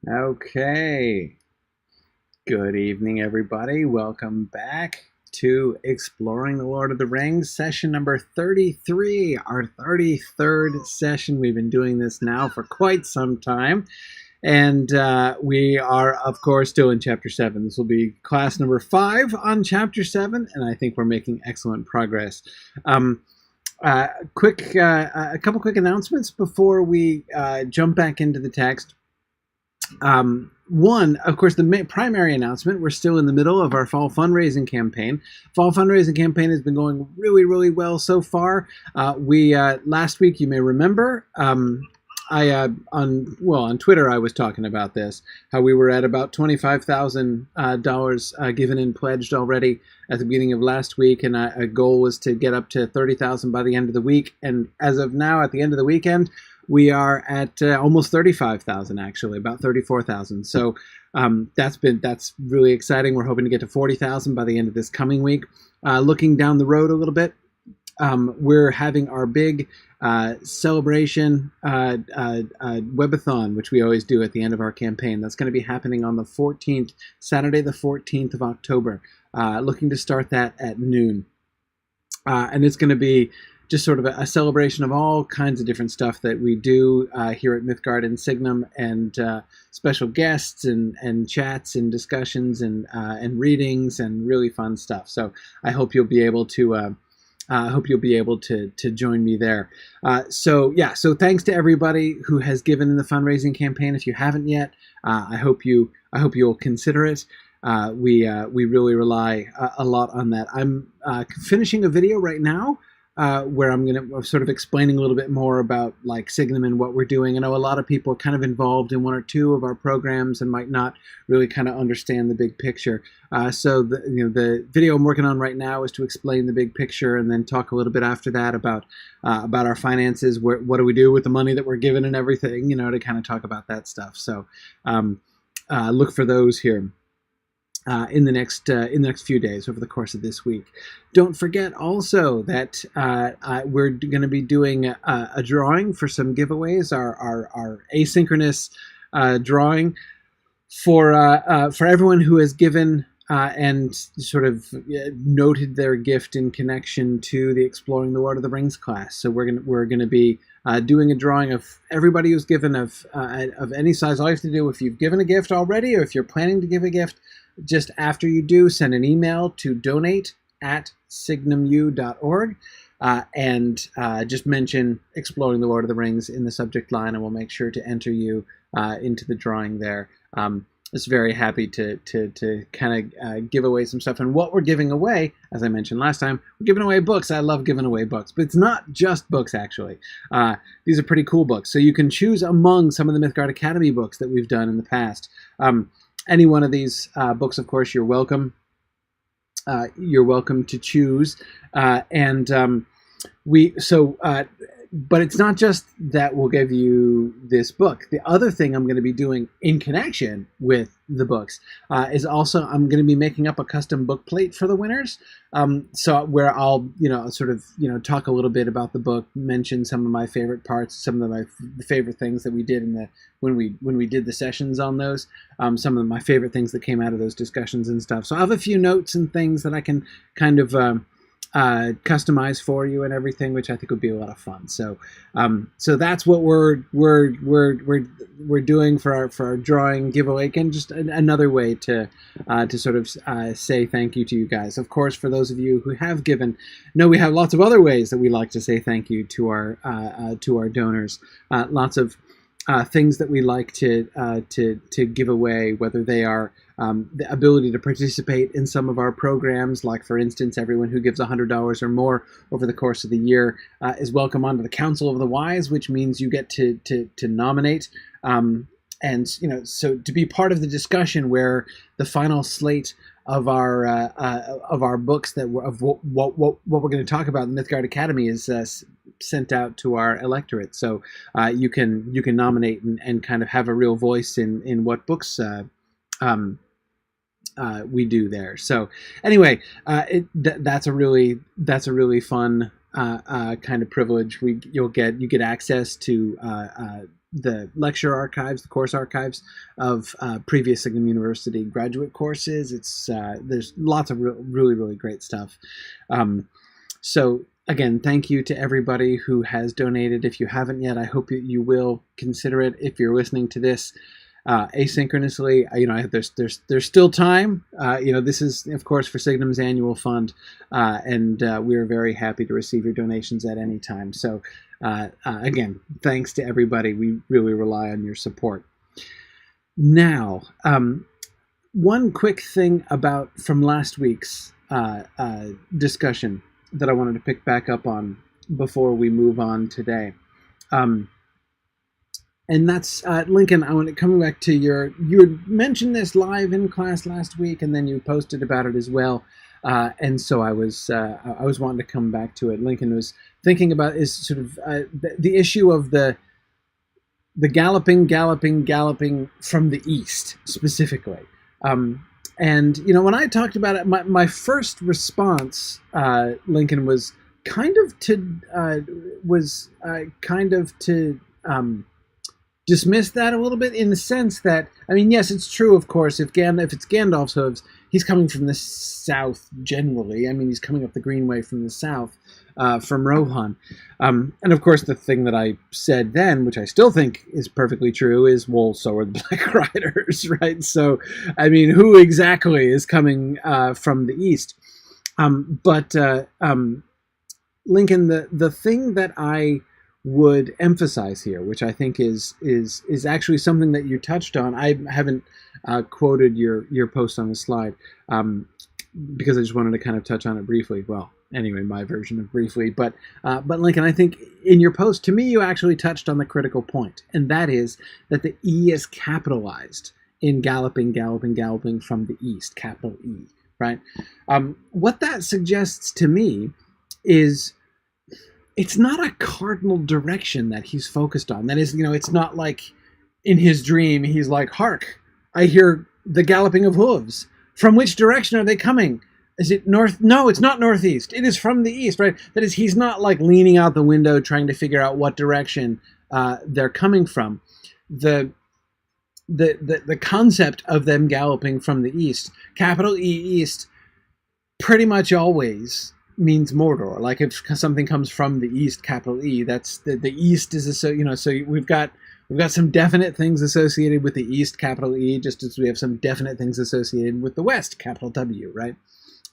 Okay. Good evening, everybody. Welcome back to Exploring the Lord of the Rings, session number 33, our 33rd session. We've been doing this now for quite some time. And we are, of course, still in Chapter 7. This will be class number 5 on Chapter 7, and I think we're making excellent progress. A couple quick announcements before we jump back into the text. One, of course, the primary announcement, we're still in the middle of our fall fundraising campaign. Fall fundraising campaign has been going really, really well so far. Last week, you may remember, on Twitter, I was talking about this, how we were at about $25,000 given and pledged already at the beginning of last week, and a goal was to get up to $30,000 by the end of the week. And as of now, at the end of the weekend, we are at almost 35,000, actually, about 34,000. So that's really exciting. We're hoping to get to 40,000 by the end of this coming week. Looking down the road a little bit, we're having our big celebration webathon, which we always do at the end of our campaign. That's going to be happening on the 14th, Saturday the 14th of October. Looking to start that at noon. And it's going to be just sort of a celebration of all kinds of different stuff that we do here at Mythgard and Signum, and special guests and chats and discussions and readings and really fun stuff. So I hope you'll be able to join me there. So thanks to everybody who has given in the fundraising campaign. If you haven't yet, I hope you'll consider it. We really rely a lot on that. I'm finishing a video right now where I'm going to sort of explaining a little bit more about like Signum and what we're doing. I know a lot of people are kind of involved in one or two of our programs and might not really kind of understand the big picture. So the video I'm working on right now is to explain the big picture, and then talk a little bit after that about our finances. What do we do with the money that we're given and everything, to kind of talk about that stuff. So look for those here. In the next few days over the course of this week. Don't forget also that we're going to be doing a drawing for some giveaways. Our asynchronous drawing for everyone who has given and sort of noted their gift in connection to the Exploring the Lord of the Rings class. So we're going to be doing a drawing of everybody who's given of any size. All you have to do, if you've given a gift already, or if you're planning to give a gift, just after you do, send an email to donate@signumu.org and just mention Exploring the Lord of the Rings in the subject line, and we'll make sure to enter you into the drawing there. Just very happy to kind of give away some stuff. And what we're giving away, as I mentioned last time, we're giving away books. I love giving away books, but it's not just books, actually. These are pretty cool books. So you can choose among some of the Mythgard Academy books that we've done in the past. Any one of these books, of course, you're welcome. You're welcome to choose, but it's not just that we'll give you this book. The other thing I'm going to be doing in connection with the books is also I'm going to be making up a custom book plate for the winners. So where I'll sort of talk a little bit about the book, mention some of my favorite parts, some of my favorite things that we did when we did the sessions on those. Some of my favorite things that came out of those discussions and stuff. So I have a few notes and things that I can kind of customize for you and everything, which I think would be a lot of fun. So that's what we're doing for our drawing giveaway, and just another way to sort of say thank you to you guys. Of course, for those of you who have given, we have lots of other ways that we like to say thank you to our donors. Lots of things that we like to give away, whether they are the ability to participate in some of our programs, like, for instance, everyone who gives $100 or more over the course of the year is welcome onto the Council of the Wise, which means you get to nominate and so to be part of the discussion where the final slate of our books what we're going to talk about in the Mythgard Academy is sent out to our electorate. So you can nominate and kind of have a real voice in what books we do there. So anyway, that's a really fun kind of privilege. You get access to the lecture archives, the course archives of previous Signum University graduate courses. It's there's lots of really, really great stuff. So again, thank you to everybody who has donated. If you haven't yet, I hope you will consider it. If you're listening to this asynchronously, there's still time. This is, of course, for Signum's annual fund, and we're very happy to receive your donations at any time. So again, thanks to everybody. We really rely on your support. Now, one quick thing from last week's discussion that I wanted to pick back up on before we move on today. And that's, Lincoln, I want to come back to you had mentioned this live in class last week, and then you posted about it as well. And so I was wanting to come back to it. Lincoln was thinking about is sort of the issue of the galloping from the east specifically. And when I talked about it, my first response, Lincoln, was kind of to dismiss that a little bit, in the sense that, I mean, yes, it's true, of course, if it's Gandalf's hooves, he's coming from the south generally. I mean, he's coming up the Greenway from the south, from Rohan. And of course, the thing that I said then, which I still think is perfectly true, is, well, so are the Black Riders, right? So, I mean, who exactly is coming from the east? But Lincoln, the thing that I would emphasize here, which I think is actually something that you touched on. I haven't quoted your post on the slide because I just wanted to kind of touch on it briefly. Well, anyway, my version of briefly. But Lincoln, I think in your post, to me, you actually touched on the critical point, and that is that the E is capitalized in galloping from the east, capital E, right? What that suggests to me is it's not a cardinal direction that he's focused on. That is, it's not like in his dream, he's like, hark, I hear the galloping of hooves. From which direction are they coming? Is it north? No, it's not northeast. It is from the east, right? That is, he's not like leaning out the window trying to figure out what direction they're coming from. The concept of them galloping from the east, capital E, east, pretty much always means Mordor. Like if something comes from the east, capital E, that's the east is so we've got some definite things associated with the east, capital E, just as we have some definite things associated with the west, capital W, right?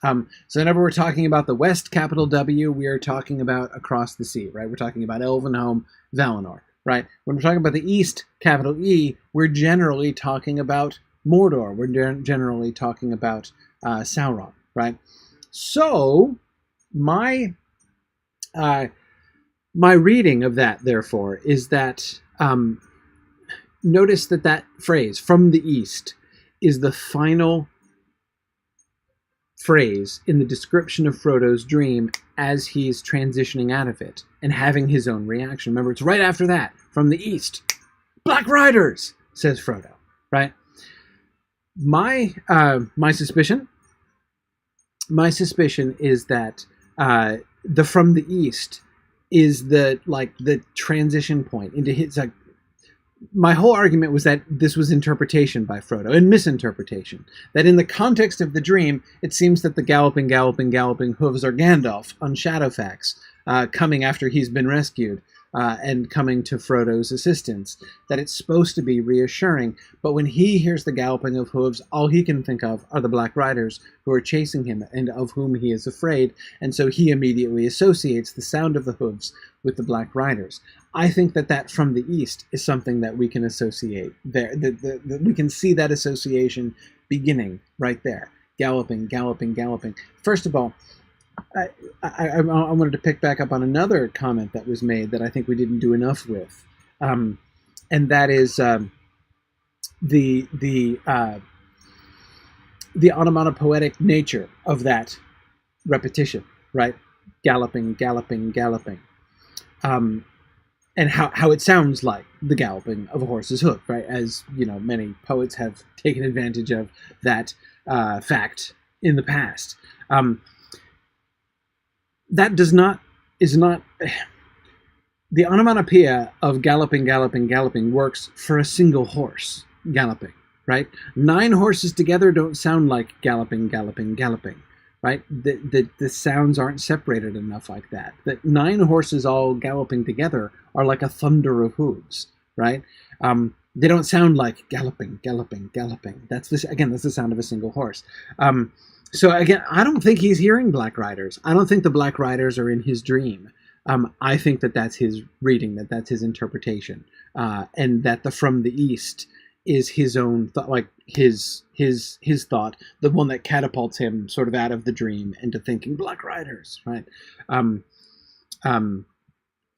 So whenever we're talking about the west, capital W, we are talking about across the sea, right? We're talking about Elvenhome, Valinor, right? When we're talking about the east, capital E, we're generally talking about Mordor. We're generally talking about Sauron, right? So my reading of that, therefore, is that notice that phrase, from the east, is the final phrase in the description of Frodo's dream as he's transitioning out of it and having his own reaction. Remember, it's right after that, from the east. Black Riders, says Frodo, right? My suspicion is that the from the east is the transition point into his, my whole argument was that this was interpretation by Frodo, and misinterpretation. That in the context of the dream, it seems that the galloping hooves are Gandalf on Shadowfax, coming after he's been rescued, and coming to Frodo's assistance. That it's supposed to be reassuring, but when he hears the galloping of hooves, all he can think of are the Black Riders who are chasing him and of whom he is afraid, and so he immediately associates the sound of the hooves with the Black Riders. I think that from the east is something that we can associate there. We can see that association beginning right there. Galloping. First of all, I wanted to pick back up on another comment that was made that I think we didn't do enough with, and that is the onomatopoetic nature of that repetition, right? Galloping. And how it sounds like the galloping of a horse's hoof, right? As many poets have taken advantage of that fact in the past. That the onomatopoeia of galloping, galloping, galloping works for a single horse galloping, right? 9 horses together don't sound like galloping, galloping, galloping, right? The sounds aren't separated enough like that. That 9 horses all galloping together are like a thunder of hooves, right? They don't sound like galloping, galloping, galloping. That's the sound of a single horse. So again, I don't think he's hearing Black Riders. I don't think the Black Riders are in his dream. I think that that's his reading, that's his interpretation, and that the from the east is his own thought, like his thought, the one that catapults him sort of out of the dream into thinking Black Riders, right?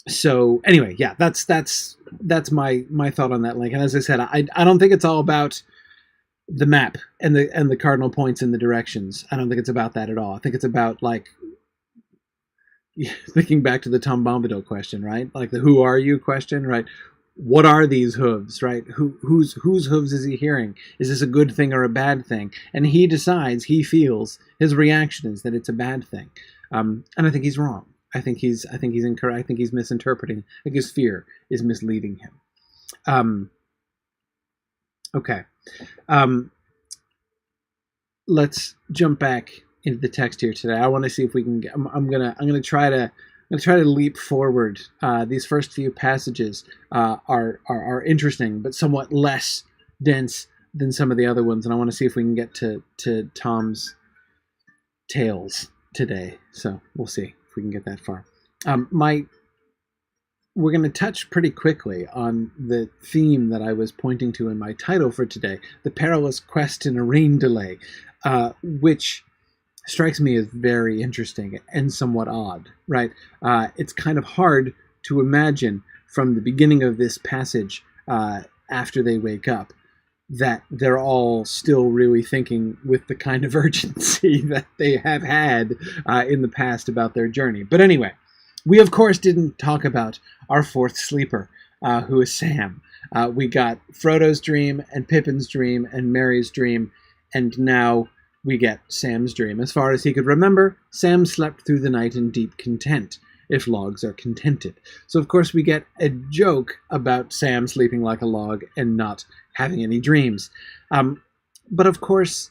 So anyway, yeah, that's my thought on that link. And as I said, I don't think it's all about the map and the cardinal points and the directions. I don't think it's about that at all. I think it's about, like, thinking back to the Tom Bombadil question, right? Like the "who are you" question, right? What are these hooves, right? Whose hooves is he hearing? Is this a good thing or a bad thing? And he decides, he feels, his reaction is that it's a bad thing. And I think he's wrong. I think he's incorrect. I think he's misinterpreting. I think his fear is misleading him. Okay. Let's jump back into the text here today. I want to see if we can get, I'm gonna try to leap forward. These first few passages are interesting, but somewhat less dense than some of the other ones, and I want to see if we can get to Tom's tales today. So we'll see if we can get that far. We're going to touch pretty quickly on the theme that I was pointing to in my title for today, the perilous quest in a rain delay, which strikes me as very interesting and somewhat odd, right? It's kind of hard to imagine from the beginning of this passage, after they wake up, that they're all still really thinking with the kind of urgency that they have had in the past about their journey. But anyway, we of course didn't talk about our fourth sleeper, who is Sam. We got Frodo's dream and Pippin's dream and Merry's dream, and now we get Sam's dream. As far as he could remember, Sam slept through the night in deep content, if logs are contented. So of course we get a joke about Sam sleeping like a log and not having any dreams. But of course,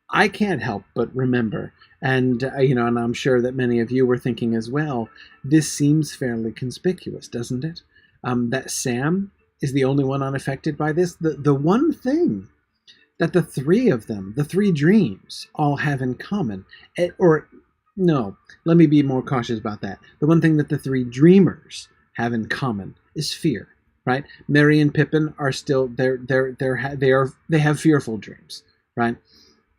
I can't help but remember, and and I'm sure that many of you were thinking as well, this seems fairly conspicuous, doesn't it? That Sam is the only one unaffected by this. The one thing that the three of them, the three dreams, all have in common, no, let me be more cautious about that. The one thing that the three dreamers have in common is fear, right? Merry and Pippin are still they have fearful dreams, right?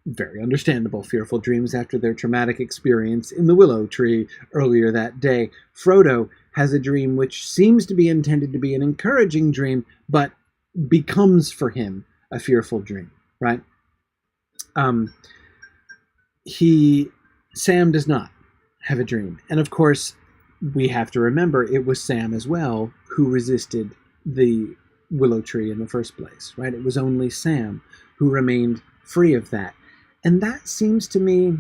Very understandable fearful dreams after their traumatic experience in the willow tree earlier that day. Frodo has a dream which seems to be intended to be an encouraging dream, but becomes for him a fearful dream, right? Sam does not have a dream. And of course, we have to remember it was Sam as well who resisted the willow tree in the first place, right? It was only Sam who remained free of that. And that seems to me,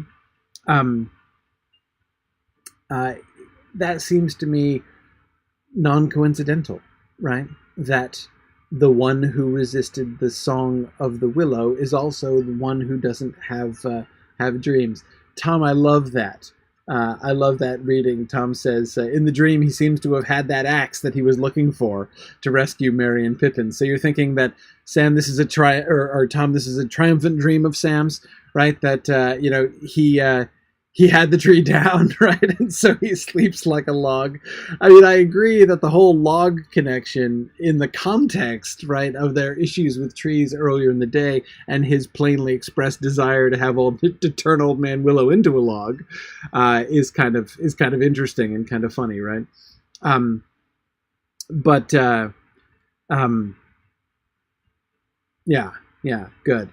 non-coincidental, right? That the one who resisted the song of the willow is also the one who doesn't have dreams. Tom, I love that. I love that reading. Tom says, in the dream, he seems to have had that axe that he was looking for to rescue Merry and Pippin. So you're thinking that, Sam, this is Tom, this is a triumphant dream of Sam's, right? That, he had the tree down, right? And so he sleeps like a log. I mean, I agree that the whole log connection in the context, right, of their issues with trees earlier in the day and his plainly expressed desire to turn old Man Willow into a log, is kind of interesting and kind of funny, right? Yeah, good.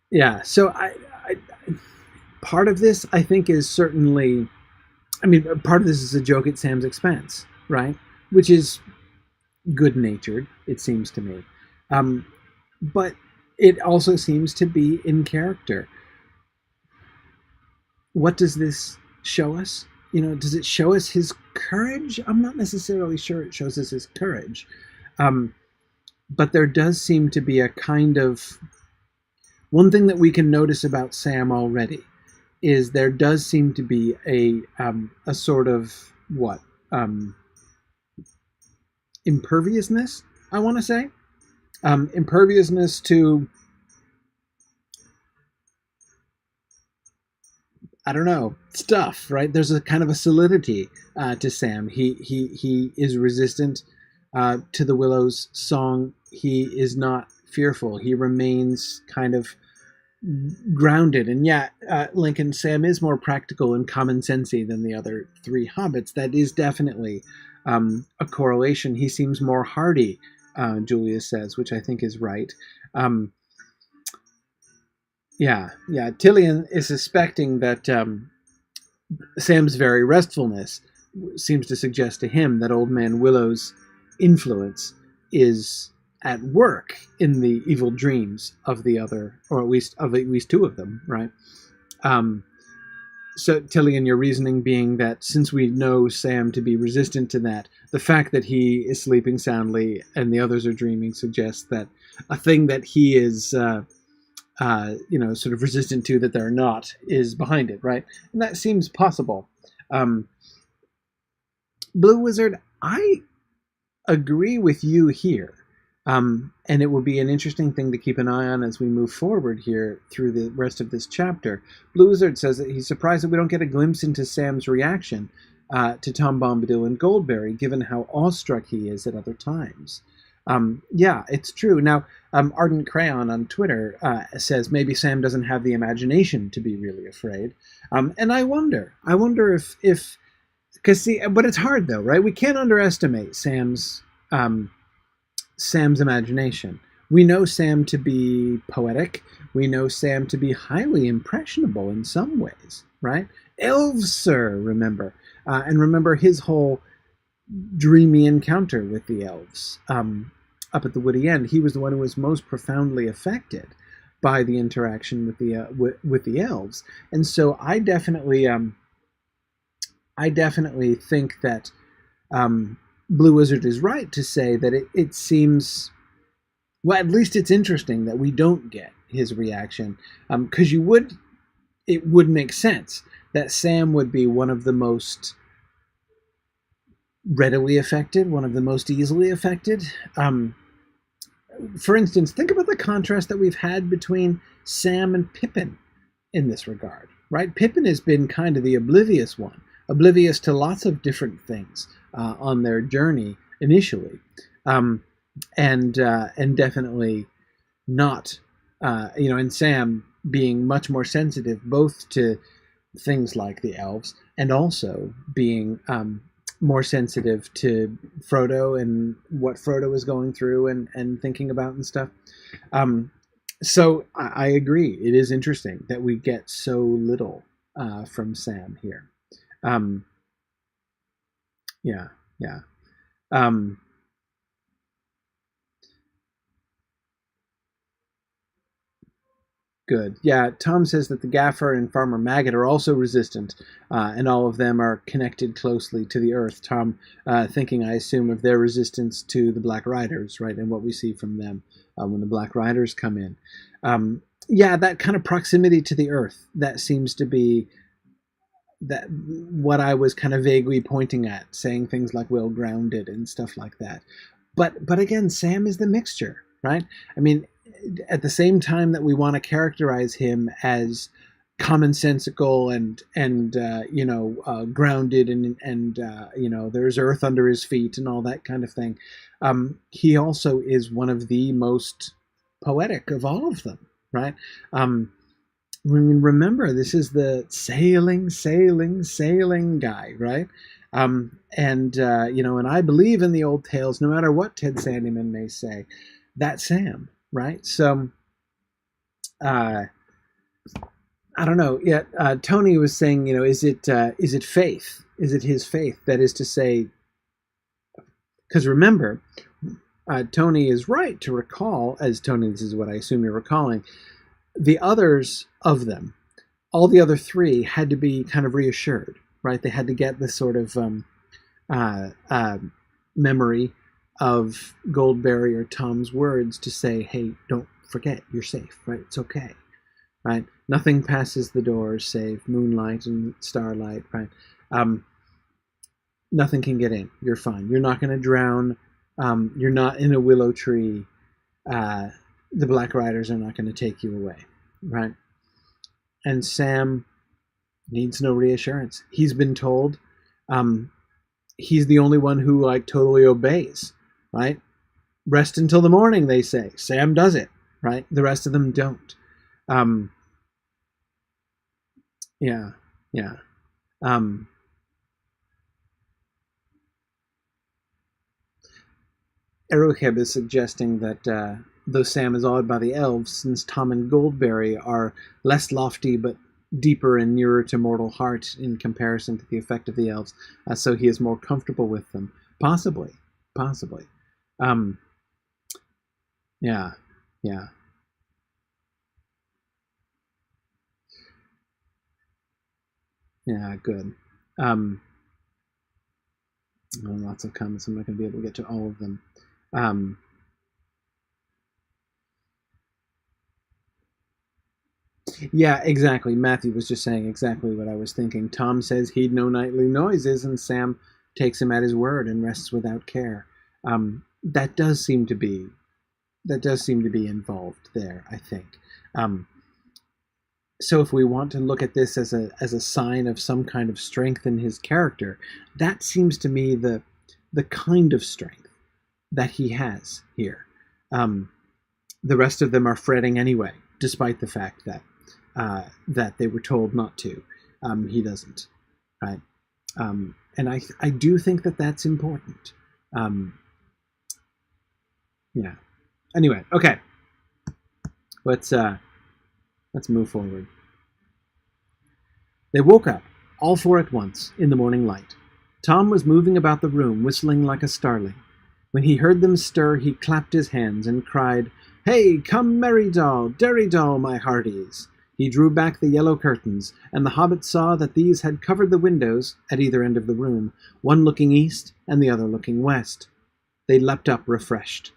Yeah, so I part of this, I think, is certainly, part of this is a joke at Sam's expense, right? Which is good-natured, it seems to me. But it also seems to be in character. what does this show us? Does it show us his courage? I'm not necessarily sure it shows us his courage. But there does seem to be a kind of... One thing that we can notice about Sam already is there does seem to be a sort of, imperviousness, I want to say. Imperviousness to, I don't know, stuff, right? There's a kind of a solidity to Sam. He is resistant to the Willow's song. He is not fearful. He remains kind of grounded. And Lincoln, Sam is more practical and common sensey than the other three hobbits. That is definitely a correlation. He seems more hardy, Julia says, which I think is right. Tilion is suspecting that Sam's very restfulness seems to suggest to him that Old Man Willow's influence is at work in the evil dreams of the other, or at least two of them, right? So, Tilion, your reasoning being that since we know Sam to be resistant to that, the fact that he is sleeping soundly and the others are dreaming suggests that a thing that he is, sort of resistant to that they're not is behind it, right? And that seems possible. Blue Wizard, I agree with you here. And it will be an interesting thing to keep an eye on as we move forward here through the rest of this chapter. Blue Wizard says that he's surprised that we don't get a glimpse into Sam's reaction to Tom Bombadil and Goldberry, given how awestruck he is at other times. It's true. Now, Ardent Crayon on Twitter says maybe Sam doesn't have the imagination to be really afraid. And I wonder if because but it's hard though, right? We can't underestimate Sam's imagination. We know Sam to be poetic. We know Sam to be highly impressionable in some ways, right? Elves, sir, remember. And remember his whole dreamy encounter with the elves up at the Woody End. He was the one who was most profoundly affected by the interaction with the elves. And so I definitely think that Blue Wizard is right to say that it seems, well, at least it's interesting that we don't get his reaction, because it would make sense that Sam would be one of the most readily affected, one of the most easily affected. For instance, think about the contrast that we've had between Sam and Pippin in this regard, right? Pippin has been kind of the oblivious one, oblivious to lots of different things on their journey initially, and definitely not, and Sam being much more sensitive both to things like the elves and also being more sensitive to Frodo and what Frodo is going through and thinking about and stuff. So I agree. It is interesting that we get so little from Sam here. Good. Yeah, Tom says that the Gaffer and Farmer Maggot are also resistant, and all of them are connected closely to the earth. Tom thinking, I assume, of their resistance to the Black Riders, right, and what we see from them when the Black Riders come in. That kind of proximity to the earth, that seems to be that what I was kind of vaguely pointing at, saying things like well grounded and stuff like that. But again, Sam is the mixture, right? I mean, at the same time that we want to characterize him as commonsensical and grounded and there's earth under his feet and all that kind of thing, he also is one of the most poetic of all of them, right? Remember, this is the sailing guy, right? And I believe in the old tales, no matter what Ted Sandyman may say. That's Sam, right? So, I don't know. Yeah, Tony was saying, is it faith? Is it his faith? That is to say, because remember, Tony is right to recall, as Tony, this is what I assume you're recalling, the others of them all the other three had to be kind of reassured, right? They had to get this sort of uh, uh, memory of Goldberry or Tom's words to say, hey, don't forget, you're safe, right? It's okay, right? Nothing passes the doors save moonlight and starlight, right? Nothing can get in. You're fine. You're not going to drown. You're not in a willow tree. The Black Riders are not going to take you away, right? And Sam needs no reassurance. He's been told. He's the only one who like totally obeys, right? Rest until the morning, they say. Sam does it, right? The rest of them don't. Yeah. Eroheb is suggesting that though Sam is awed by the elves, since Tom and Goldberry are less lofty but deeper and nearer to mortal heart in comparison to the effect of the elves, so he is more comfortable with them. Possibly. Yeah. Yeah, good. Lots of comments. I'm not going to be able to get to all of them. Yeah, exactly. Matthew was just saying exactly what I was thinking. Tom says he'd no nightly noises, and Sam takes him at his word and rests without care. That does seem to be involved there, I think. So if we want to look at this as a sign of some kind of strength in his character, that seems to me the kind of strength that he has here. The rest of them are fretting anyway, despite the fact that they were told not to. He doesn't, right? And I do think that that's important. Yeah. Anyway, okay. Let's move forward. They woke up, all four at once, in the morning light. Tom was moving about the room, whistling like a starling. When he heard them stir, he clapped his hands and cried, "Hey, come merry doll, derry doll, my hearties!" He drew back the yellow curtains, and the hobbits saw that these had covered the windows at either end of the room, one looking east and the other looking west. They leapt up refreshed.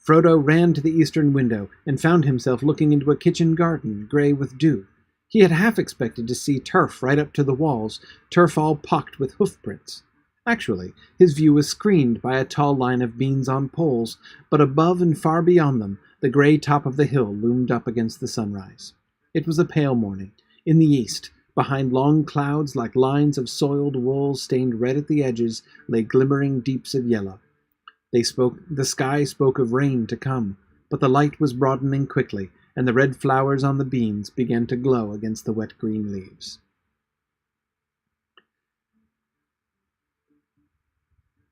Frodo ran to the eastern window and found himself looking into a kitchen garden, grey with dew. He had half expected to see turf right up to the walls, turf all pocked with hoof-prints. Actually, his view was screened by a tall line of beans on poles, but above and far beyond them, the grey top of the hill loomed up against the sunrise. It was a pale morning. In the east, behind long clouds like lines of soiled wool stained red at the edges, lay glimmering deeps of yellow. The sky spoke of rain to come, but the light was broadening quickly, and the red flowers on the beans began to glow against the wet green leaves.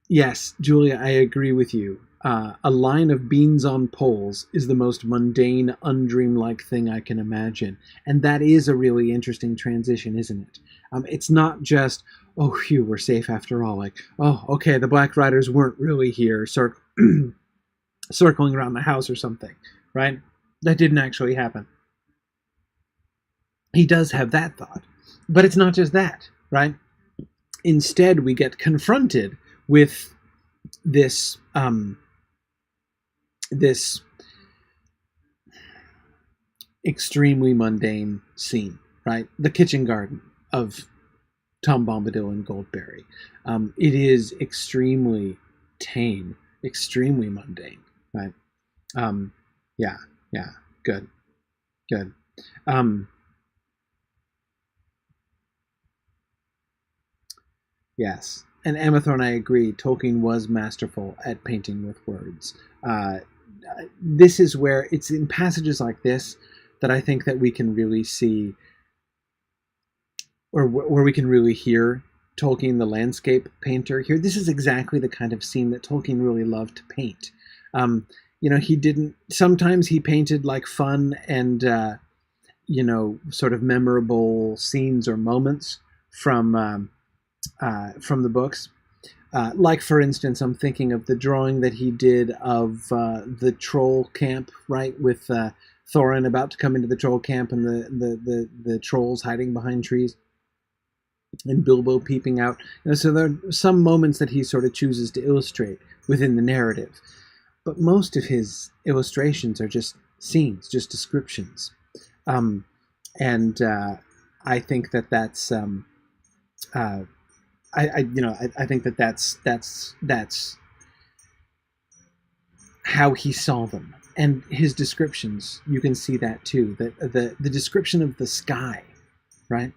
Yes, Julia, I agree with you. A line of beans on poles is the most mundane, undreamlike thing I can imagine. And that is a really interesting transition, isn't it? It's not just, oh, phew, we're safe after all. Like, oh, okay, the Black Riders weren't really here circling around the house or something, right? That didn't actually happen. He does have that thought. But it's not just that, right? Instead, we get confronted with this this extremely mundane scene, right? The kitchen garden of Tom Bombadil and Goldberry. It is extremely tame, extremely mundane, right? Yeah, good. Yes. And Amathorn, I agree, Tolkien was masterful at painting with words. This is where it's in passages like this that I think that we can really see, or where we can really hear Tolkien, the landscape painter. Here, this is exactly the kind of scene that Tolkien really loved to paint. He didn't. Sometimes he painted like fun and sort of memorable scenes or moments from the books. Like, for instance, I'm thinking of the drawing that he did of the troll camp, right, with Thorin about to come into the troll camp, and the trolls hiding behind trees, and Bilbo peeping out. So there are some moments that he sort of chooses to illustrate within the narrative, but most of his illustrations are just scenes, just descriptions, and I think that that's I think that that's how he saw them. And his descriptions, you can see that too. The description of the sky, right?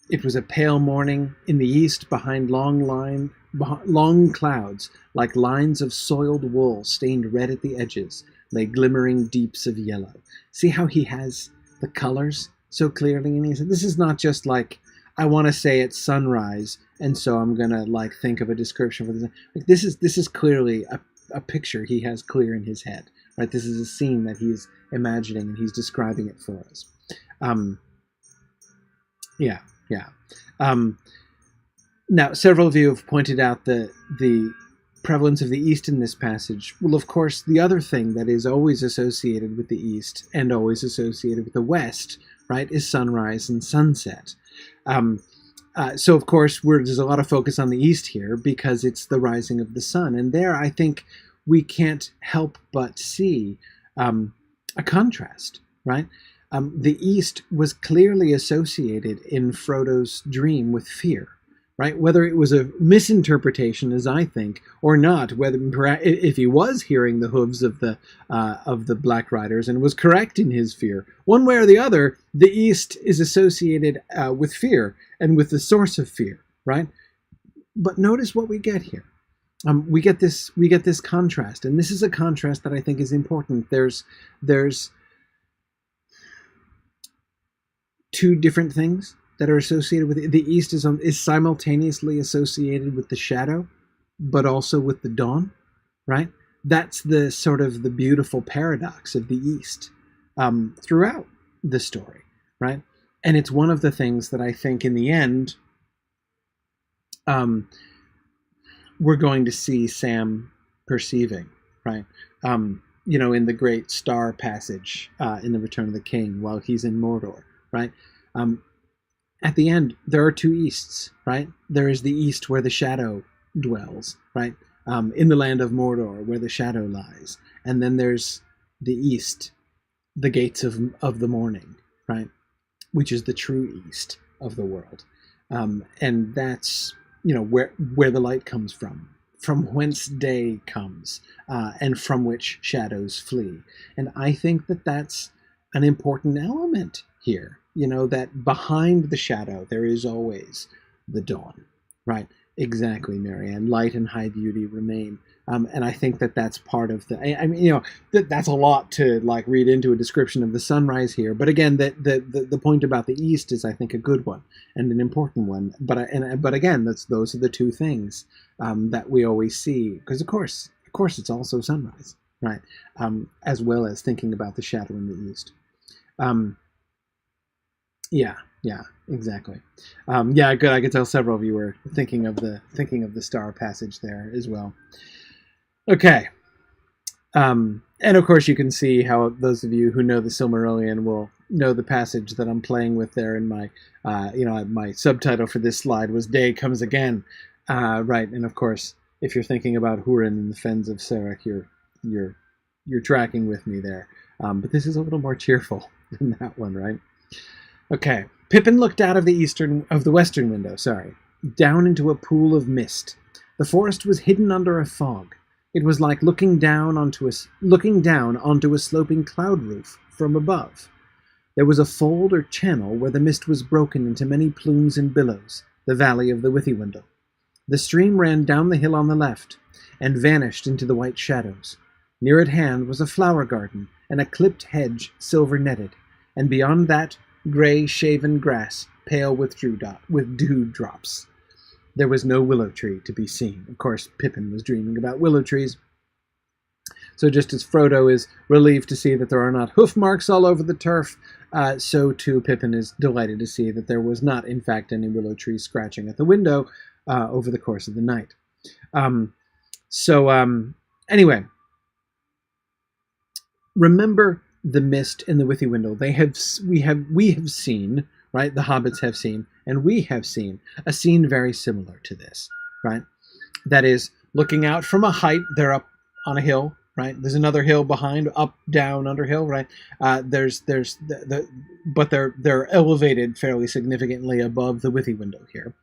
It was a pale morning in the east, behind long clouds, like lines of soiled wool stained red at the edges, lay glimmering deeps of yellow. See how he has the colors so clearly? And he said, this is not just like, I want to say it's sunrise, and so I'm gonna like think of a description for this. Like, this is clearly a picture he has clear in his head, right? This is a scene that he's imagining, and he's describing it for us. Yeah. Now, several of you have pointed out the prevalence of the East in this passage. Well, of course, the other thing that is always associated with the East and always associated with the West, right, is sunrise and sunset. So, of course, there's a lot of focus on the East here because it's the rising of the sun. And there, I think we can't help but see a contrast, right? The East was clearly associated in Frodo's dream with fear, right? Whether it was a misinterpretation, as I think, or not, whether if he was hearing the hooves of the Black Riders and was correct in his fear, one way or the other, the East is associated with fear and with the source of fear, right? But notice what we get here. We get this contrast, and this is a contrast that I think is important. There's two different things that are associated with it. The East is simultaneously associated with the shadow, but also with the dawn, right? That's the sort of the beautiful paradox of the East throughout the story, right? And it's one of the things that I think in the end we're going to see Sam perceiving, right? In the great star passage in The Return of the King while he's in Mordor, right? At the end, there are two Easts, right? There is the East where the shadow dwells, right? In the land of Mordor where the shadow lies. And then there's the East, the gates of the morning, right? Which is the true East of the world. And that's, where the light comes from whence day comes, and from which shadows flee. And I think that that's an important element here. That behind the shadow there is always the dawn, right? Exactly, Marianne. Light and high beauty remain, and I think that that's part of that's a lot to like read into a description of the sunrise here. But again, the point about the East is, I think, a good one and an important one. But again, those are the two things that we always see, because of course it's also sunrise, right? As well as thinking about the shadow in the East. Yeah, exactly. Good. I could tell several of you were thinking of the star passage there as well. Okay. And of course you can see how those of you who know the Silmarillion will know the passage that I'm playing with there in my, my subtitle for this slide was "Day Comes Again," right? And of course, if you're thinking about Húrin and the Fens of Serech, you're tracking with me there. But this is a little more cheerful than that one, right? Okay. Pippin looked out of the western window, down into a pool of mist. The forest was hidden under a fog. It was like looking down onto a sloping cloud roof from above. There was a fold or channel where the mist was broken into many plumes and billows, the valley of the Withywindle. The stream ran down the hill on the left and vanished into the white shadows. Near at hand was a flower garden and a clipped hedge silver-netted, and beyond that, grey shaven grass, pale with dew drops. There was no willow tree to be seen. Of course, Pippin was dreaming about willow trees. So just as Frodo is relieved to see that there are not hoof marks all over the turf, so too Pippin is delighted to see that there was not, in fact, any willow tree scratching at the window over the course of the night. Anyway, remember the mist in the Withy window. We have seen, right? The hobbits have seen, and we have seen a scene very similar to this, right? That is, looking out from a height. They're up on a hill, right? There's another hill behind, up, down, under hill, right? But they're elevated fairly significantly above the Withy window here.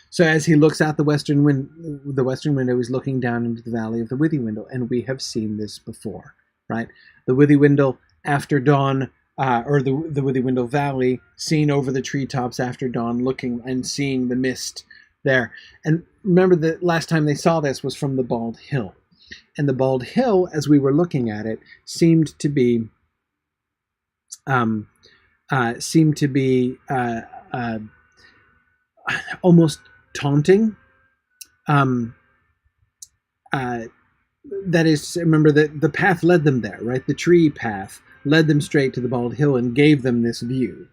So as he looks out the western window, he's looking down into the valley of the Withy window, and we have seen this before, right? The Withy window after dawn, or the Withy window valley, seen over the treetops after dawn, looking and seeing the mist there. And remember, the last time they saw this was from the Bald Hill, and the Bald Hill, as we were looking at it, seemed to be almost taunting. That is, remember that the path led them there, right? The tree path led them straight to the Bald Hill and gave them this view,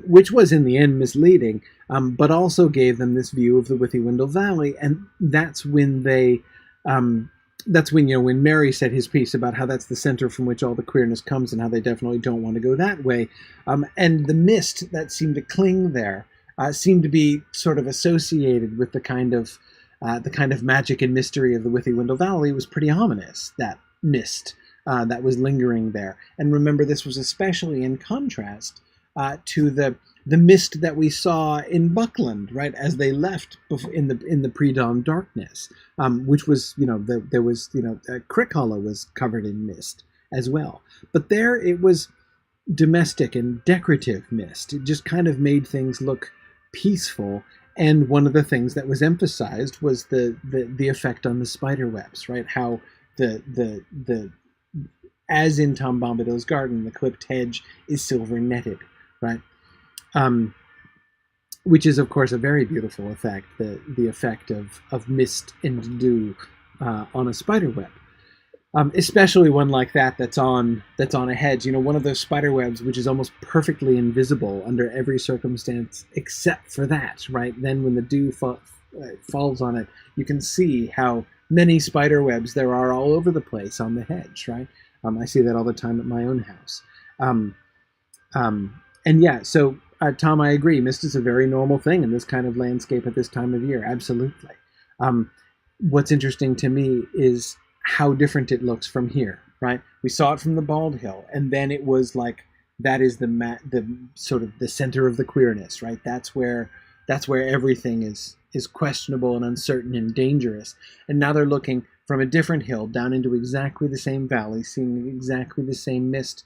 which was in the end misleading, but also gave them this view of the Withy window Valley. And that's when when Mary said his piece about how that's the center from which all the queerness comes and how they definitely don't want to go that way. And the mist that seemed to cling there seemed to be sort of associated with the kind of magic and mystery of the Withy window Valley. Was pretty ominous, that mist that was lingering there. And remember, this was especially in contrast to the mist that we saw in Buckland, right, as they left in the pre-dawn darkness, which was, there was, Crick Hollow was covered in mist as well. But there it was domestic and decorative mist. It just kind of made things look peaceful. And one of the things that was emphasized was the effect on the spider webs, right? How as in Tom Bombadil's garden, the clipped hedge is silver netted, right? Which is, of course, a very beautiful effect, the effect of mist and dew on a spider web. Especially one like that's on a hedge. One of those spider webs which is almost perfectly invisible under every circumstance except for that, right? Then when the dew falls on it, you can see how many spider webs there are all over the place on the hedge, right? I see that all the time at my own house. And yeah, so Tom, I agree. Mist is a very normal thing in this kind of landscape at this time of year. Absolutely. What's interesting to me is how different it looks from here, right? We saw it from the Bald Hill, and then it was like, that is the sort of the center of the queerness, right? That's where everything is questionable and uncertain and dangerous. And now they're looking from a different hill down into exactly the same valley, seeing exactly the same mist.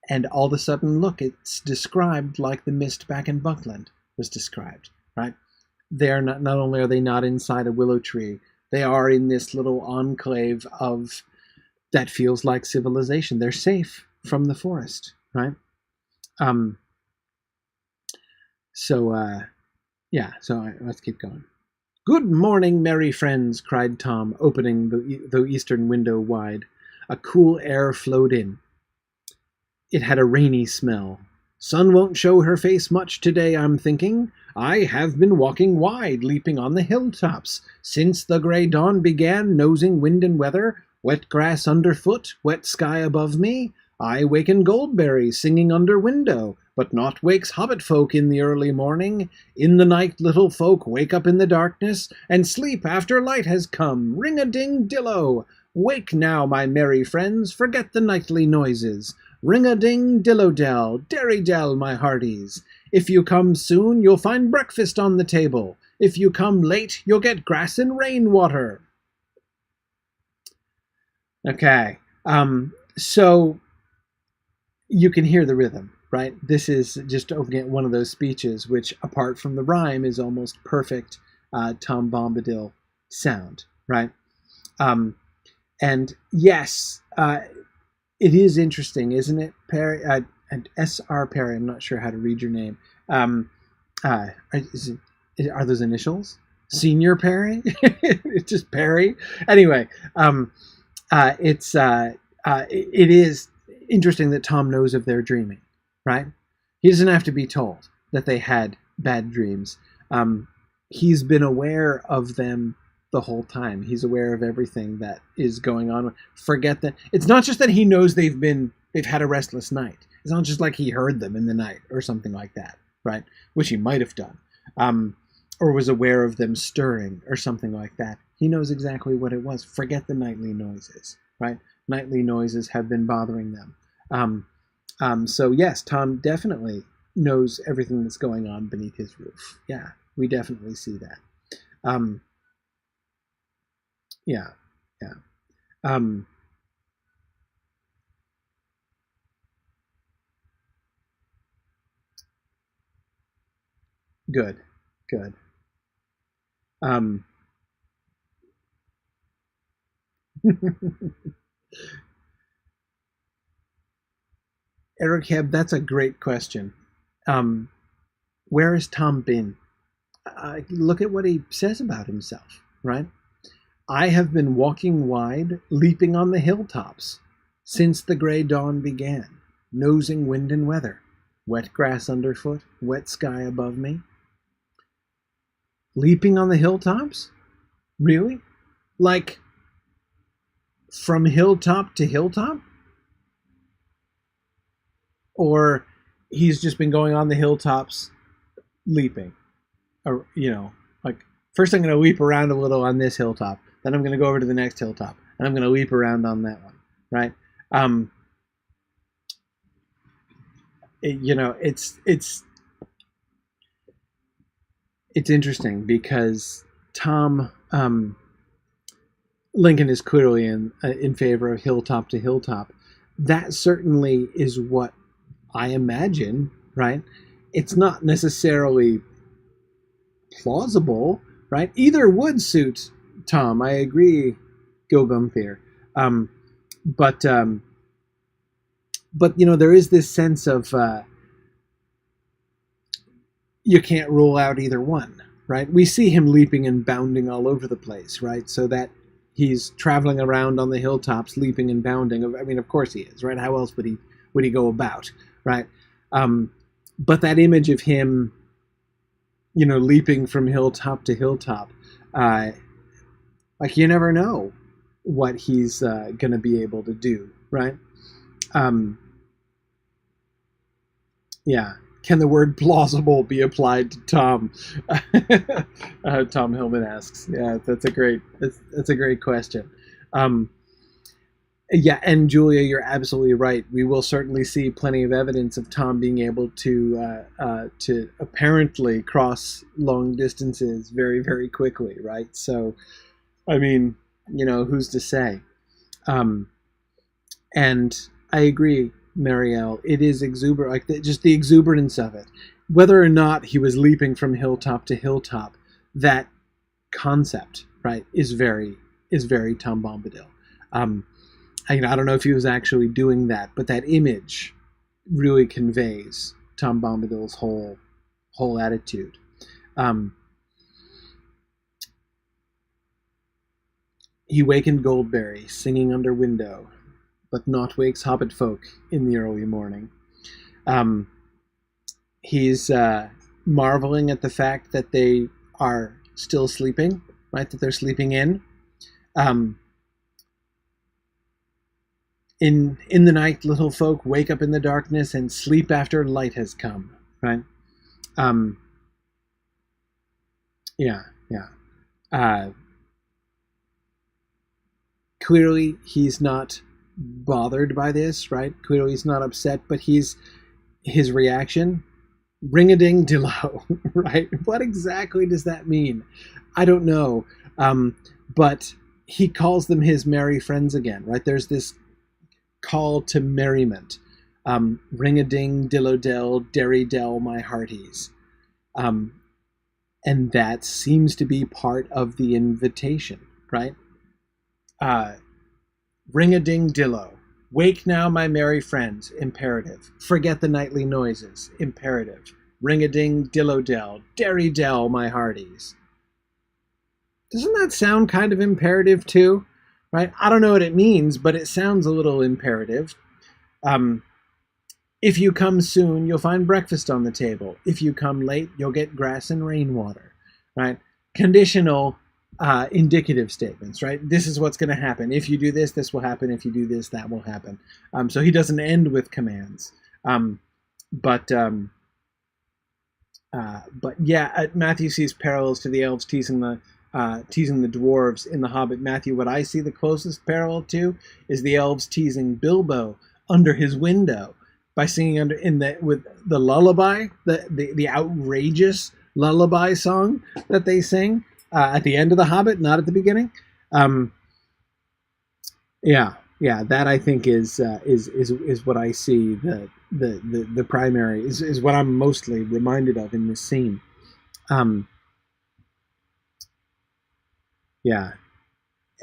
And all of a sudden, look, it's described like the mist back in Buckland was described, right? They're not only are they not inside a willow tree, they are in this little enclave of that feels like civilization. They're safe from the forest, right? So let's keep going. "Good morning, merry friends," cried Tom, opening the eastern window wide. A cool air flowed in. It had a rainy smell. "Sun won't show her face much today, I'm thinking. I have been walking wide, leaping on the hilltops, since the grey dawn began, nosing wind and weather, wet grass underfoot, wet sky above me. I waken Goldberry, singing under window, but not wakes hobbit folk in the early morning. In the night little folk wake up in the darkness, and sleep after light has come. Ring-a-ding-dillo! Wake now, my merry friends, forget the nightly noises. Ring-a-ding-dillo-dell, derry-dell, my hearties. If you come soon, you'll find breakfast on the table. If you come late, you'll get grass and rainwater." Okay, so you can hear the rhythm, right? This is just one of those speeches which, apart from the rhyme, is almost perfect Tom Bombadil sound, right? And yes, it is interesting, isn't it, Perry? And S.R. Perry, I'm not sure how to read your name. Are those initials? Senior Perry? It's just Perry? Anyway, it is interesting that Tom knows of their dreaming, right? He doesn't have to be told that they had bad dreams. He's been aware of them the whole time. He's aware of everything that is going on. Forget that it's not just that he knows they've had a restless night. It's not just like he heard them in the night or something like that, right? Which he might have done, or was aware of them stirring or something like that. He knows exactly what it was. Forget the nightly noises, right? Nightly noises have been bothering them. So yes, Tom definitely knows everything that's going on beneath his roof. Yeah, we definitely see that. Yeah. Good. Eric Heb, that's a great question. Where has Tom been? Look at what he says about himself, right? I have been walking wide, leaping on the hilltops, since the gray dawn began, nosing wind and weather, wet grass underfoot, wet sky above me. Leaping on the hilltops? Really? Like, from hilltop to hilltop? Or he's just been going on the hilltops leaping? Or, like, first I'm going to leap around a little on this hilltop, then I'm going to go over to the next hilltop, and I'm going to leap around on that one, right? It's interesting because Tom Lincoln is clearly in favor of hilltop to hilltop. That certainly is what I imagine, right? It's not necessarily plausible, right? Either would suit Tom. I agree, Gilgunther. But there is this sense of you can't rule out either one, right? We see him leaping and bounding all over the place, right? So that he's traveling around on the hilltops, leaping and bounding. I mean, of course he is, right? How else would he go about, right? But that image of him, leaping from hilltop to hilltop, like you never know what he's going to be able to do, right? Yeah. Can the word plausible be applied to Tom? Tom Hillman asks. Yeah, that's a great question. Yeah, and Julia, you're absolutely right. We will certainly see plenty of evidence of Tom being able to apparently cross long distances very, very quickly, right? So, I mean, who's to say? And I agree, Marielle. It is exuberant, like just the exuberance of it. Whether or not he was leaping from hilltop to hilltop, that concept, right, is very Tom Bombadil. I don't know if he was actually doing that, but that image really conveys Tom Bombadil's whole attitude. He wakened Goldberry, singing under window, but not wakes hobbit folk in the early morning. He's marveling at the fact that they are still sleeping, right? That they're sleeping in. In the night, little folk wake up in the darkness and sleep after light has come, right? Yeah. Clearly, he's not bothered by this, right? Clearly, he's not upset, but his reaction, ring-a-ding-dillo, right? What exactly does that mean? I don't know, but he calls them his merry friends again, right? There's this call to merriment. Ring-a-ding-dillo-dell, derry-dell, my hearties. And that seems to be part of the invitation, right? Ring-a-ding-dillo. Wake now, my merry friends. Imperative. Forget the nightly noises. Imperative. Ring-a-ding-dillo-dell, derry-dell, my hearties. Doesn't that sound kind of imperative too? Right? I don't know what it means, but it sounds a little imperative. If you come soon, you'll find breakfast on the table. If you come late, you'll get grass and rainwater. Right? Conditional, indicative statements, right? This is what's going to happen. If you do this, this will happen. If you do this, that will happen. So he doesn't end with commands. But yeah, Matthew sees parallels to the elves teasing the dwarves in The Hobbit. Matthew, what I see the closest parallel to is the elves teasing Bilbo under his window by singing with the lullaby, the outrageous lullaby song that they sing at the end of The Hobbit, not at the beginning. Yeah, that I think is what I see the primary is what I'm mostly reminded of in this scene. Yeah.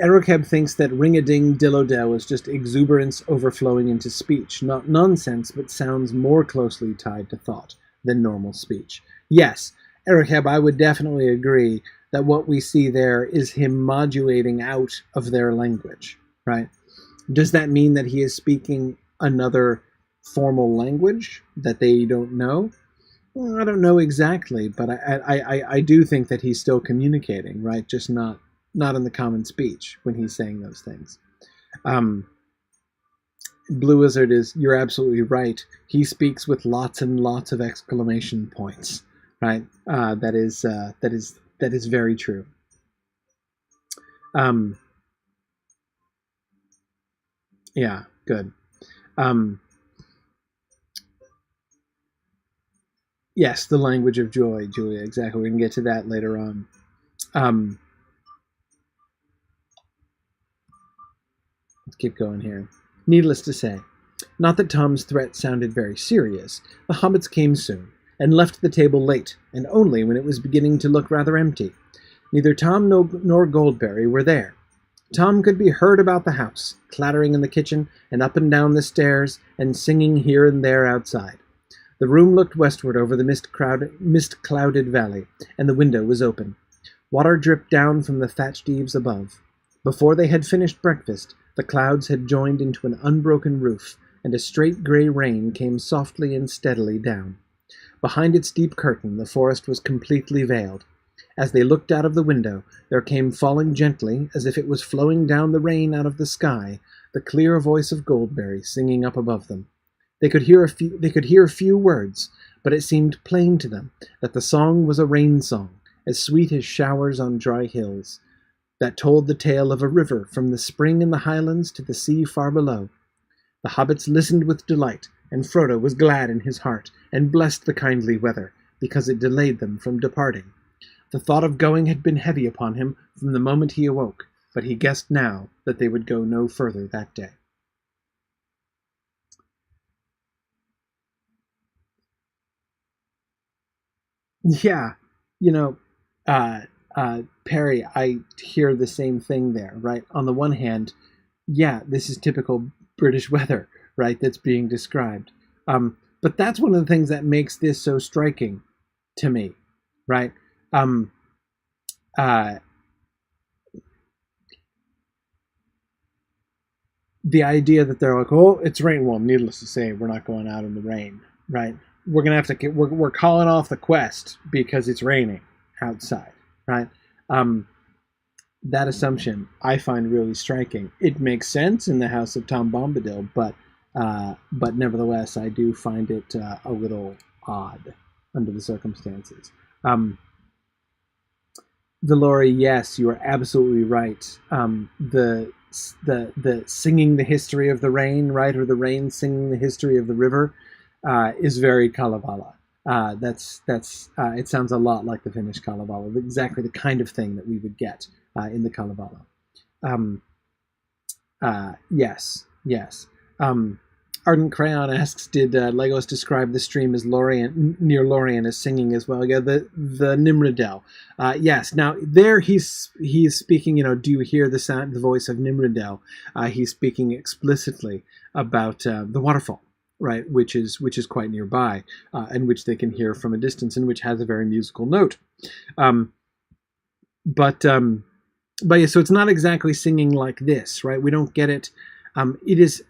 Erokeb thinks that ring-a-ding dillo-dell is just exuberance overflowing into speech, not nonsense, but sounds more closely tied to thought than normal speech. Yes, Erokeb, I would definitely agree that what we see there is him modulating out of their language, right? Does that mean that he is speaking another formal language that they don't know? Well, I don't know exactly, but I do think that he's still communicating, right? Just not in the common speech when he's saying those things. Blue Wizard you're absolutely right. He speaks with lots and lots of exclamation points, right? That is very true. Yeah, good. Yes, the language of joy, Julia, exactly. We're going to get to that later on. Let's keep going here. Needless to say, not that Tom's threat sounded very serious, the hobbits came soon, and left the table late, and only when it was beginning to look rather empty. Neither Tom nor Goldberry were there. Tom could be heard about the house, clattering in the kitchen, and up and down the stairs, and singing here and there outside. The room looked westward over the mist-clouded valley, and the window was open. Water dripped down from the thatched eaves above. Before they had finished breakfast, the clouds had joined into an unbroken roof, and a straight grey rain came softly and steadily down. Behind its deep curtain, the forest was completely veiled. As they looked out of the window, there came falling gently, as if it was flowing down the rain out of the sky, the clear voice of Goldberry singing up above them. They could hear few words, but it seemed plain to them that the song was a rain song, as sweet as showers on dry hills, that told the tale of a river from the spring in the highlands to the sea far below. The hobbits listened with delight, and Frodo was glad in his heart, and blessed the kindly weather, because it delayed them from departing. The thought of going had been heavy upon him from the moment he awoke, but he guessed now that they would go no further that day. Yeah, Perry, I hear the same thing there, right? On the one hand, yeah, this is typical British weather, right, that's being described. But that's one of the things that makes this so striking to me, right? The idea that they're like, oh, it's rain. Well, needless to say, we're not going out in the rain, right? We're gonna have to we're calling off the quest because it's raining outside, right? That assumption I find really striking. It makes sense in the House of Tom Bombadil, but nevertheless, I do find it a little odd under the circumstances. Valori, yes, you are absolutely right. The singing the history of the rain, right, or the rain singing the history of the river, is very Kalevala. It sounds a lot like the Finnish Kalevala, exactly the kind of thing that we would get in the Kalevala. Yes. Ardent Crayon asks, did Legolas describe the stream as near Lorien as singing as well? Yeah, the Nimrodel. Yes. Now there he's speaking. Do you hear the voice of Nimrodel? He's speaking explicitly about the waterfall, right? Which is quite nearby, and which they can hear from a distance, and which has a very musical note. But yeah, so it's not exactly singing like this, right? We don't get it. It is.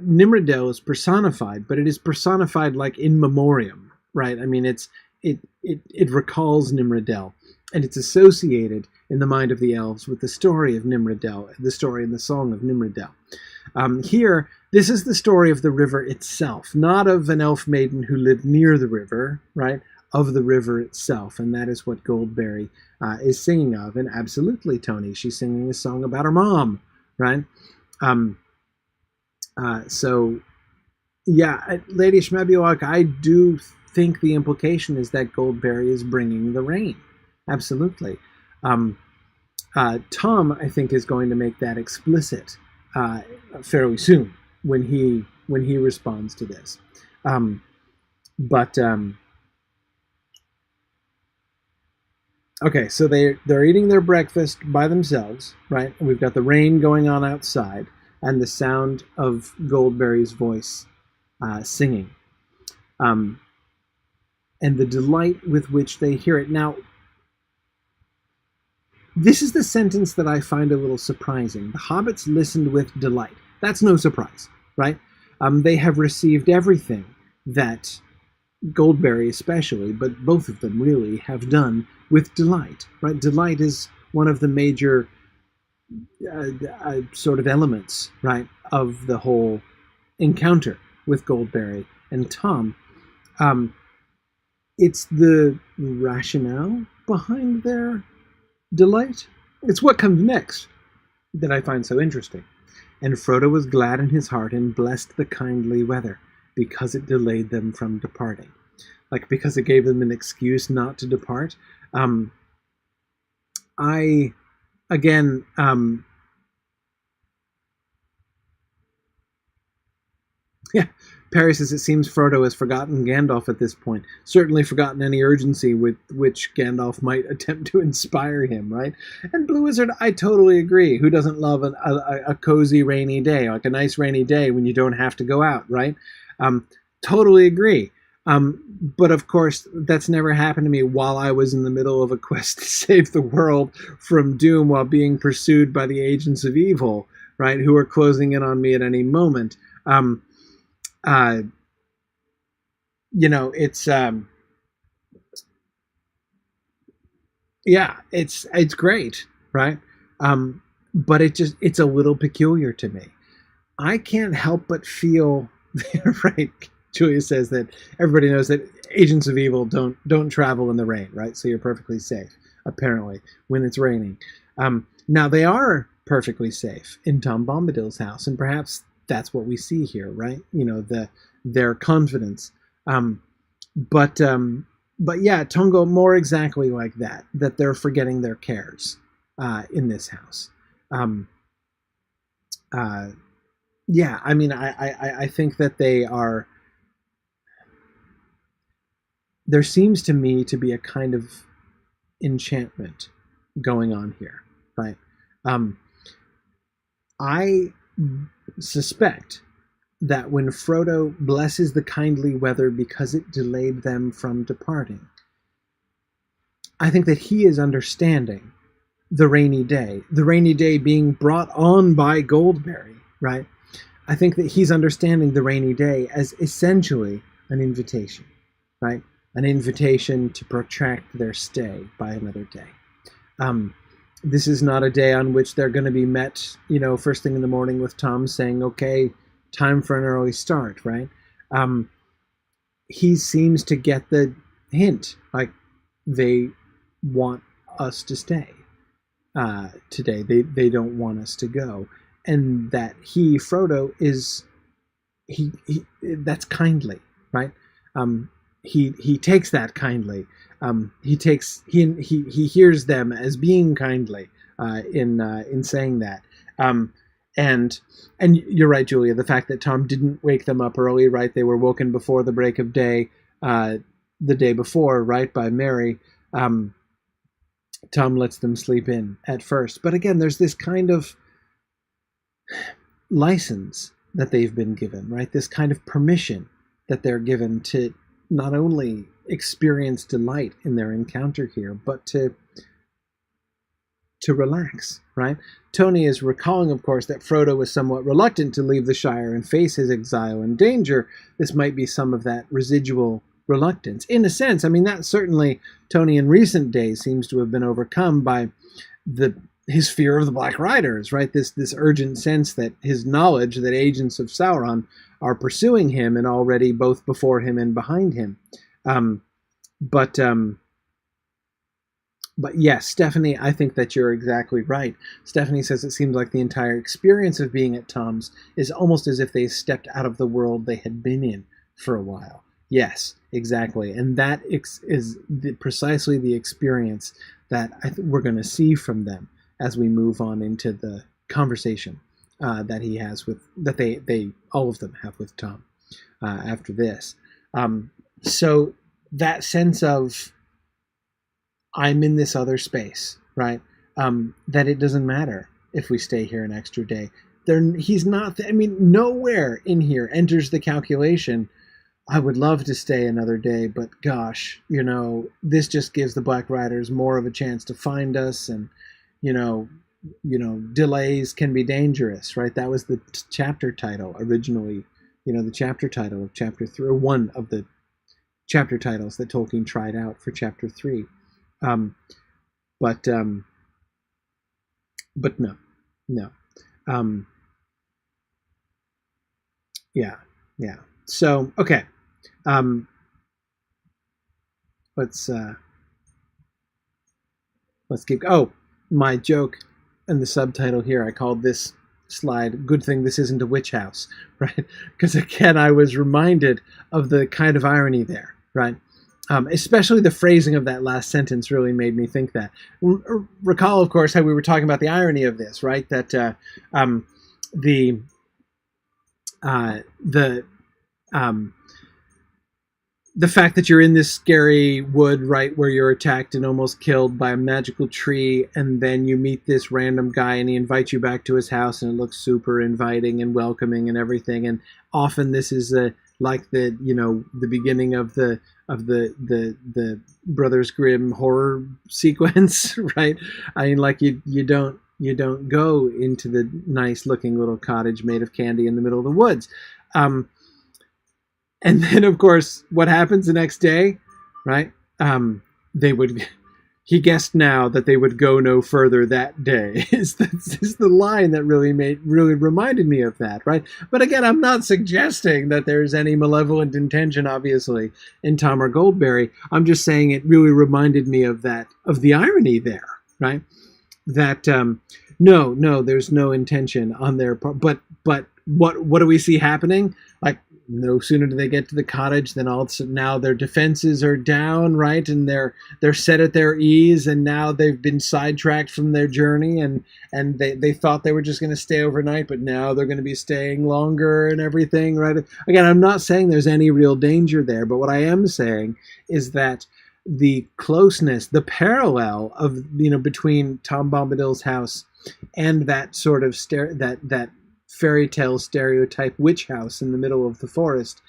Nimrodel is personified, but it is personified like in memoriam, right? I mean, it recalls Nimrodel, and it's associated in the mind of the elves with the story of Nimrodel, the story in the Song of Nimrodel. Here, this is the story of the river itself, not of an elf maiden who lived near the river, right? Of the river itself, and that is what Goldberry is singing of. And absolutely, Tony, she's singing a song about her mom, right? So, yeah, Lady Shmebiwak, I do think the implication is that Goldberry is bringing the rain. Absolutely. Tom, I think, is going to make that explicit fairly soon when he responds to this. Okay, so they're eating their breakfast by themselves, right? And we've got the rain going on outside and the sound of Goldberry's voice singing. And the delight with which they hear it. Now, this is the sentence that I find a little surprising. The hobbits listened with delight. That's no surprise, right? They have received everything that Goldberry especially, but both of them really, have done with delight, right? Delight is one of the major sort of elements, right, of the whole encounter with Goldberry and Tom. It's the rationale behind their delight. It's what comes next that I find so interesting. And Frodo was glad in his heart and blessed the kindly weather, because it delayed them from departing. Like, because it gave them an excuse not to depart. Yeah, Perry says, it seems Frodo has forgotten Gandalf at this point. Certainly forgotten any urgency with which Gandalf might attempt to inspire him, right? And Blue Wizard, I totally agree. Who doesn't love a cozy rainy day, like a nice rainy day when you don't have to go out, right? Totally agree. But of course, that's never happened to me while I was in the middle of a quest to save the world from doom while being pursued by the agents of evil, right? Who are closing in on me at any moment. It's yeah, it's great, right? But it's a little peculiar to me. I can't help but feel right. Julia says that everybody knows that agents of evil don't travel in the rain, right? So you're perfectly safe, apparently, when it's raining. Now they are perfectly safe in Tom Bombadil's house, and perhaps that's what we see here, right? Their confidence. But yeah, Tongo, more exactly like that they're forgetting their cares in this house. Yeah, I mean, I think that they are. There seems to me to be a kind of enchantment going on here, right? I suspect that when Frodo blesses the kindly weather because it delayed them from departing, I think that he is understanding the rainy day being brought on by Goldberry, right? I think that he's understanding the rainy day as essentially an invitation, right? An invitation to protract their stay by another day. This is not a day on which they're going to be met, first thing in the morning with Tom saying, okay, time for an early start, right? He seems to get the hint, like they want us to stay today. They don't want us to go. And that Frodo, he that's kindly, right? He takes that kindly. He hears them as being kindly in saying that. And you're right, Julia. The fact that Tom didn't wake them up early, right? They were woken before the break of day, the day before, right, by Mary. Tom lets them sleep in at first, but again, there's this kind of license that they've been given, right? This kind of permission that they're given to not only experience delight in their encounter here, but to relax, right? Tony is recalling, of course, that Frodo was somewhat reluctant to leave the Shire and face his exile and danger. This might be some of that residual reluctance. In a sense, I mean, that certainly Tony in recent days seems to have been overcome by his fear of the Black Riders, right? This urgent sense that his knowledge that agents of Sauron are pursuing him and already both before him and behind him. But yes, Stephanie, I think that you're exactly right. Stephanie says it seems like the entire experience of being at Tom's is almost as if they stepped out of the world they had been in for a while. Yes, exactly. And that is precisely the experience that we're going to see from them as we move on into the conversation that he has that they all of them have with Tom after this. So that sense of I'm in this other space, right? That it doesn't matter if we stay here an extra day. He's not. I mean, nowhere in here enters the calculation. I would love to stay another day, but gosh, this just gives the Black Riders more of a chance to find us, and delays can be dangerous, right? That was the chapter title originally. The chapter title of chapter 3, or one of the chapter titles that Tolkien tried out for chapter 3. But no. Yeah. So, okay. Let's keep. Oh, my joke in the subtitle here, I called this slide "Good thing this isn't a witch house," right? Because again, I was reminded of the kind of irony there, right? Especially the phrasing of that last sentence really made me think that. Recall, of course, how we were talking about the irony of this, right? That the fact that you're in this scary wood, right, where you're attacked and almost killed by a magical tree, and then you meet this random guy and he invites you back to his house, and it looks super inviting and welcoming and everything. And often this is like the beginning of the Brothers Grimm horror sequence, right? I mean, like you don't go into the nice looking little cottage made of candy in the middle of the woods. And then, of course, what happens the next day, right? He guessed now that they would go no further that day. is the line that really reminded me of that, right? But again, I'm not suggesting that there's any malevolent intention, obviously, in Tom or Goldberry. I'm just saying it really reminded me of the irony there, right? That no, there's no intention on their part. But what do we see happening? Like, no sooner do they get to the cottage than all of a sudden now their defenses are down, right? And they're set at their ease, and now they've been sidetracked from their journey, and they thought they were just going to stay overnight, but now they're going to be staying longer and everything, right? Again, I'm not saying there's any real danger there, but what I am saying is that the closeness, the parallel of between Tom Bombadil's house and that sort of that fairy tale stereotype witch house in the middle of the forest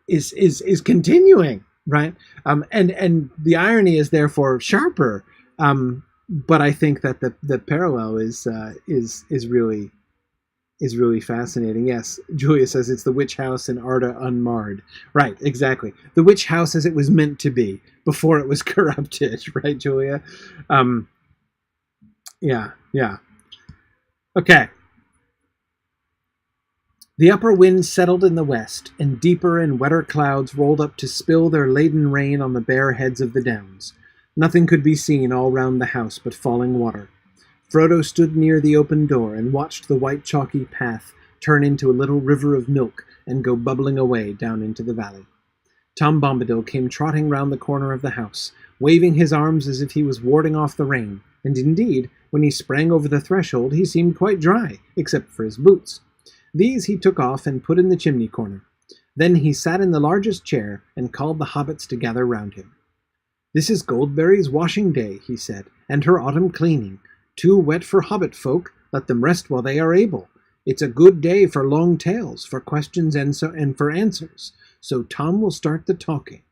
is continuing, right? And the irony is therefore sharper. But I think that the parallel is really fascinating. Yes, Julia says it's the witch house in Arda unmarred. Right, exactly. The witch house as it was meant to be before it was corrupted, right, Julia? Yeah. Okay. The upper wind settled in the west, and deeper and wetter clouds rolled up to spill their laden rain on the bare heads of the downs. Nothing could be seen all round the house but falling water. Frodo stood near the open door and watched the white chalky path turn into a little river of milk and go bubbling away down into the valley. Tom Bombadil came trotting round the corner of the house, waving his arms as if he was warding off the rain, and indeed, when he sprang over the threshold, he seemed quite dry, except for his boots. These he took off and put in the chimney corner. Then he sat in the largest chair and called the hobbits to gather round him. "This is Goldberry's washing day," he said, "and her autumn cleaning. Too wet for hobbit folk, let them rest while they are able. It's a good day for long tales, for questions and for answers. So Tom will start the talking."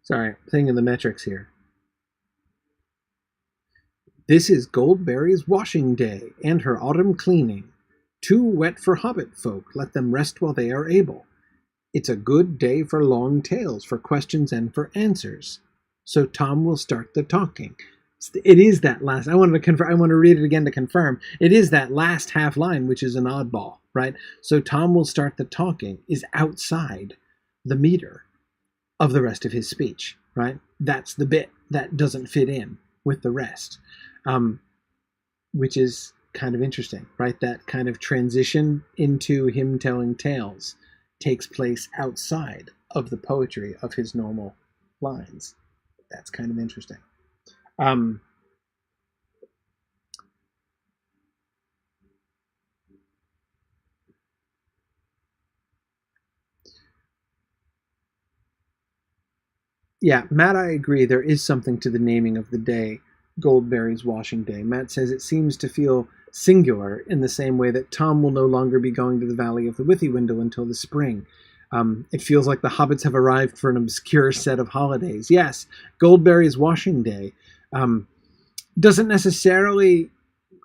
Sorry, thing in the metrics here. "This is Goldberry's washing day, and her autumn cleaning." Too wet for hobbit folk, let them rest while they are able. It's a good day for long tales, for questions and for answers. So Tom will start the talking. It is that last. I want to read it again to confirm. It is that last half line, which is an oddball, right? So Tom will start the talking is outside the meter of the rest of his speech, right? That's the bit that doesn't fit in with the rest, which is kind of interesting, right? That kind of transition into him telling tales takes place outside of the poetry of his normal lines. That's kind of interesting. Yeah, Matt, I agree. There is something to the naming of the day, Goldberry's washing day. Matt says it seems to feel singular in the same way that Tom will no longer be going to the Valley of the Withy Window until the spring. It feels like the hobbits have arrived for an obscure set of holidays. Yes, Goldberry's washing day doesn't necessarily,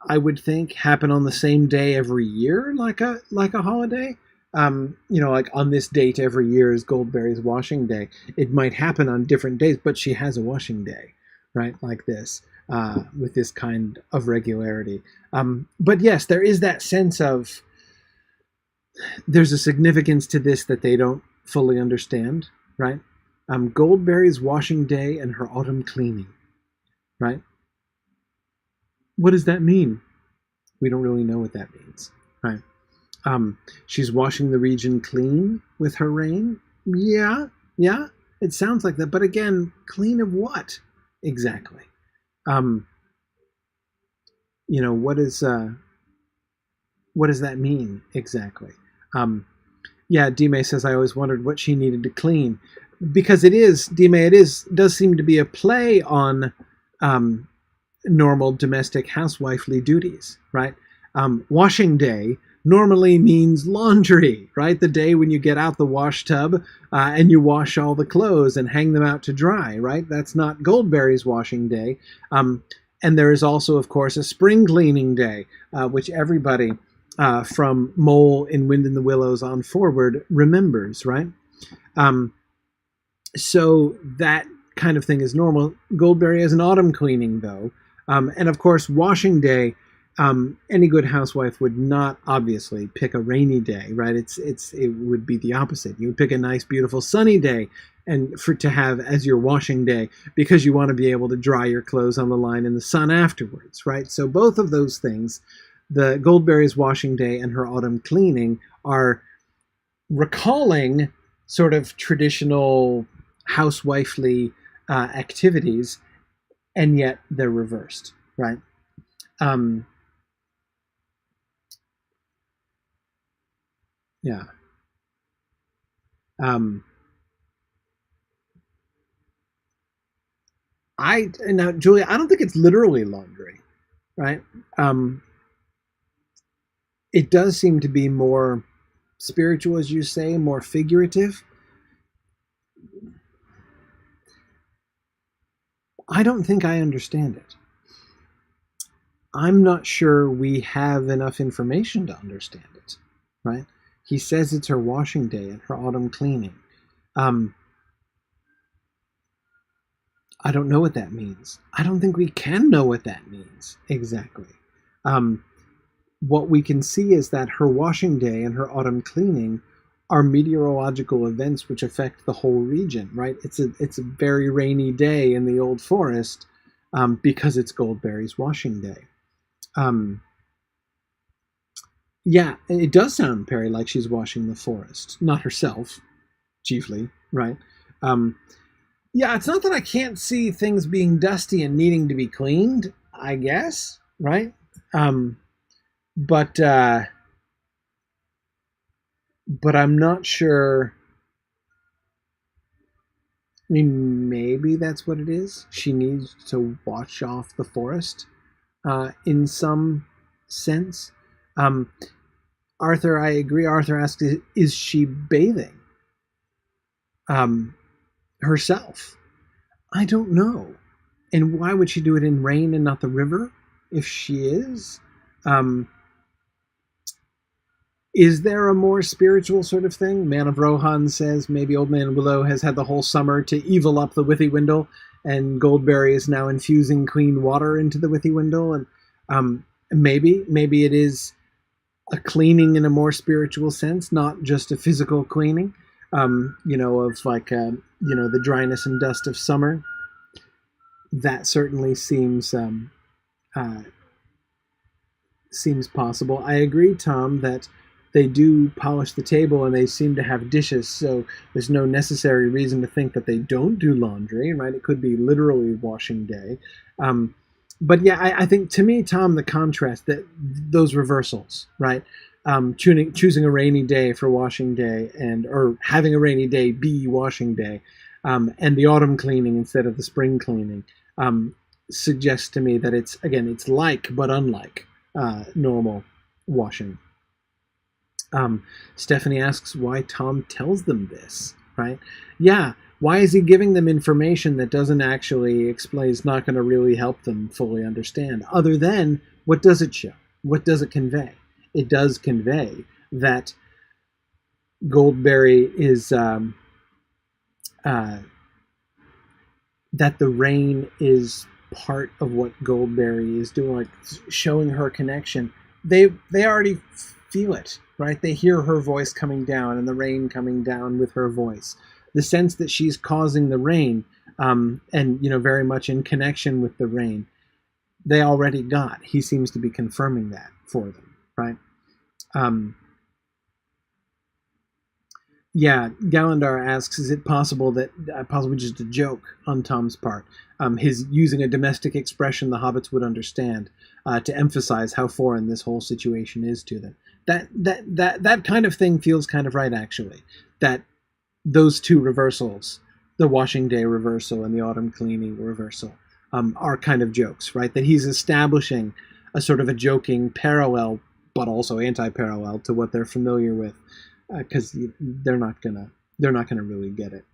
I would think, happen on the same day every year like a holiday. Like on this date every year is Goldberry's washing day. It might happen on different days, but she has a washing day, right? Like this, with this kind of regularity. But yes, there is that sense of there's a significance to this that they don't fully understand, right? Goldberry's washing day and her autumn cleaning, right? What does that mean? We don't really know what that means, right? She's washing the region clean with her rain. Yeah, it sounds like that. But again, clean of what exactly? What does that mean exactly? D-May says, I always wondered what she needed to clean. Because it is, D-May, does seem to be a play on normal domestic housewifely duties, right? Washing day normally means laundry, right? The day when you get out the wash tub and you wash all the clothes and hang them out to dry, right? That's not Goldberry's washing day. And there is also, of course, a spring cleaning day, which everybody from Mole in Wind in the Willows on forward remembers, right? So that kind of thing is normal. Goldberry has an autumn cleaning, though. And of course, washing day, any good housewife would not obviously pick a rainy day, right? It would be the opposite. You would pick a nice, beautiful, sunny day and to have as your washing day because you want to be able to dry your clothes on the line in the sun afterwards, right? So both of those things, the Goldberry's washing day and her autumn cleaning, are recalling sort of traditional housewifely activities, and yet they're reversed, right? Yeah. Now, Julia, I don't think it's literally laundry, right? It does seem to be more spiritual, as you say, more figurative. I don't think I understand it. I'm not sure we have enough information to understand it, right? He says it's her washing day and her autumn cleaning. I don't know what that means. I don't think we can know what that means exactly. What we can see is that her washing day and her autumn cleaning are meteorological events which affect the whole region, right? It's a very rainy day in the Old Forest because it's Goldberry's washing day. Yeah, it does sound, Perry, like she's washing the forest. Not herself, chiefly, right? Yeah, it's not that I can't see things being dusty and needing to be cleaned, I guess, right? But I'm not sure. I mean, maybe that's what it is. She needs to wash off the forest in some sense. Arthur, I agree. Arthur asks, is she bathing herself? I don't know. And why would she do it in rain and not the river if she is? Is there a more spiritual sort of thing? Man of Rohan says maybe Old Man Willow has had the whole summer to evil up the Withywindle, and Goldberry is now infusing clean water into the Withywindle, and maybe it is a cleaning in a more spiritual sense, not just a physical cleaning, of like, the dryness and dust of summer. That certainly seems possible. I agree, Tom, that they do polish the table and they seem to have dishes, so there's no necessary reason to think that they don't do laundry, right? It could be literally washing day. But yeah, I think, to me, Tom, the contrast, that those reversals, right? Choosing a rainy day for washing day, or having a rainy day be washing day, and the autumn cleaning instead of the spring cleaning, suggests to me that it's like but unlike normal washing. Stephanie asks why Tom tells them this, right? Yeah, why is he giving them information that doesn't actually explain, is not going to really help them fully understand, other than, what does it show? What does it convey? It does convey that Goldberry is, that the rain is part of what Goldberry is doing, like showing her connection. They already feel it, right? They hear her voice coming down and the rain coming down with her voice. The sense that she's causing the rain, and very much in connection with the rain, they already got. He seems to be confirming that for them, right? Yeah, Gallandar asks, is it possible that, possibly just a joke on Tom's part, his using a domestic expression the hobbits would understand, to emphasize how foreign this whole situation is to them. That kind of thing feels kind of right, actually. That those two reversals, the washing day reversal and the autumn cleaning reversal, are kind of jokes, right? That he's establishing a sort of a joking parallel, but also anti-parallel to what they're familiar with, because they're not gonna really get it.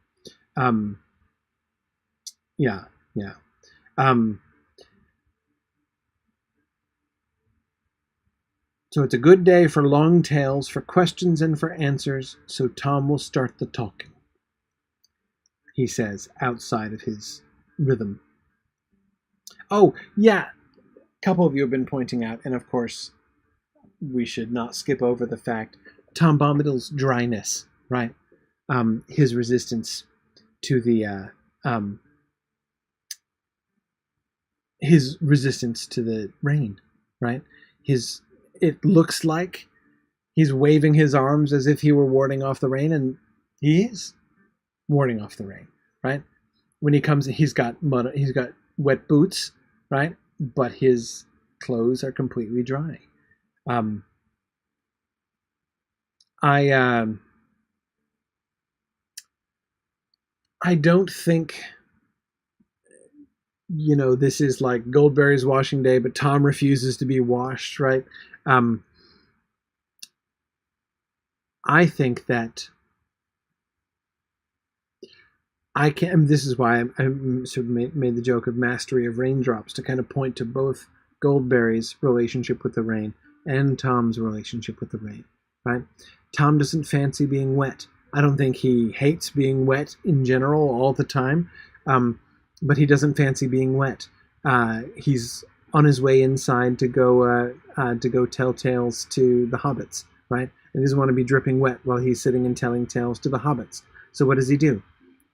Yeah. So it's a good day for long tales, for questions and for answers, so Tom will start the talking, he says, outside of his rhythm. Oh, yeah, a couple of you have been pointing out, and of course, we should not skip over the fact, Tom Bombadil's dryness, right? His resistance to the rain, right? It looks like he's waving his arms as if he were warding off the rain, and he is warding off the rain, right? When he comes, he's got wet boots, right? But his clothes are completely dry. I don't think, this is like Goldberry's washing day, but Tom refuses to be washed, right? I think that this is why I sort of made the joke of mastery of raindrops, to kind of point to both Goldberry's relationship with the rain and Tom's relationship with the rain, right? Tom doesn't fancy being wet. I don't think he hates being wet in general all the time, but he doesn't fancy being wet. He's on his way inside to go tell tales to the hobbits, right? And he doesn't want to be dripping wet while he's sitting and telling tales to the hobbits. So what does he do?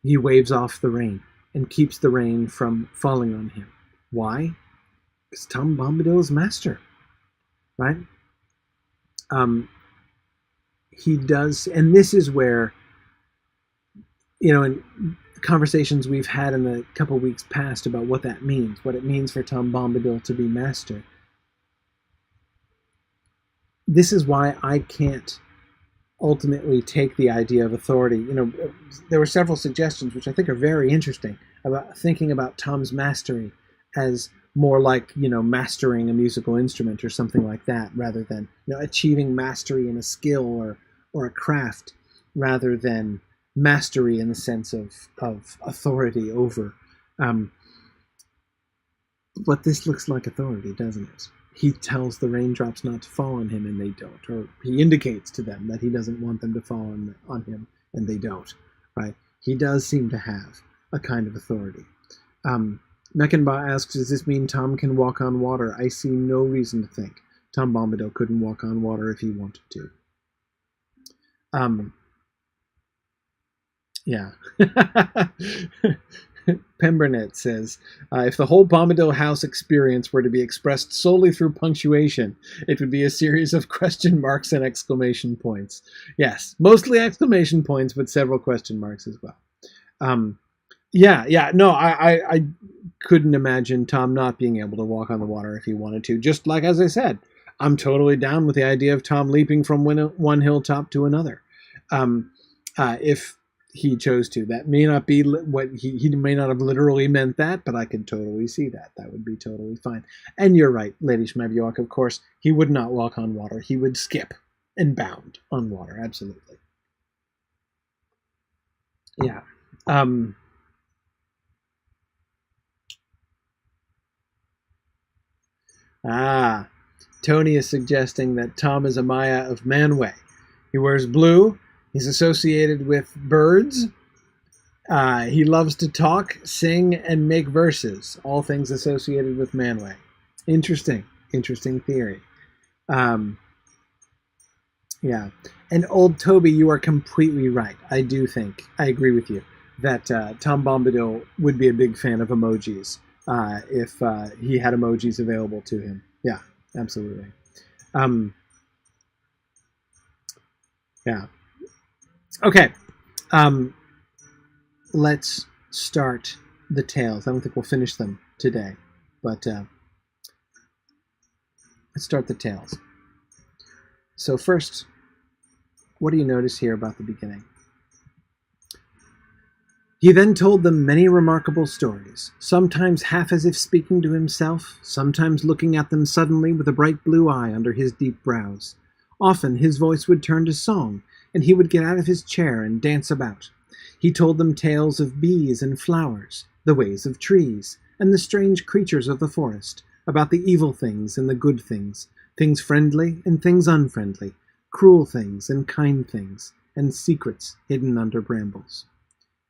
He waves off the rain and keeps the rain from falling on him. Why? Because Tom Bombadil is master, right? He does, and this is where, in conversations we've had in the couple weeks past about what that means, what it means for Tom Bombadil to be master. This is why I can't ultimately take the idea of authority. There were several suggestions, which I think are very interesting, about thinking about Tom's mastery as more like, mastering a musical instrument or something like that, rather than, achieving mastery in a skill or a craft, rather than mastery in the sense of authority over. But this looks like authority, doesn't it? He tells the raindrops not to fall on him, and they don't. Or he indicates to them that he doesn't want them to fall on him, and they don't. Right? He does seem to have a kind of authority. Meckenbaugh asks, does this mean Tom can walk on water? I see no reason to think Tom Bombadil couldn't walk on water if he wanted to. Yeah. Pembernet says, if the whole Bombadil house experience were to be expressed solely through punctuation, it would be a series of question marks and exclamation points. Yes, mostly exclamation points, but several question marks as well. No, I couldn't imagine Tom not being able to walk on the water if he wanted to. Just like, as I said, I'm totally down with the idea of Tom leaping from one hilltop to another. If he chose to. That may not be what he may not have literally meant that, but I could totally see that. That would be totally fine. And you're right, Lady Schmabiok, of course, he would not walk on water. He would skip and bound on water, absolutely. Yeah. Tony is suggesting that Tom is a Maya of Manway. He wears blue. He's associated with birds. He loves to talk, sing, and make verses. All things associated with Manway. Interesting theory. Yeah. And old Toby, you are completely right. I agree with you, that Tom Bombadil would be a big fan of emojis if he had emojis available to him. Yeah, absolutely. Yeah. Okay. Let's start the tales. I don't think we'll finish them today, but let's start the tales. So first, what do you notice here about the beginning? He then told them many remarkable stories, sometimes half as if speaking to himself, sometimes looking at them suddenly with a bright blue eye under his deep brows. Often his voice would turn to song, and he would get out of his chair and dance about. He told them tales of bees and flowers, the ways of trees, and the strange creatures of the forest, about the evil things and the good things, things friendly and things unfriendly, cruel things and kind things, and secrets hidden under brambles.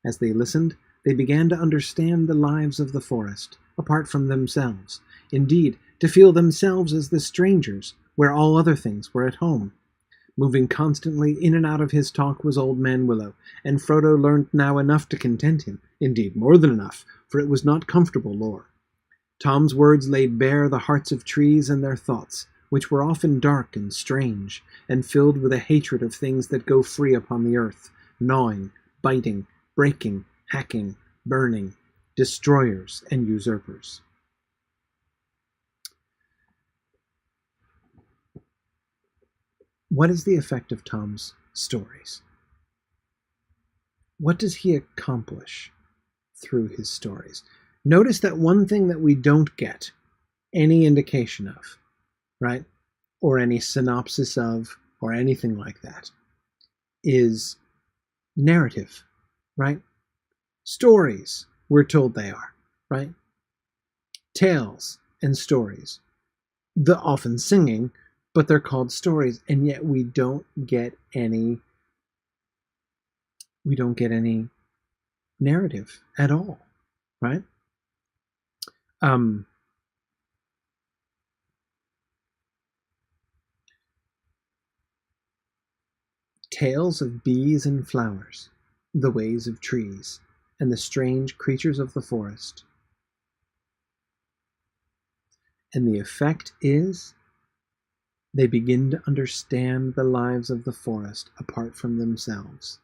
As they listened, they began to understand the lives of the forest, apart from themselves, indeed, to feel themselves as the strangers, where all other things were at home. Moving constantly in and out of his talk was old Man Willow, and Frodo learned now enough to content him, indeed more than enough, for it was not comfortable lore. Tom's words laid bare the hearts of trees and their thoughts, which were often dark and strange, and filled with a hatred of things that go free upon the earth, gnawing, biting, breaking, hacking, burning, destroyers and usurpers. What is the effect of Tom's stories? What does he accomplish through his stories? Notice that one thing that we don't get any indication of, right, or any synopsis of, or anything like that, is narrative, right? Stories, we're told they are, right? Tales and stories. The often singing, but they're called stories, and yet we don't get any narrative at all, right? Tales of bees and flowers, the ways of trees, and the strange creatures of the forest. And the effect is they begin to understand the lives of the forest apart from themselves.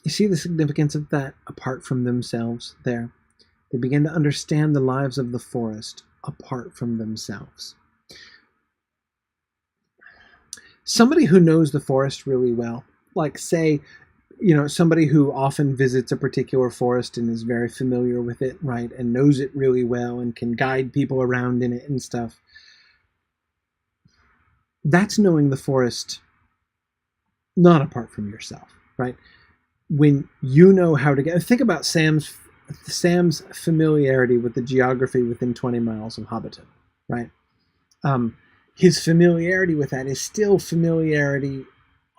You see the significance of that apart from themselves there? They begin to understand the lives of the forest apart from themselves. Somebody who knows the forest really well, like say, somebody who often visits a particular forest and is very familiar with it, right, and knows it really well and can guide people around in it and stuff. That's knowing the forest not apart from yourself, right? When you know how to get... Think about Sam's Sam's familiarity with the geography within 20 miles of Hobbiton, right? His familiarity with that is still familiarity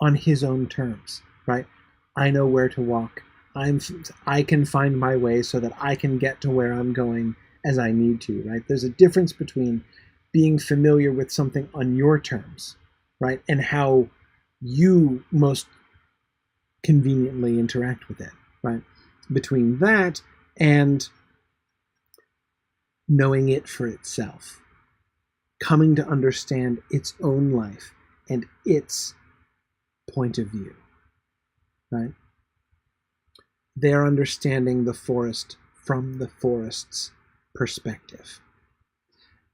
on his own terms, right? I know where to walk. I can find my way so that I can get to where I'm going as I need to, right? There's a difference between being familiar with something on your terms, right, and how you most conveniently interact with it, right? Between that and knowing it for itself, coming to understand its own life and its point of view, right? They're understanding the forest from the forest's perspective.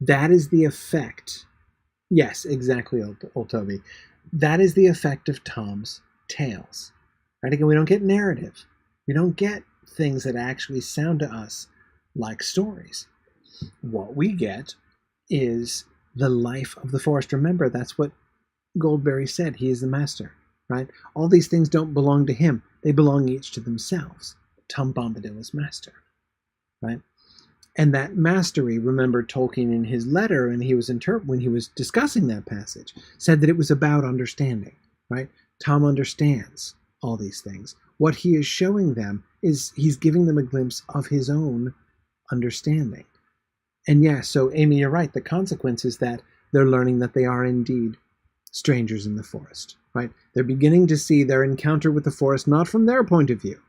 That is the effect. Yes, exactly, old Toby. That is the effect of Tom's tales. Right? Again, we don't get narrative. We don't get things that actually sound to us like stories. What we get is the life of the forest. Remember, that's what Goldberry said. He is the master, right? All these things don't belong to him. They belong each to themselves. Tom Bombadil is master, right? And that mastery, remember Tolkien in his letter, and he was when he was discussing that passage, said that it was about understanding, right? Tom understands all these things. What he is showing them is he's giving them a glimpse of his own understanding. And yeah, so Amy, you're right. The consequence is that they're learning that they are indeed strangers in the forest, right? They're beginning to see their encounter with the forest not from their point of view,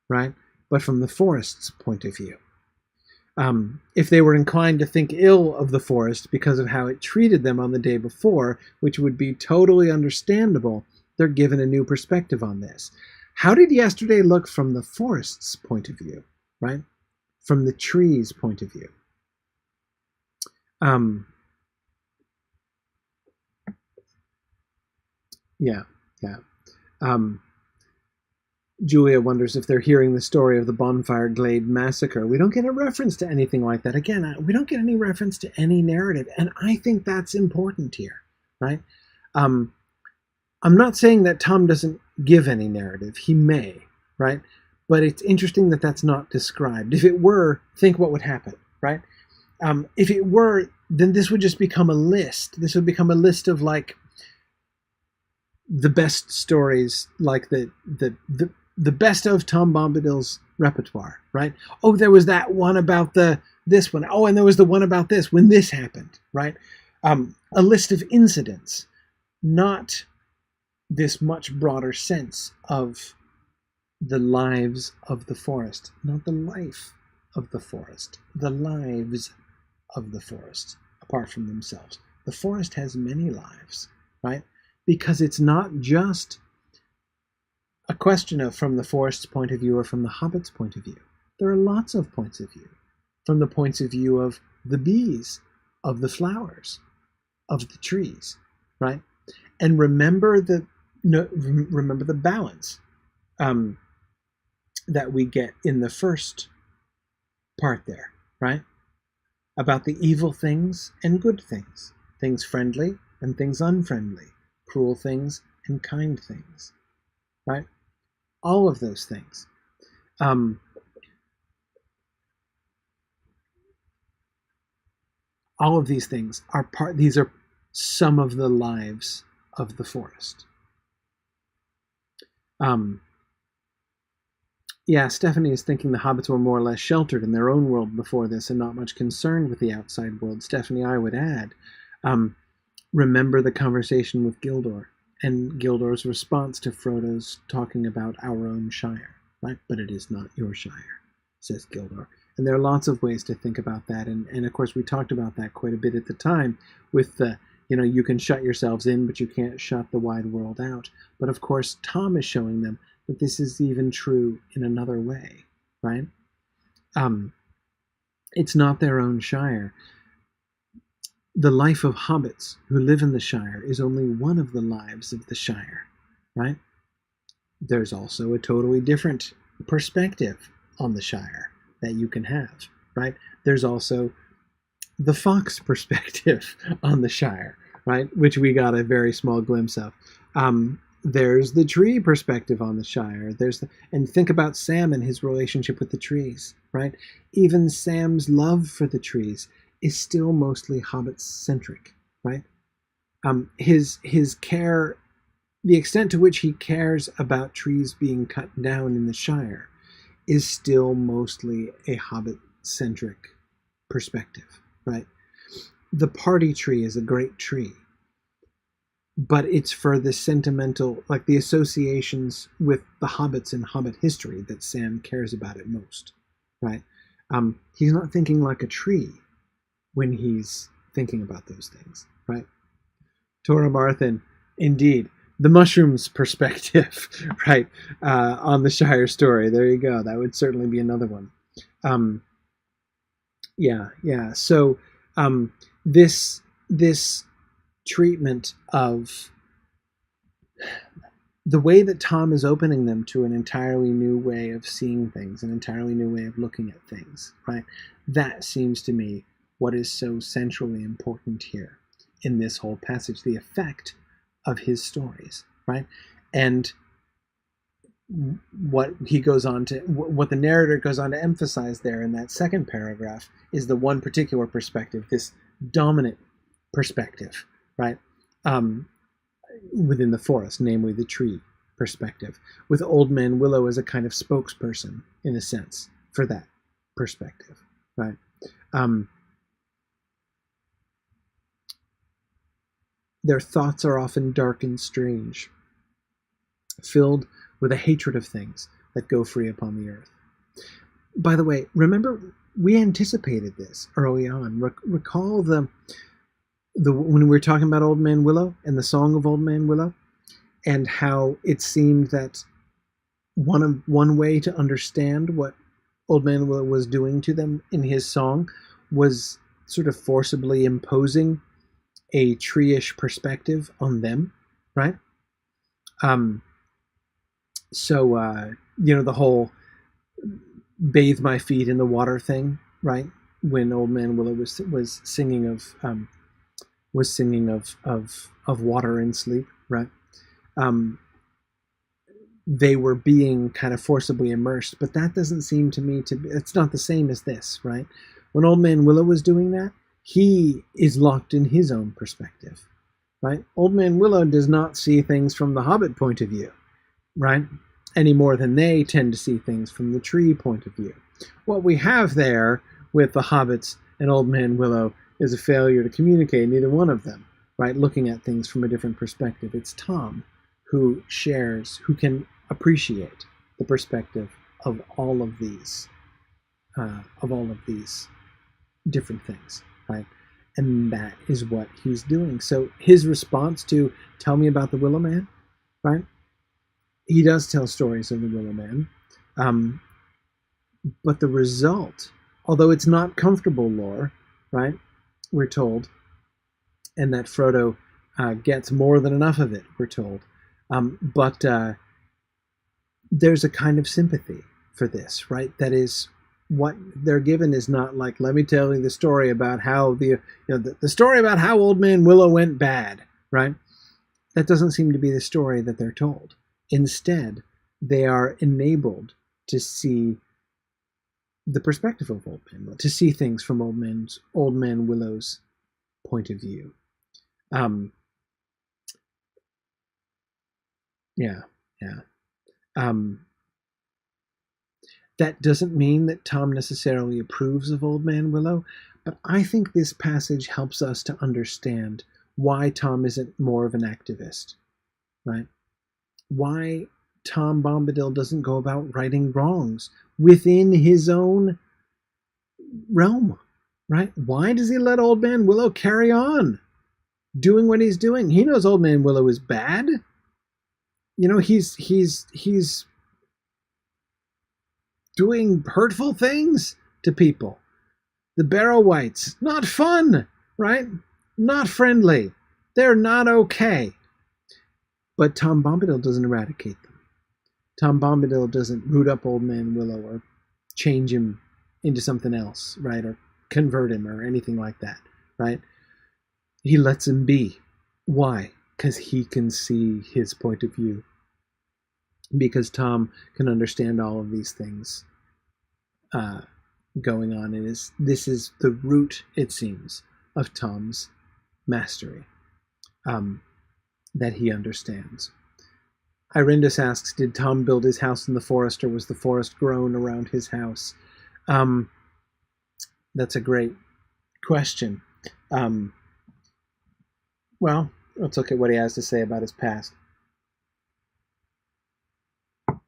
right, but from the forest's point of view. If they were inclined to think ill of the forest because of how it treated them on the day before, which would be totally understandable, they're given a new perspective on this. How did yesterday look from the forest's point of view, right? From the tree's point of view. Yeah. Julia wonders if they're hearing the story of the Bonfire Glade massacre. We don't get a reference to anything like that. Again, we don't get any reference to any narrative, and I think that's important here, right? I'm not saying that Tom doesn't give any narrative. He may, right? But it's interesting that that's not described. If it were, think what would happen, right? If it were, then this would just become a list. This would become a list of, like, the best stories, like the best of Tom Bombadil's repertoire, right? Oh, there was that one about this one. Oh, and there was the one about this when this happened, right? A list of incidents, not this much broader sense of the lives of the forest, not the life of the forest, the lives of the forest, apart from themselves. The forest has many lives, right? Because it's not just a question of from the forest's point of view or from the hobbit's point of view. There are lots of points of view. From the points of view of the bees, of the flowers, of the trees, right? And remember the balance that we get in the first part there, right? About the evil things and good things, things friendly and things unfriendly, cruel things and kind things, right? All of those things. All of these things are these are some of the lives of the forest. Yeah, Stephanie is thinking the hobbits were more or less sheltered in their own world before this and not much concerned with the outside world. Stephanie, I would add, remember the conversation with Gildor and Gildor's response to Frodo's talking about our own shire, right? But it is not your shire, says Gildor. And there are lots of ways to think about that. And of course, we talked about that quite a bit at the time with the, you can shut yourselves in, but you can't shut the wide world out. But of course, Tom is showing them that this is even true in another way, right? It's not their own shire. The life of hobbits who live in the Shire is only one of the lives of the Shire, right? There's also a totally different perspective on the Shire that you can have, right? There's also the fox perspective on the Shire, right? Which we got a very small glimpse of. there's the tree perspective on the Shire. And think about Sam and his relationship with the trees, right? Even Sam's love for the trees is still mostly Hobbit-centric, right? His care, the extent to which he cares about trees being cut down in the Shire, is still mostly a Hobbit-centric perspective, right? The party tree is a great tree, but it's for the sentimental, like the associations with the hobbits in Hobbit history that Sam cares about it most, right? He's not thinking like a tree when he's thinking about those things, right? Tora Marthin, indeed, the mushrooms perspective, right, on the Shire story. There you go. That would certainly be another one. Yeah. So this treatment of the way that Tom is opening them to an entirely new way of seeing things, an entirely new way of looking at things, right? That seems to me what is so centrally important here in this whole passage, the effect of his stories, right? And what the narrator goes on to emphasize there in that second paragraph is the one particular perspective, this dominant perspective, right? Within the forest, namely the tree perspective, with Old Man Willow as a kind of spokesperson, in a sense, for that perspective, right? Their thoughts are often dark and strange, filled with a hatred of things that go free upon the earth. By the way, remember, we anticipated this early on. Recall when we were talking about Old Man Willow and the song of Old Man Willow, and how it seemed that one way to understand what Old Man Willow was doing to them in his song was sort of forcibly imposing a tree-ish perspective on them, right? So the whole bathe my feet in the water thing, right? When Old Man Willow was singing of water and sleep, right? They were being kind of forcibly immersed, but that doesn't seem to me to be, it's not the same as this, right? When Old Man Willow was doing that, he is locked in his own perspective, right? Old Man Willow does not see things from the Hobbit point of view, right? Any more than they tend to see things from the tree point of view. What we have there with the Hobbits and Old Man Willow is a failure to communicate neither one of them, right? Looking at things from a different perspective. It's Tom who can appreciate the perspective of all of these different things, right? And that is what he's doing. So his response to tell me about the Willow Man, right? He does tell stories of the Willow Man, but the result, although it's not comfortable lore, right? We're told, and that Frodo gets more than enough of it, we're told. But there's a kind of sympathy for this, right? That is, what they're given is not like, let me tell you the story about how the story about how Old Man Willow went bad, right? That doesn't seem to be the story that they're told. Instead, they are enabled to see the perspective of Old Man Willow, to see things from Old Man Willow's point of view. That doesn't mean that Tom necessarily approves of Old Man Willow, but I think this passage helps us to understand why Tom isn't more of an activist, right? Why Tom Bombadil doesn't go about righting wrongs within his own realm, right? Why does he let Old Man Willow carry on doing what he's doing? He knows Old Man Willow is bad. He's doing hurtful things to people. The Barrow Wights, not fun, right? Not friendly. They're not okay. But Tom Bombadil doesn't eradicate them. Tom Bombadil doesn't root up Old Man Willow or change him into something else, right? Or convert him or anything like that, right? He lets him be. Why? because he can see his point of view, because Tom can understand all of these things going on. This is the root, it seems, of Tom's mastery, that he understands. Irindus asks, did Tom build his house in the forest, or was the forest grown around his house? That's a great question. Well, let's look at what he has to say about his past.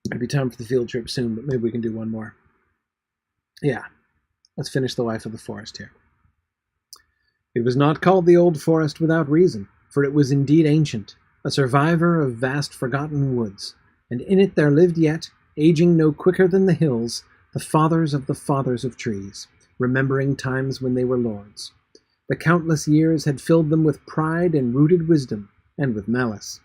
It'll be time for the field trip soon, but maybe we can do one more. Yeah, let's finish the life of the forest here. It was not called the Old Forest without reason, for it was indeed ancient, a survivor of vast forgotten woods, and in it there lived yet, aging no quicker than the hills, the fathers of trees, remembering times when they were lords. The countless years had filled them with pride and rooted wisdom, and with malice.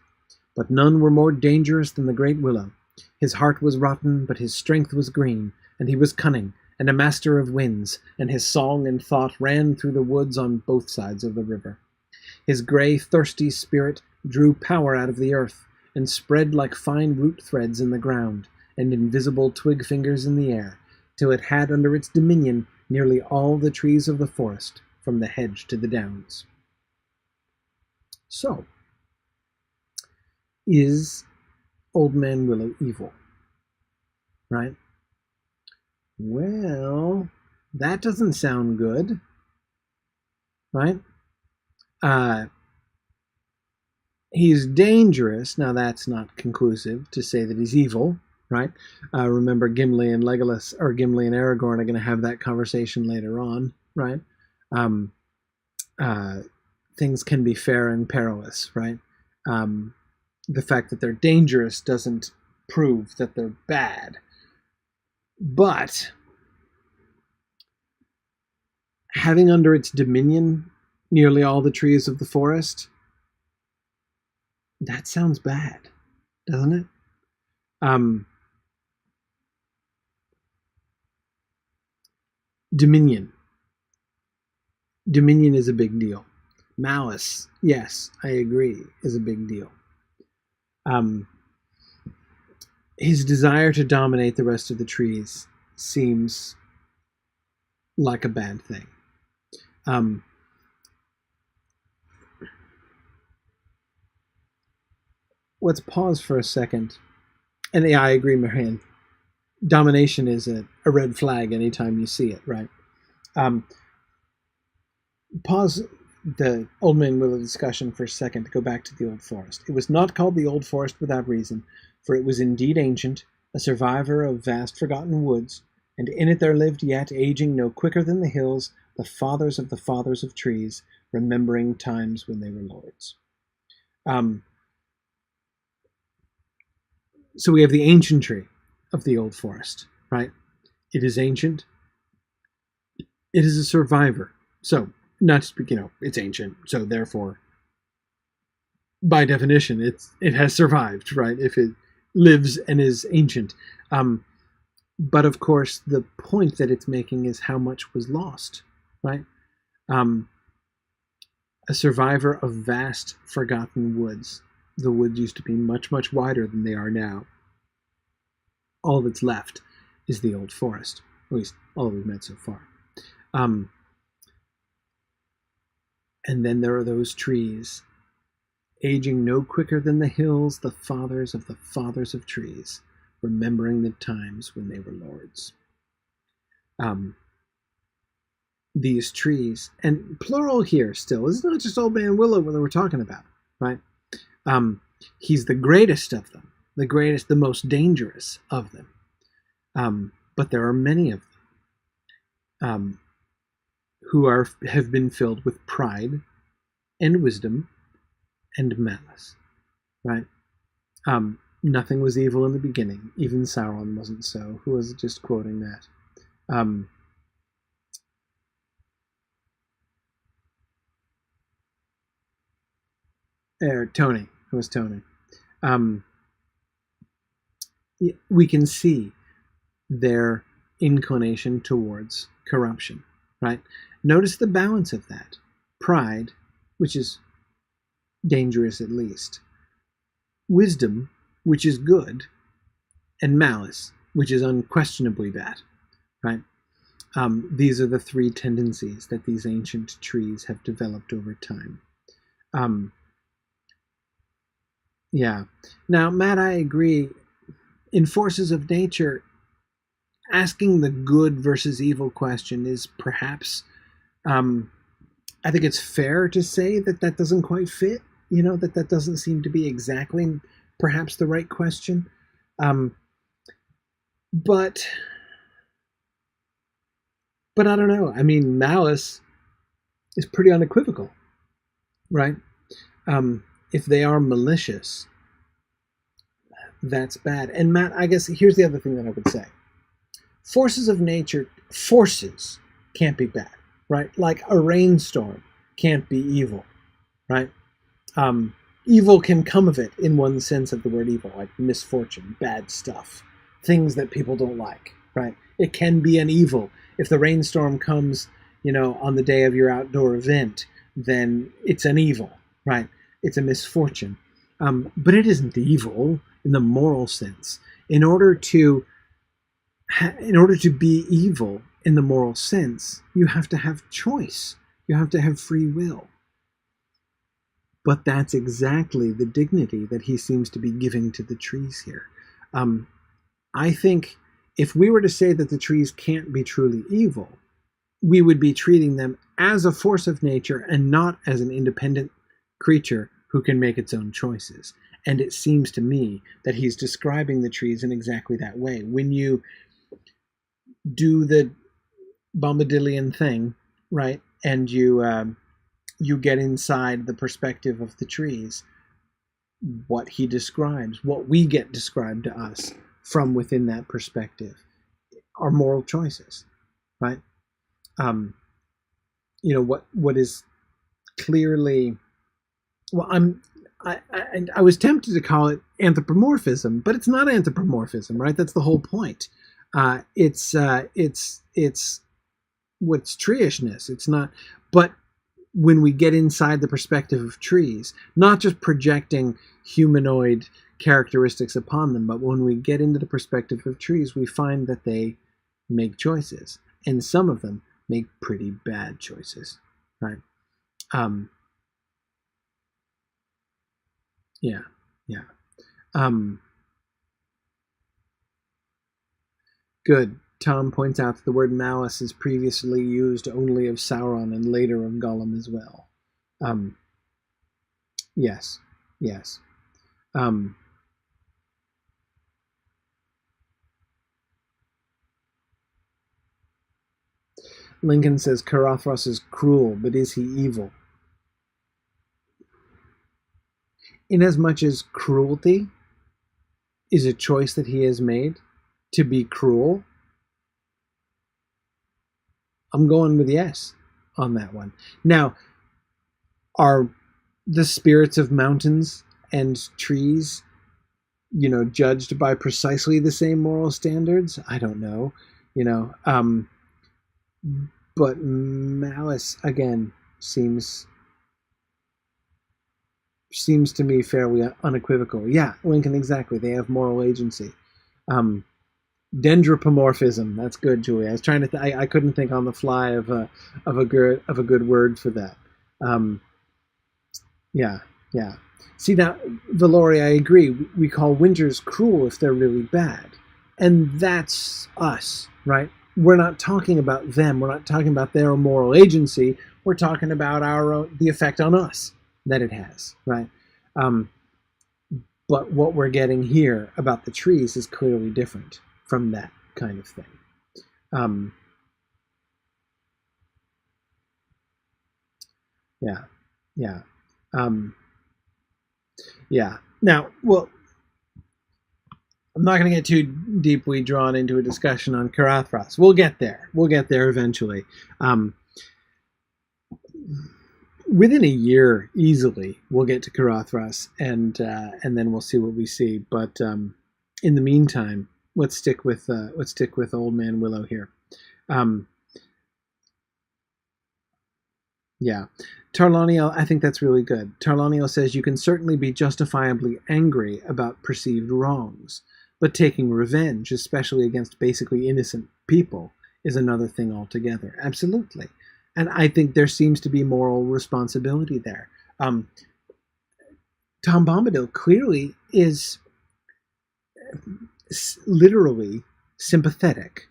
But none were more dangerous than the great willow. His heart was rotten, but his strength was green, and he was cunning, and a master of winds, and his song and thought ran through the woods on both sides of the river. His grey, thirsty spirit drew power out of the earth, and spread like fine root threads in the ground, and invisible twig fingers in the air, till it had under its dominion nearly all the trees of the forest, from the hedge to the downs. So, is Old Man Willow evil? Right? Well, that doesn't sound good. Right? He's dangerous. Now, that's not conclusive to say that he's evil, right? Remember, Gimli and Legolas, or Gimli and Aragorn are going to have that conversation later on, right? Things can be fair and perilous, right? The fact that they're dangerous doesn't prove that they're bad. But having under its dominion nearly all the trees of the forest, that sounds bad, doesn't it? Dominion. Dominion is a big deal. Malice, yes, I agree, is a big deal. His desire to dominate the rest of the trees seems like a bad thing. Let's pause for a second. And yeah, I agree, Marianne. Domination is a red flag anytime you see it, right? Pause the Old Man Willow discussion for a second to go back to the Old Forest. It was not called the Old Forest without reason, for it was indeed ancient, a survivor of vast forgotten woods, and in it there lived yet, aging no quicker than the hills, the fathers of trees, remembering times when they were lords. So we have the ancient tree of the Old Forest, right? It is ancient. It is a survivor. So, not just, it's ancient, so therefore, by definition, it has survived, right? If it lives and is ancient. But of course, the point that it's making is how much was lost, right? A survivor of vast, forgotten woods. The woods used to be much, much wider than they are now. All that's left is the Old Forest, at least all we've met so far. And then there are those trees, aging no quicker than the hills, the fathers of trees, remembering the times when they were lords. These trees, and plural here still, this is not just Old Man Willow that we're talking about, right? He's the greatest of them, the most dangerous of them. But there are many of them who have been filled with pride and wisdom and malice, right? Nothing was evil in the beginning. Even Sauron wasn't so. Who was just quoting that? Tony. Who was Tony? We can see their inclination towards corruption, right? Notice the balance of that. Pride, which is dangerous at least. Wisdom, which is good, and malice, which is unquestionably bad, right? These are the three tendencies that these ancient trees have developed over time. Yeah. Now, Matt, I agree. In Forces of Nature, asking the good versus evil question is perhaps, I think it's fair to say that that doesn't quite fit, that that doesn't seem to be exactly perhaps the right question. But I don't know. I mean, malice is pretty unequivocal, right? If they are malicious, that's bad. And Matt, I guess here's the other thing that I would say. Forces of nature, forces can't be bad, right? Like a rainstorm can't be evil, right? Evil can come of it in one sense of the word evil, like misfortune, bad stuff, things that people don't like, right? It can be an evil. If the rainstorm comes, on the day of your outdoor event, then it's an evil, right? It's a misfortune. But it isn't evil in the moral sense. In order to be evil in the moral sense, you have to have choice. You have to have free will. But that's exactly the dignity that he seems to be giving to the trees here. I think if we were to say that the trees can't be truly evil, we would be treating them as a force of nature and not as an independent creature who can make its own choices. And it seems to me that he's describing the trees in exactly that way. When you do the Bombadilian thing, right, and you get inside the perspective of the trees, what he describes, what we get described to us from within that perspective are moral choices, right? What is clearly, well, I was tempted to call it anthropomorphism, but it's not anthropomorphism, right? That's the whole point. It's what's treeishness. It's not, but when we get inside the perspective of trees, not just projecting humanoid characteristics upon them, but when we get into the perspective of trees, we find that they make choices, and some of them make pretty bad choices, right? Yeah. Good. Tom points out that the word malice is previously used only of Sauron and later of Gollum as well. Yes. Lincoln says Carothros is cruel, but is he evil? Inasmuch as cruelty is a choice that he has made to be cruel, I'm going with yes on that one. Now, are the spirits of mountains and trees, judged by precisely the same moral standards? I don't know, but malice, again, seems to me fairly unequivocal. Yeah, Lincoln, exactly. They have moral agency. Dendropomorphism. That's good, Julie. I was trying to. I couldn't think on the fly of a good word for that. Yeah. See now, Valori, I agree. We call winters cruel if they're really bad, and that's us, right? We're not talking about them. We're not talking about their moral agency. We're talking about the effect on us that it has, right? But what we're getting here about the trees is clearly different from that kind of thing. Yeah. Now, well, I'm not going to get too deeply drawn into a discussion on Carothros. We'll get there. We'll get there eventually. Within a year, easily, we'll get to Carothros, and then we'll see what we see. But in the meantime, let's stick with Old Man Willow here. Yeah. Tarlaniel, I think that's really good. Tarlaniel says you can certainly be justifiably angry about perceived wrongs, but taking revenge, especially against basically innocent people, is another thing altogether. Absolutely. And I think there seems to be moral responsibility there. Tom Bombadil clearly is literally sympathetic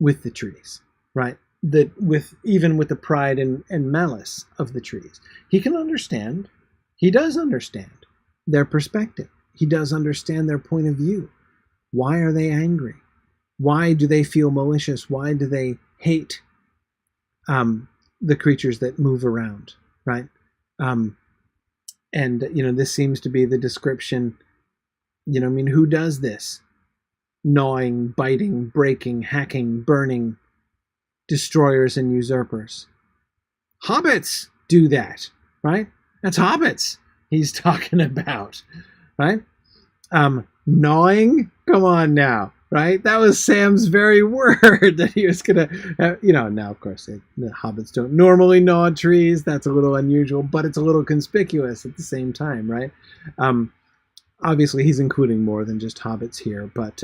with the trees, right? That with even with the pride and malice of the trees, he can understand. He does understand their perspective. He does understand their point of view. Why are they angry? Why do they feel malicious? Why do they hate the creatures that move around, right? And this seems to be the description. Who does this? Gnawing, biting, breaking, hacking, burning, destroyers and usurpers. Hobbits do that, right? That's hobbits he's talking about, right? Gnawing, come on now, right? That was Sam's very word that he was gonna, now of course the hobbits don't normally gnaw trees. That's a little unusual, but it's a little conspicuous at the same time, right? Obviously he's including more than just hobbits here, but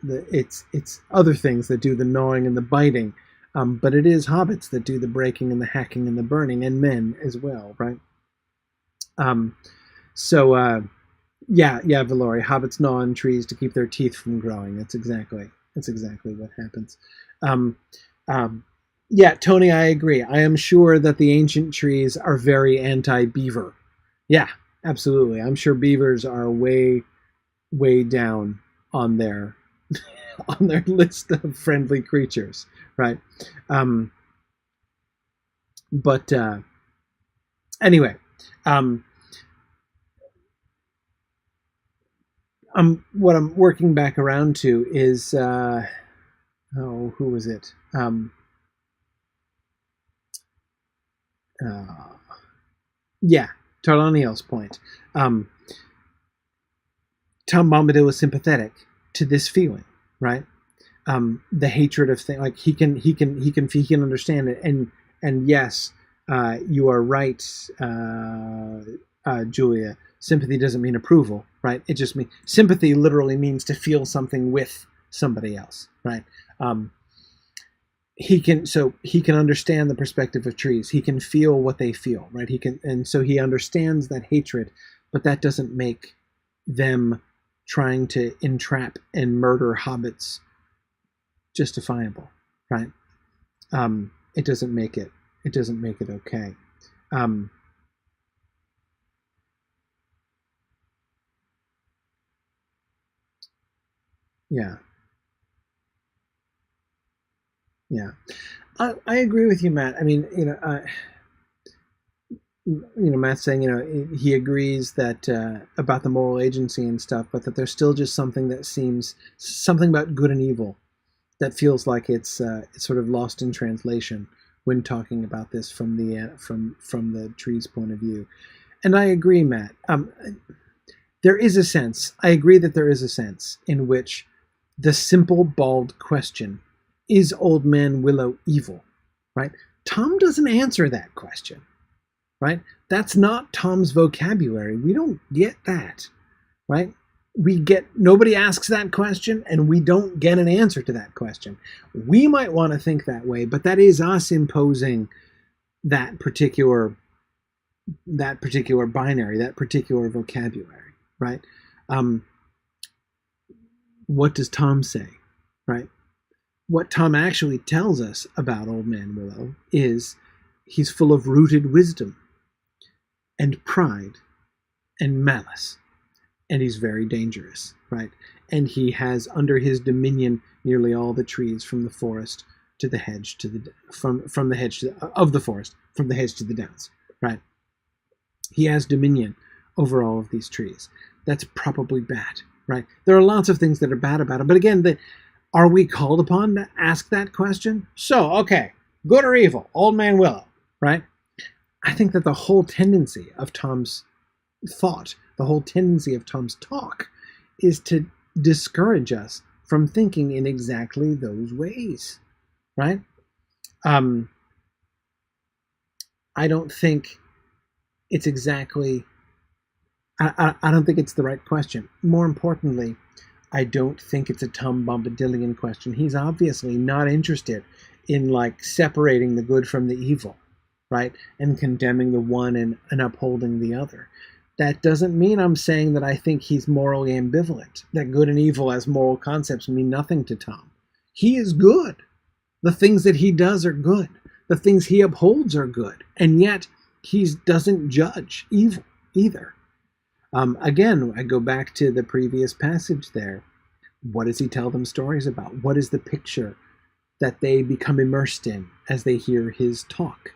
it's other things that do the gnawing and the biting, but it is hobbits that do the breaking and the hacking and the burning, and men as well, right? Yeah, Valori, hobbits gnaw on trees to keep their teeth from growing. That's exactly what happens. Yeah, Tony, I agree. I am sure that the ancient trees are very anti-beaver. Yeah, absolutely. I'm sure beavers are way down on their on their list of friendly creatures, right? But anyway, what I'm working back around to is who was it? Yeah, Tarlaniel's point. Tom Bombadil was sympathetic to this feeling, right? The hatred of things, like he can understand it, and yes, you are right, Julia. Sympathy doesn't mean approval, right? It just means sympathy. Literally means to feel something with somebody else, right? He can understand the perspective of trees. He can feel what they feel, right? And so he understands that hatred, but that doesn't make them trying to entrap and murder hobbits justifiable, right? It doesn't make it okay. Yeah. I agree with you, Matt. I mean, Matt's saying, he agrees that about the moral agency and stuff, but that there's still just something that seems something about good and evil that feels like it's sort of lost in translation when talking about this from the tree's point of view. And I agree, Matt. There is a sense. I agree that there is a sense in which the simple, bald question, is Old Man Willow evil, right? Tom doesn't answer that question, right? That's not Tom's vocabulary. We don't get that, right? Nobody asks that question, and we don't get an answer to that question. We might want to think that way, but that is us imposing that particular binary, that particular vocabulary, right? What does Tom say, right? What Tom actually tells us about Old Man Willow is he's full of rooted wisdom and pride and malice, and he's very dangerous, right? And he has under his dominion nearly all the trees from the forest to the hedge to the from the hedge of the forest, from the hedge to the downs, right? He has dominion over all of these trees. That's probably bad, right? There are lots of things that are bad about him, but again, are we called upon to ask that question? So, okay, good or evil, Old Man Willow, right? I think that the whole tendency of Tom's thought, the whole tendency of Tom's talk, is to discourage us from thinking in exactly those ways, right? I don't think it's exactly. I don't think it's the right question. More importantly, I don't think it's a Tom Bombadilian question. He's obviously not interested in like separating the good from the evil, right? And condemning the one and upholding the other. That doesn't mean I'm saying that I think he's morally ambivalent, that good and evil as moral concepts mean nothing to Tom. He is good. The things that he does are good. The things he upholds are good. And yet he doesn't judge evil either. Again, I go back to the previous passage there. What does he tell them stories about? What is the picture that they become immersed in as they hear his talk?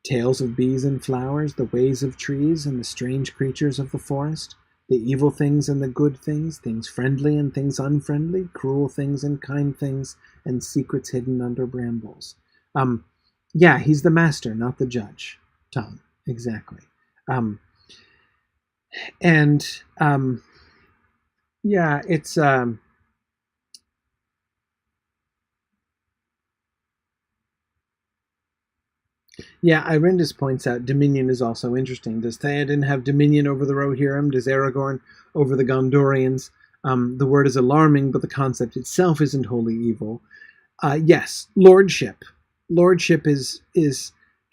Tales of bees and flowers, the ways of trees and the strange creatures of the forest, the evil things and the good things, things friendly and things unfriendly, cruel things and kind things, and secrets hidden under brambles. Yeah, he's the master, not the judge, Tom. Exactly. Yeah, it's yeah, Irindus points out dominion is also interesting. Does Theoden have dominion over the Rohirrim? Does Aragorn over the Gondorians? The word is alarming, but the concept itself isn't wholly evil. Yes, lordship. Lordship is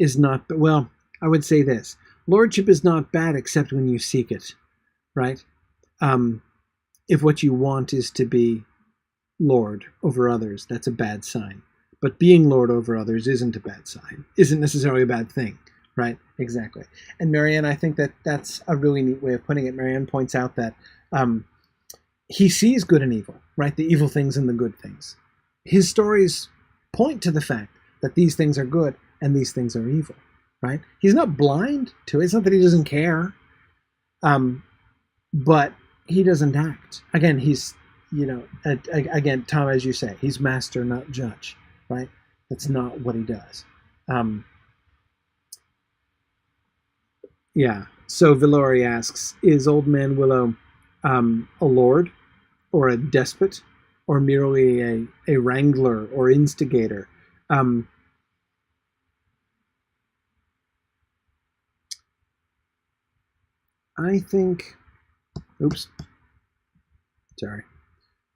not, well, I would say this. Lordship is not bad except when you seek it, right? If what you want is to be lord over others, that's a bad sign. But being lord over others isn't a bad sign, isn't necessarily a bad thing, right? Exactly. And Marianne, I think that that's a really neat way of putting it. Marianne points out that he sees good and evil, right? The evil things and the good things. His stories point to the fact that these things are good and these things are evil, right? He's not blind to it. It's not that he doesn't care, but he doesn't act. Again, he's, again, Tom, as you say, he's master, not judge, right? That's not what he does. Yeah. So Vilori asks, is Old Man Willow a lord or a despot or merely a wrangler or instigator? I think, oops, sorry,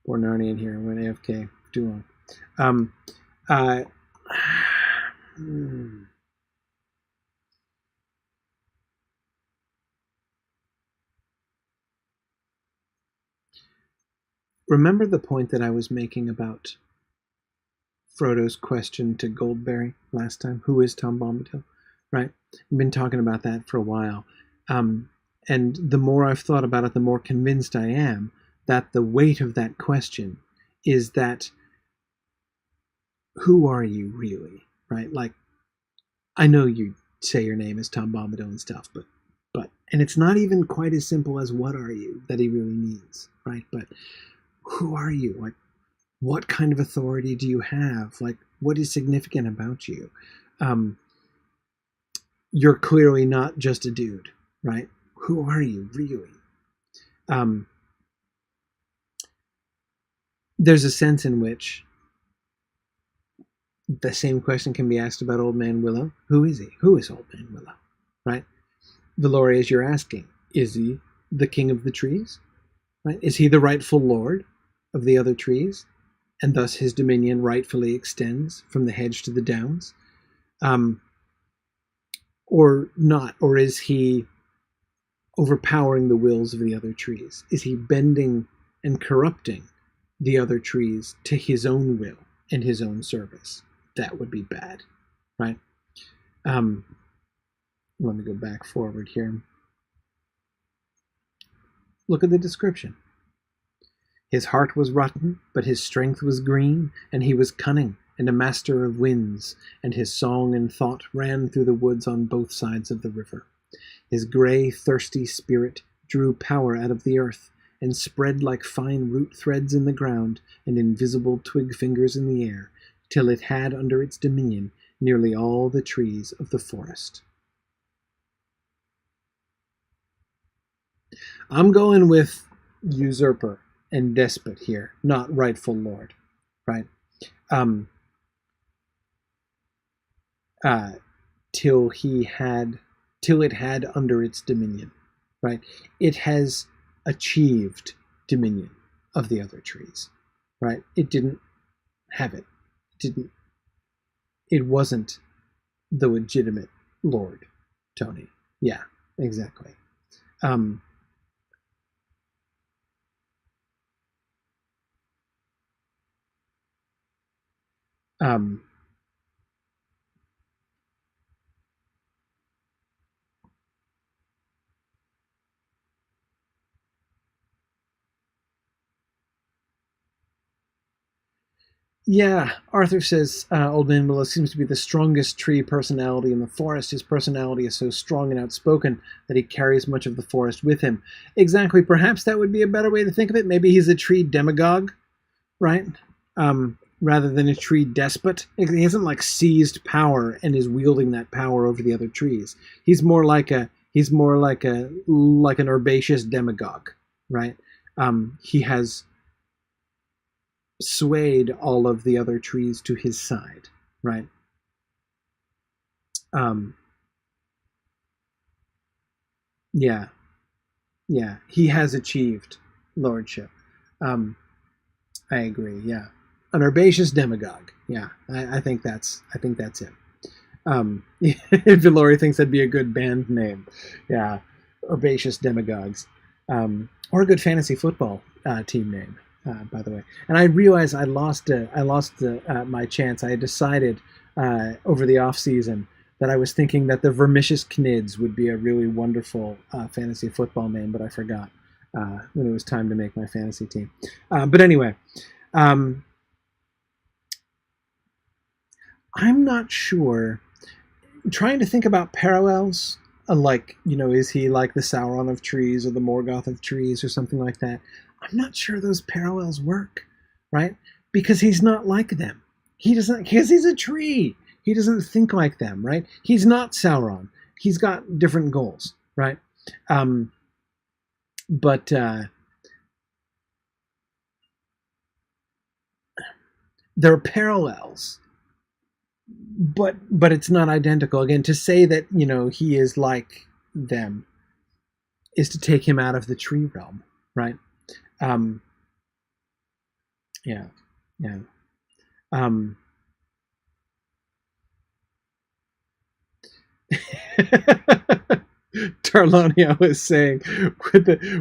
poor Narnian here, went AFK too long. Remember the point that I was making about Frodo's question to Goldberry last time? Who is Tom Bombadil? Right? We've been talking about that for a while. And the more I've thought about it, the more convinced I am that the weight of that question is that who are you really? Right? Like, I know you say your name is Tom Bombadil and stuff, but and it's not even quite as simple as what are you that he really needs, right? But who are you? Like, what kind of authority do you have? Like, what is significant about you? You're clearly not just a dude, right? Who are you really? There's a sense in which the same question can be asked about Old Man Willow. Who is he? Who is Old Man Willow? Right? Vilori, as you're asking, is he the king of the trees? Right? Is he the rightful lord of the other trees? And thus his dominion rightfully extends from the hedge to the downs? Or not? Or is he overpowering the wills of the other trees? Is he bending and corrupting the other trees to his own will and his own service? That would be bad, right? Let me go back forward here. Look at the description. His heart was rotten, but his strength was green, and he was cunning and a master of winds, and his song and thought ran through the woods on both sides of the river. His grey, thirsty spirit drew power out of the earth, and spread like fine root threads in the ground and invisible twig fingers in the air, till it had under its dominion nearly all the trees of the forest. I'm going with usurper and despot here, not rightful lord, right? till it had under its dominion, right? It has achieved dominion of the other trees, right? It didn't have it. It wasn't the legitimate lord, Tony. Yeah, exactly. Um, um, Yeah, Arthur says Old Man Willow seems to be the strongest tree personality in the forest. His personality is so strong and outspoken that he carries much of the forest with him. Exactly. Perhaps that would be a better way to think of it. Maybe he's a tree demagogue, right? Rather than a tree despot. He hasn't like seized power and is wielding that power over the other trees. He's more like an herbaceous demagogue, right? He has swayed all of the other trees to his side, right? Um, yeah, yeah, he has achieved lordship. Um, I agree. Yeah, an herbaceous demagogue. Yeah, I think that's it. Vilori thinks that'd be a good band name. Yeah, herbaceous demagogues, or a good fantasy football team name. By the way, and I realized I lost my chance. I had decided over the off season that I was thinking that the Vermicious Knids would be a really wonderful fantasy football name, but I forgot when it was time to make my fantasy team. But anyway, um, I'm not sure. I'm trying to think about parallels. Like, is he like the Sauron of trees or the Morgoth of trees or something like that? I'm not sure those parallels work, right? Because he's not like them. He doesn't, because he's a tree. He doesn't think like them, right? He's not Sauron. He's got different goals, right? But there are parallels, but it's not identical. Again, to say that he is like them is to take him out of the tree realm, right? Um, yeah, yeah. Um, Tarlonia was saying,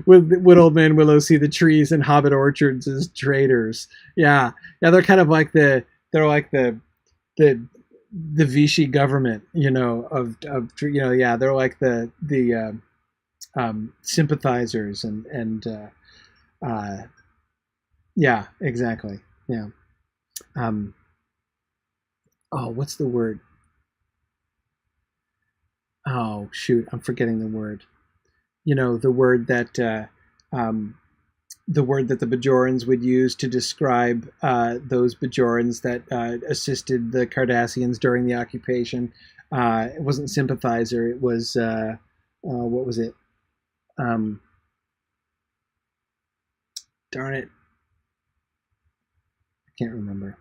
would Old Man Willow see the trees and hobbit orchards as traitors? Yeah, yeah. They're like the Vichy government, yeah. They're like the sympathizers and yeah, exactly. Yeah. Um, oh, what's the word? Oh, shoot, I'm forgetting the word. The word that the Bajorans would use to describe those Bajorans that assisted the Cardassians during the occupation. It wasn't sympathizer. It was what was it? Um, Darn it, I can't remember.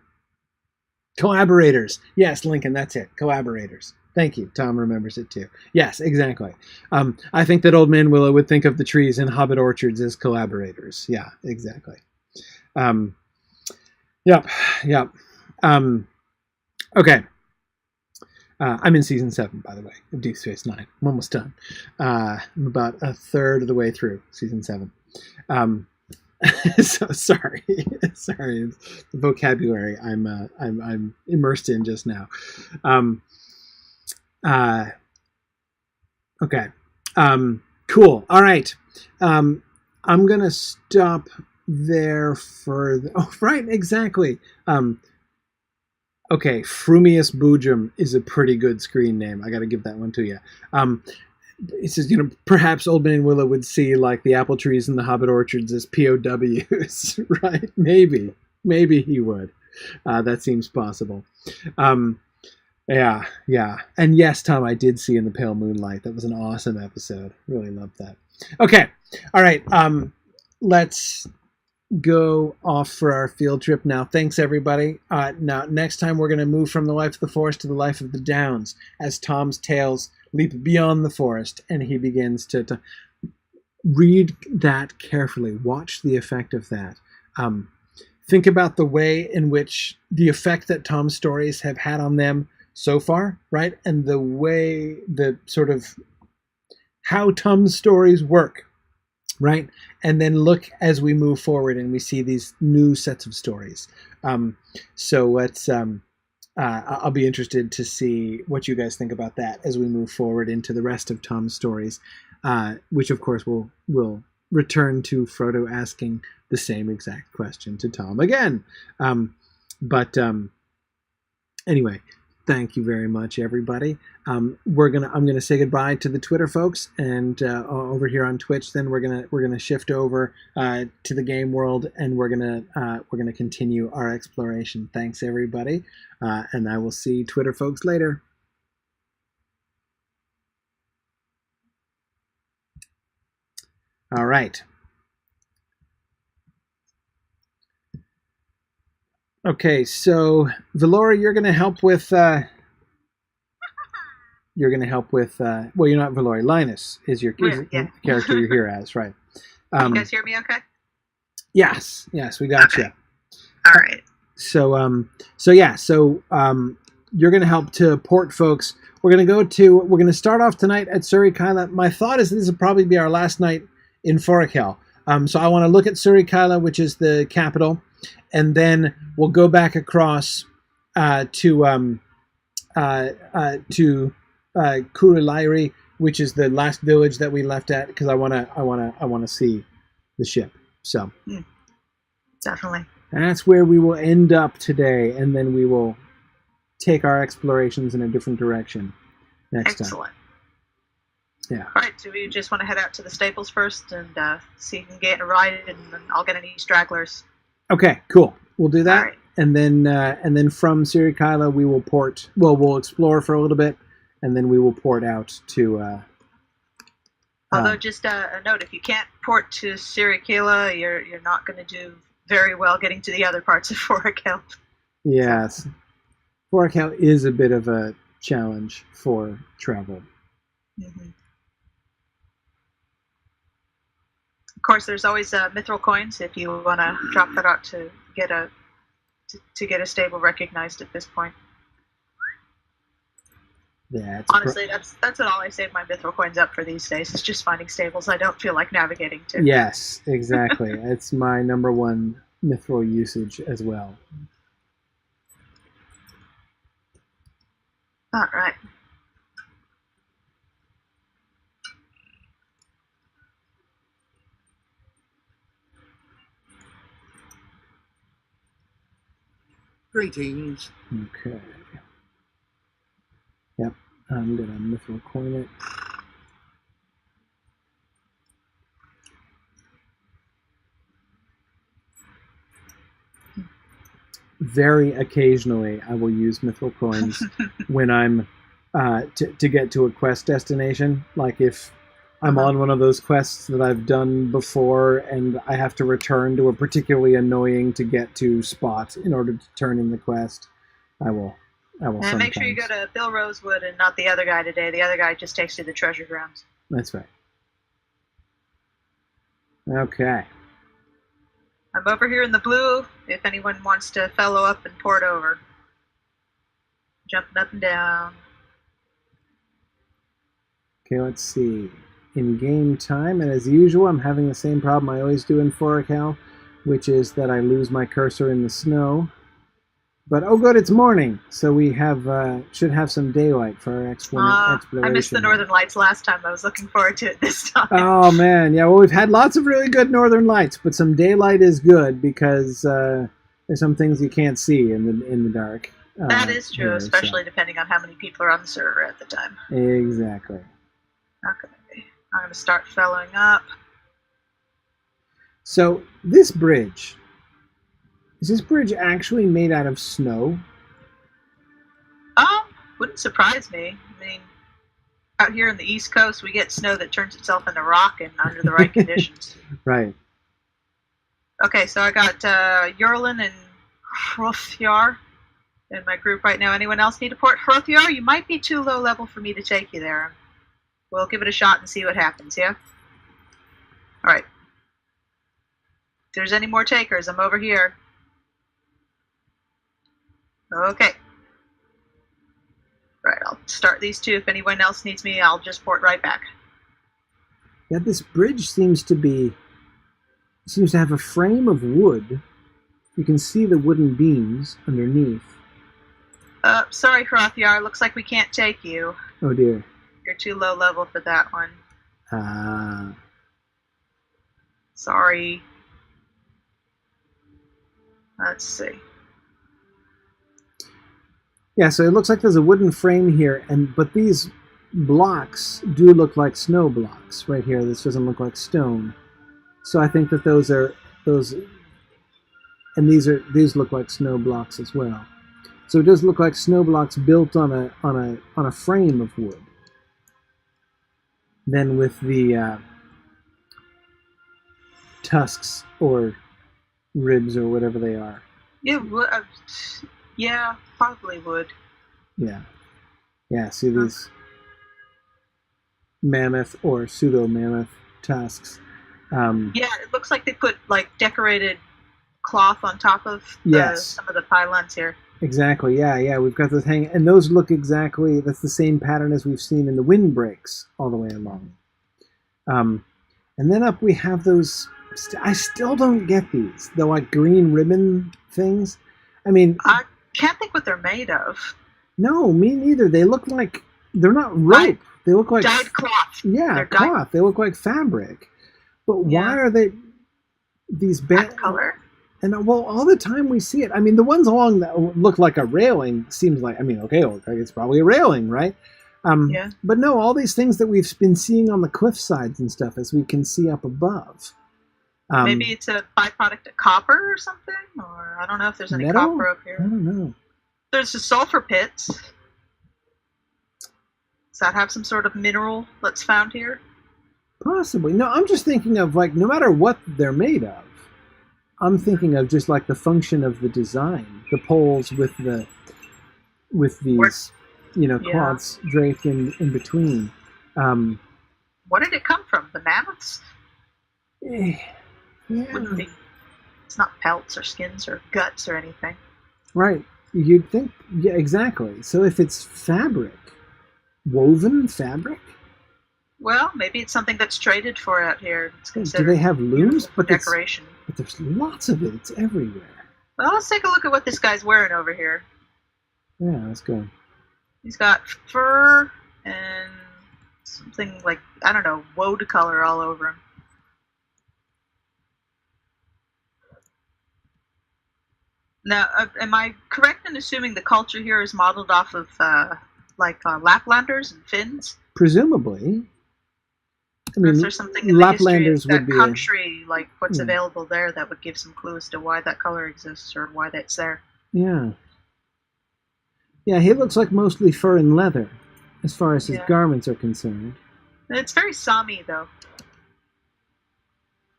Collaborators. Yes, Lincoln, that's it. Collaborators. Thank you. Tom remembers it too. Yes, exactly. I think that Old Man Willow would think of the trees and hobbit orchards as collaborators. Yeah, exactly. Um, yep, yep. Okay. I'm in season 7, by the way, of Deep Space Nine. I'm almost done. I'm about a third of the way through season 7. So sorry, sorry. The vocabulary I'm immersed in just now. Okay. Cool. All right. I'm gonna stop there for oh, right, exactly. Okay, Frumius Boojum is a pretty good screen name. I got to give that one to you. It says, perhaps Old Man Willow would see like the apple trees and the hobbit orchards as POWs, right? Maybe he would. That seems possible. Yeah, yeah. And yes, Tom, I did see In the Pale Moonlight. That was an awesome episode. Really loved that. Okay. All right. Let's go off for our field trip now. Thanks, everybody. Now, next time we're going to move from the life of the forest to the life of the downs as Tom's tales leap beyond the forest and he begins to read that carefully. Watch the effect of that. Think about the way in which the effect that Tom's stories have had on them so far, right? And the way, the sort of how Tom's stories work, right? And then look as we move forward and we see these new sets of stories. So let's, I'll be interested to see what you guys think about that as we move forward into the rest of Tom's stories, which of course will return to Frodo asking the same exact question to Tom again. Anyway, thank you very much, everybody. I'm gonna say goodbye to the Twitter folks, and over here on Twitch, then we're gonna shift over to the game world, and we're gonna continue our exploration. Thanks, everybody, and I will see Twitter folks later. All right. Okay, so Valora, you're going to help with. Well, you're not Valori. Linus is your character you're here as, right? You guys hear me okay? Yes, we got you. All right. So you're going to help to port folks. We're going to start off tonight at Surrey-Kyla. My thought is this will probably be our last night in Forochel. So I want to look at Surrey-Kyla, which is the capital, and then we'll go back across to Kurilairi, which is the last village that we left at, because I want to see the ship. So definitely, that's where we will end up today, and then we will take our explorations in a different direction next time. Excellent. Yeah. All right. Do we just want to head out to the stables first and see if we can get a ride, and then I'll get any stragglers? Okay. Cool. We'll do that, right. and then from Surrey-Kyla we will port. Well, we'll explore for a little bit, and then we will port out to. Although, just a note: if you can't port to Surrey-Kyla, you're not going to do very well getting to the other parts of Forochel. Yes, Forochel is a bit of a challenge for travel. Mm-hmm. Of course, there's always mithril coins if you want to drop that out to get a stable recognized at this point. Yeah, honestly, that's all I save my mithril coins up for these days. It's just finding stables I don't feel like navigating to. Yes, exactly. It's my number one mithril usage as well. All right. Greetings. Okay. Yep, I'm gonna mithril coin it. Very occasionally, I will use mithril coins when I'm to get to a quest destination. Like if I'm on one of those quests that I've done before, and I have to return to a particularly annoying to get to spot in order to turn in the quest, I will. And sometimes. Make sure you go to Bill Rosewood and not the other guy today. The other guy just takes you to the treasure grounds. That's right. Okay. I'm over here in the blue, if anyone wants to fellow up and port over. Jumping up and down. Okay, let's see. In game time, and as usual, I'm having the same problem I always do in Forochel, which is that I lose my cursor in the snow. But oh good, it's morning, so we should have some daylight for our exploration. I missed the Northern Lights last time. I was looking forward to it this time. Oh man, yeah. Well, we've had lots of really good Northern Lights, but some daylight is good because there's some things you can't see in the dark. That is true, especially depending on how many people are on the server at the time. Exactly. Okay, I'm going to start fellowing up. So this bridge. Is this bridge actually made out of snow? Wouldn't surprise me. I mean, out here on the East Coast, we get snow that turns itself into rock and under the right conditions. Right. Okay, so I got Yurlin and Hrothyar in my group right now. Anyone else need to port? Hrothyar, you might be too low level for me to take you there. We'll give it a shot and see what happens, yeah? Alright. If there's any more takers, I'm over here. Okay. Right, I'll start these two. If anyone else needs me, I'll just port right back. Yeah, this bridge seems to have a frame of wood. You can see the wooden beams underneath. Sorry, Hrothyar. Looks like we can't take you. Oh dear. You're too low level for that one. Ah. Sorry. Let's see. Yeah, so it looks like there's a wooden frame here, but these blocks do look like snow blocks right here. This doesn't look like stone. So I think that those, and these look like snow blocks as well. So it does look like snow blocks built on a frame of wood. Then with the tusks or ribs or whatever they are. Yeah, probably would. Yeah. Yeah, see these mammoth or pseudo-mammoth tusks. Yeah, it looks like they put like decorated cloth on top of some of the pylons here. Exactly, yeah. We've got those hanging, and those look exactly, that's the same pattern as we've seen in the windbreaks all the way along. And then up we have those, I still don't get these, the like green ribbon things. I mean... I can't think what they're made of. No, me neither. They look like, they're not rope. They look like... Dyed cloth. Yeah, cloth. They look like fabric. But why are they these that color? And well, all the time we see it. I mean, the ones along that look like a railing seems like, I mean, okay, it's probably a railing, right? But no, all these things that we've been seeing on the cliff sides and stuff, as we can see up above. Maybe it's a byproduct of copper or something, or I don't know if there's any metal? copper up here. I don't know. There's the sulfur pits. Does that have some sort of mineral that's found here? Possibly. No, I'm just thinking of, like, no matter what they're made of, I'm thinking of just like the function of the design, the poles with these, cloths draped in between. What did it come from? The mammoths? Yeah. Wouldn't be. It's not pelts or skins or guts or anything. Right. You'd think, yeah, exactly. So if it's fabric, woven fabric? Well, maybe it's something that's traded for out here. Do they have looms? But decoration. But there's lots of it. It's everywhere. Well, let's take a look at what this guy's wearing over here. Yeah, let's go. He's got fur and something like, I don't know, woad color all over him. Now, am I correct in assuming the culture here is modeled off of Laplanders and Finns? Presumably. I mean, is there something in the Laplanders history of would that be country, like what's available there, that would give some clues to why that color exists or why that's there? Yeah. Yeah, he looks like mostly fur and leather, as far as his garments are concerned. It's very Sami, though.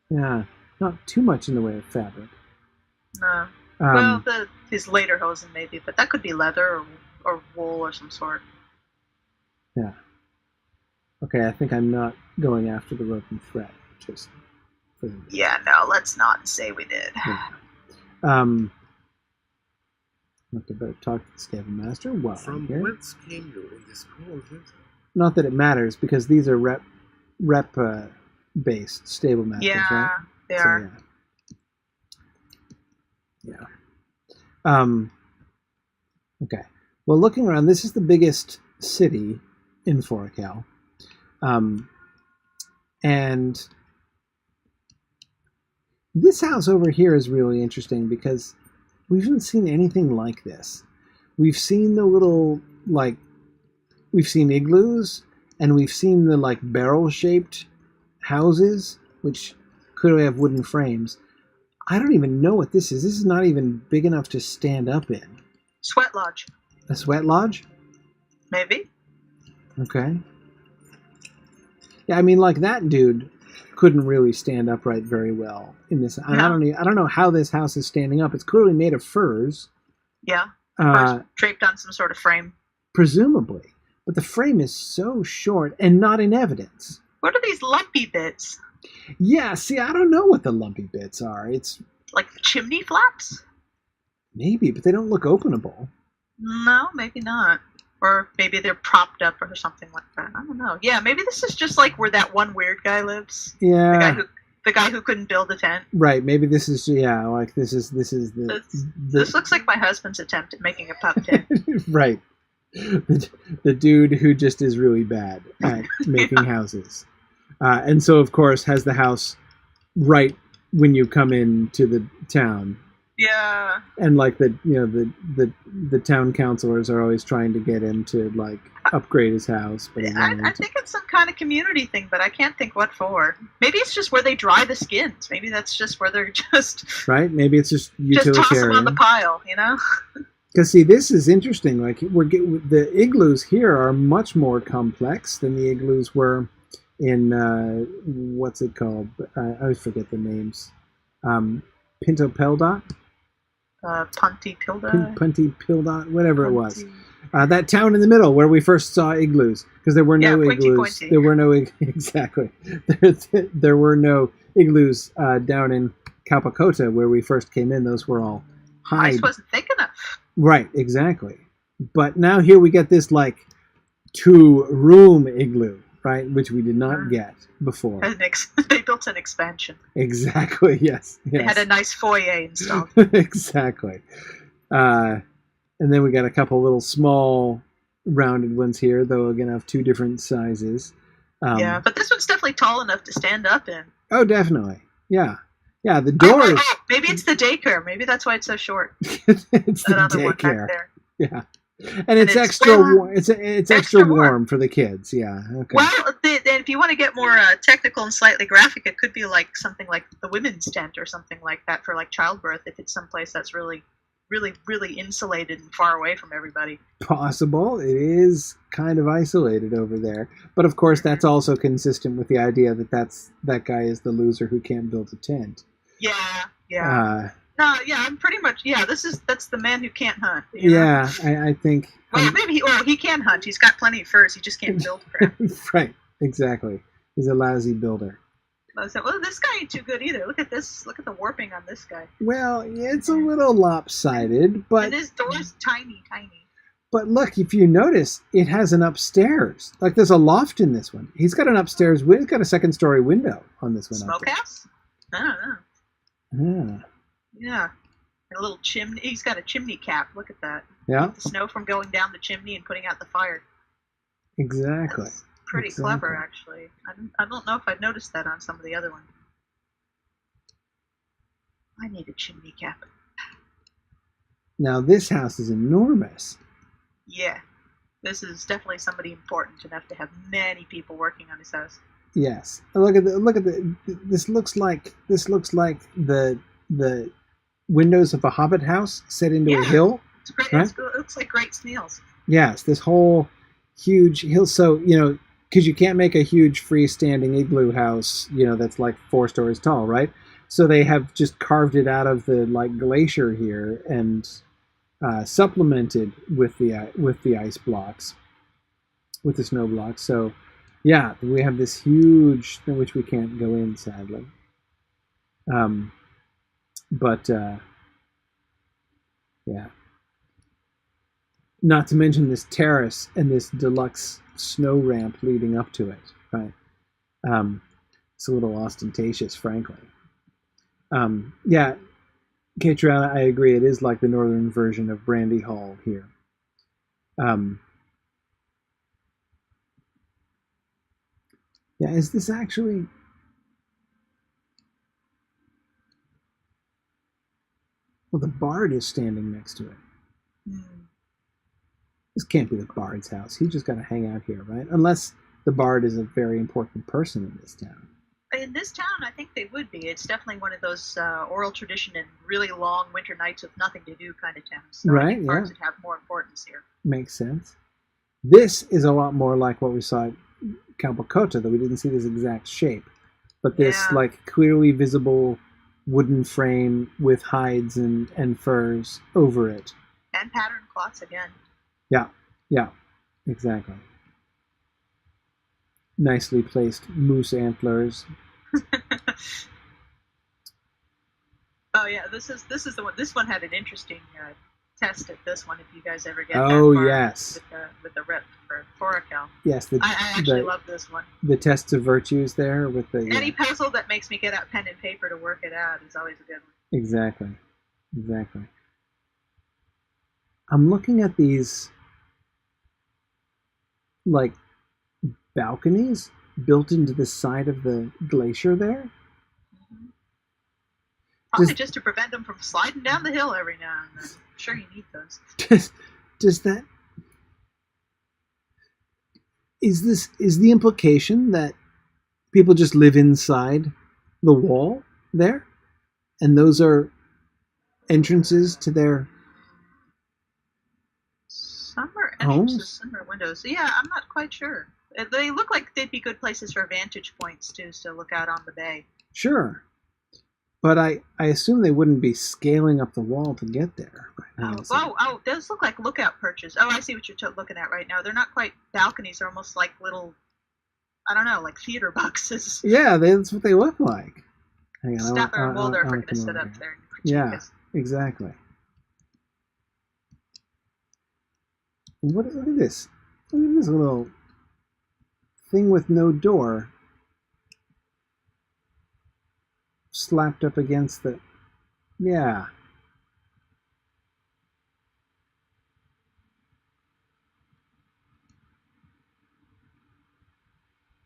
Yeah, not too much in the way of fabric. No. Well, his later hosen maybe, but that could be leather or wool or some sort. Yeah. Okay, I think I'm not going after the rope and thread. Just for the... Yeah, no, let's not say we did. Yeah. I better talk to the stable master. Well, from whence came you in this cold winter? Not that it matters, because these are rep based stable masters, right? They are. Yeah. Okay. Well, looking around, this is the biggest city in Forochel. And this house over here is really interesting because we haven't seen anything like this. We've seen the little, we've seen igloos, and we've seen the, barrel-shaped houses, which clearly have wooden frames. I don't even know what this is. This is not even big enough to stand up in. Sweat lodge. A sweat lodge? Maybe. Okay. Yeah, I mean, like that dude, couldn't really stand upright very well in this. And No. I don't know how this house is standing up. It's clearly made of furs, Yeah. Or draped on some sort of frame. presumably, but the frame is so short and not in evidence. What are these lumpy bits? Yeah, see, I don't know what the lumpy bits are. It's Like chimney flaps? maybe, but they don't look openable. No, maybe not. Or maybe they're propped up or something like that. I don't know. Yeah, maybe this is just like where that one weird guy lives. Yeah. The guy who couldn't build a tent. Right, maybe this is like this is This looks like my husband's attempt at making a pup tent. right. The dude who just is really bad at making houses. And so of course has the house right when you come into the town. Yeah. And like the town councilors are always trying to get him to like upgrade his house, but I think it's some kind of community thing, but I can't think what for. Maybe it's just where they dry the skins. Maybe that's just where they're just right. Maybe it's just utilitarian. Just toss them on the pile, you know. Because see, this is interesting. Like the igloos here are much more complex than the igloos were in what's it called? I always forget the names. Pinto Peldot. Punty Pilda. Punty Pildot, whatever it was. That town in the middle where we first saw igloos, because there were no igloos. Pointy. There were no exactly. There were no igloos down in Calpacota where we first came in. Those were all hide. Ice wasn't thick enough. Right, exactly. But now here we get this like 2-room igloo, right, which we did not get before. They built an expansion. Exactly. Yes. They had a nice foyer installed. Exactly. And then we got a couple little small rounded ones here, though again of 2 different sizes. Yeah, but this one's definitely tall enough to stand up in. Oh, definitely. Yeah. Yeah, the doors. Maybe it's the daycare. Maybe that's why it's so short. It's the Another one daycare. back there. Yeah. And it's extra warm. It's extra warm for the kids. Yeah. Okay. Well, if you want to get more technical and slightly graphic, it could be like something like the women's tent or something like that for like childbirth. If it's someplace that's really, really, really insulated and far away from everybody. Possible. It is kind of isolated over there, but of course that's also consistent with the idea that that guy is the loser who can't build a tent. Yeah. Yeah. I'm pretty much. Yeah, that's the man who can't hunt. Yeah, I think. Well, maybe he can hunt. He's got plenty of furs. He just can't build crap. Right. Exactly. He's a lousy builder. Well, this guy ain't too good either. Look at this. Look at the warping on this guy. Well, it's a little lopsided, but and his door's tiny. But look, if you notice, it has an upstairs. Like there's a loft in this one. He's got an upstairs. He's got a 2nd-story window on this one. Smokehouse? I don't know. Yeah. Yeah. And a little chimney. He's got a chimney cap. Look at that. Yeah. Keep the snow from going down the chimney and putting out the fire. Exactly. That's pretty clever, actually. I don't know if I'd noticed that on some of the other ones. I need a chimney cap. Now this house is enormous. Yeah. This is definitely somebody important enough to have many people working on his house. Yes. Look at the. This looks like the windows of a hobbit house set into a hill. It's great. Right? It looks like great snails. Yes, this whole huge hill. So because you can't make a huge freestanding igloo house, that's like 4 stories tall, right? So they have just carved it out of the like glacier here and supplemented with the ice blocks, with the snow blocks. So. Yeah, we have this huge, which we can't go in, sadly. But yeah. Not to mention this terrace and this deluxe snow ramp leading up to it, right? It's a little ostentatious, frankly. Yeah, Catriona, I agree. It is like the northern version of Brandy Hall here. Yeah, is this actually... Well, the bard is standing next to it. This can't be the bard's house. He just got to hang out here, right? Unless the bard is a very important person in this town. In this town, I think they would be. It's definitely one of those oral tradition and really long winter nights with nothing to do kind of towns. So right, I think bards would have more importance here. Makes sense. This is a lot more like what we saw at Calpacota, though we didn't see this exact shape. but this Yeah. like clearly visible wooden frame with hides and furs over it. And patterned cloths again. Yeah, yeah, exactly. Nicely placed moose antlers. Oh yeah, this is the one. This one had an interesting test at this one. If you guys ever get Oh, that far yes. with the rep for Forochel. Yes, I actually love this one. The tests of virtues there with the Any puzzle that makes me get out pen and paper to work it out is always a good one. Exactly. I'm looking at these like balconies built into the side of the glacier there. Mm-hmm. Probably Does- just to prevent them from sliding down the hill every now and then. I'm sure you need those. Does that is the implication that people just live inside the wall there, and those are entrances to their Some are entrances, homes? some are windows. Yeah, I'm not quite sure. They look like they'd be good places for vantage points too, to look out on the bay. Sure, but I assume they wouldn't be scaling up the wall to get there. Those look like lookout perches. Oh, I see what you're looking at right now. They're not quite balconies. They're almost like little, I don't know, like theater boxes. Yeah, that's what they look like. Hang on, Statler and Waldorf are going to come sit over up here. there and critique Yeah, us. exactly. Look at this. Look at this little thing with no door slapped up against the... Yeah.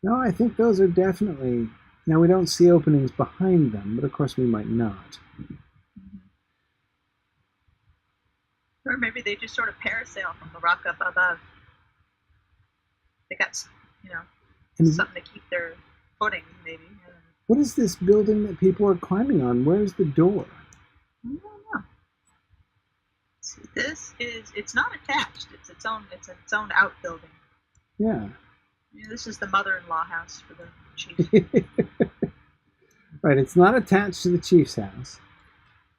No, I think those are definitely... Now, we don't see openings behind them, but of course we might not. Or maybe they just sort of parasail from the rock up above. They got, And something to keep their footing, maybe. I don't know. what is this building that people are climbing on? Where's the door? I don't know. See, it's not attached. It's its own outbuilding. Yeah. This is the mother-in-law house for the chief. Right, it's not attached to the chief's house.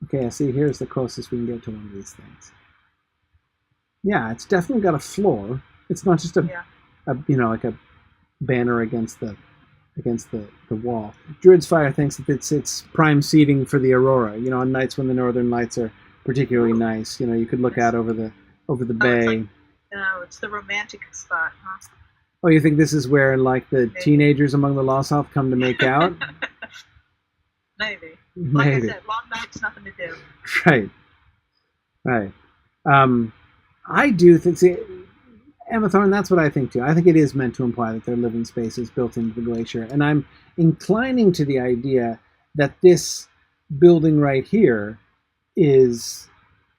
Okay, I see here's the closest we can get to one of these things. Yeah, it's definitely got a floor. It's not just like a banner against the wall. Druid's Fire thinks that it's prime seating for the aurora. On nights when the northern lights are particularly nice. You could look out over the bay. It's the romantic spot, huh? Oh, you think this is where like the teenagers among the Lost come to make out? Maybe. Maybe. Like I said, long nights, nothing to do. Right. I do think, Emma Thorne, that's what I think too. I think it is meant to imply that they're living spaces built into the glacier. And I'm inclining to the idea that this building right here is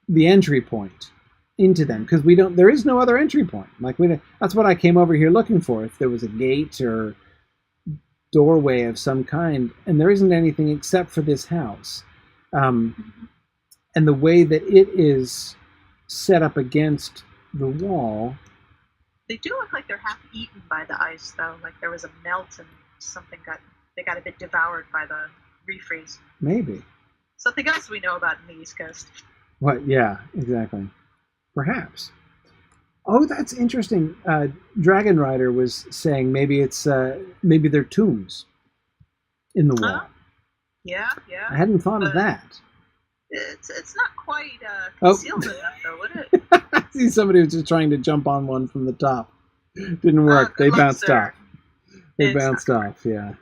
the entry point into them, because there is no other entry point. That's what I came over here looking for. If there was a gate or doorway of some kind, and there isn't anything except for this house. And the way that it is set up against the wall. They do look like they're half eaten by the ice, though. Like there was a melt and they got a bit devoured by the refreeze. Maybe. Something else we know about in the East Coast. What? Yeah, exactly. Perhaps. Oh, that's interesting. Dragon Rider was saying maybe they're tombs in the wall. Yeah. I hadn't thought of that. It's not quite concealed enough, though, would it? I see somebody was just trying to jump on one from the top. Didn't work. They bounced off. Yeah.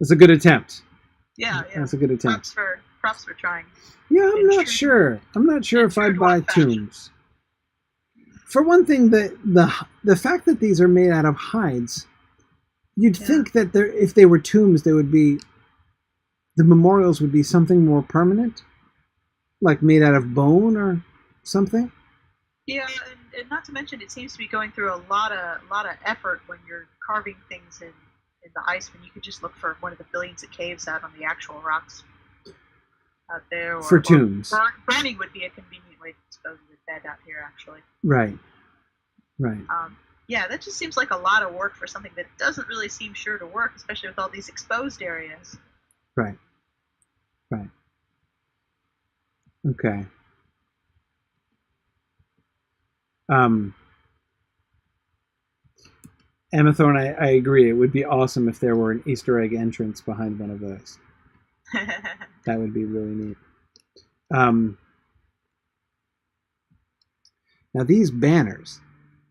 It's a good attempt. Yeah. That's a good attempt. Props for trying. Yeah, I'm not sure if I'd buy tombs. For one thing, the fact that these are made out of hides, you'd think that if they were tombs, the memorials would be something more permanent, like made out of bone or something. Yeah, and not to mention, it seems to be going through a lot of effort when you're carving things in the ice, when you could just look for one of the billions of caves out on the actual rocks out there. For tombs. Burning would be a convenient way to dispose of the dead out here, actually. Right. Yeah, that just seems like a lot of work for something that doesn't really seem sure to work, especially with all these exposed areas. Right. Right. Okay. Emma Thorne, I agree. It would be awesome if there were an Easter egg entrance behind one of those. That would be really neat. Now these banners,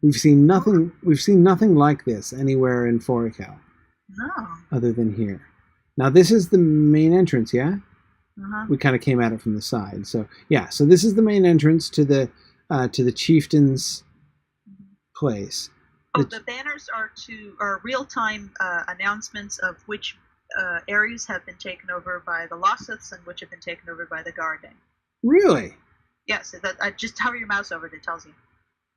we've seen nothing. We've seen nothing like this anywhere in Forochel, No. other than here. Now this is the main entrance, yeah. Uh-huh. We kind of came at it from the side, so yeah. So this is the main entrance to the chieftain's place. Oh, the banners are real-time announcements of which areas have been taken over by the Lossiths and which have been taken over by the Garden. Really? Yes, just hover your mouse over it, it tells you.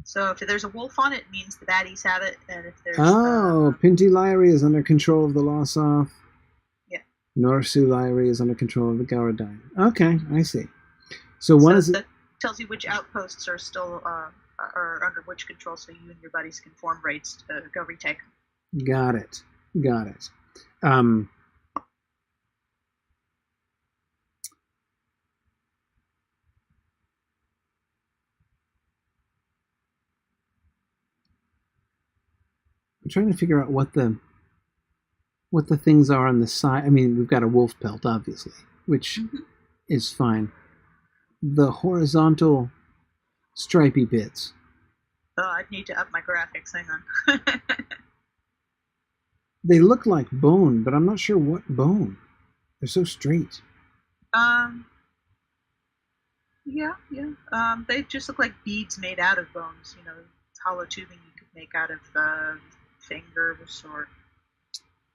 So if there's a wolf on it, it means the baddies have it, and if there's Pinty Lyrie is under control of the Lossoth. Yeah. Norsu Lyrie is under control of the Gauradine. Okay, I see. So one is that tells you which outposts are still are under which control, so you and your buddies can form raids to go retake them. Got it. I'm trying to figure out what the things are on the side. I mean, we've got a wolf pelt, obviously, which is fine. The horizontal stripy bits. Oh, I'd need to up my graphics. Hang on. They look like bone, but I'm not sure what bone. They're so straight. Yeah. They just look like beads made out of bones. You know, hollow tubing you could make out of fingers or.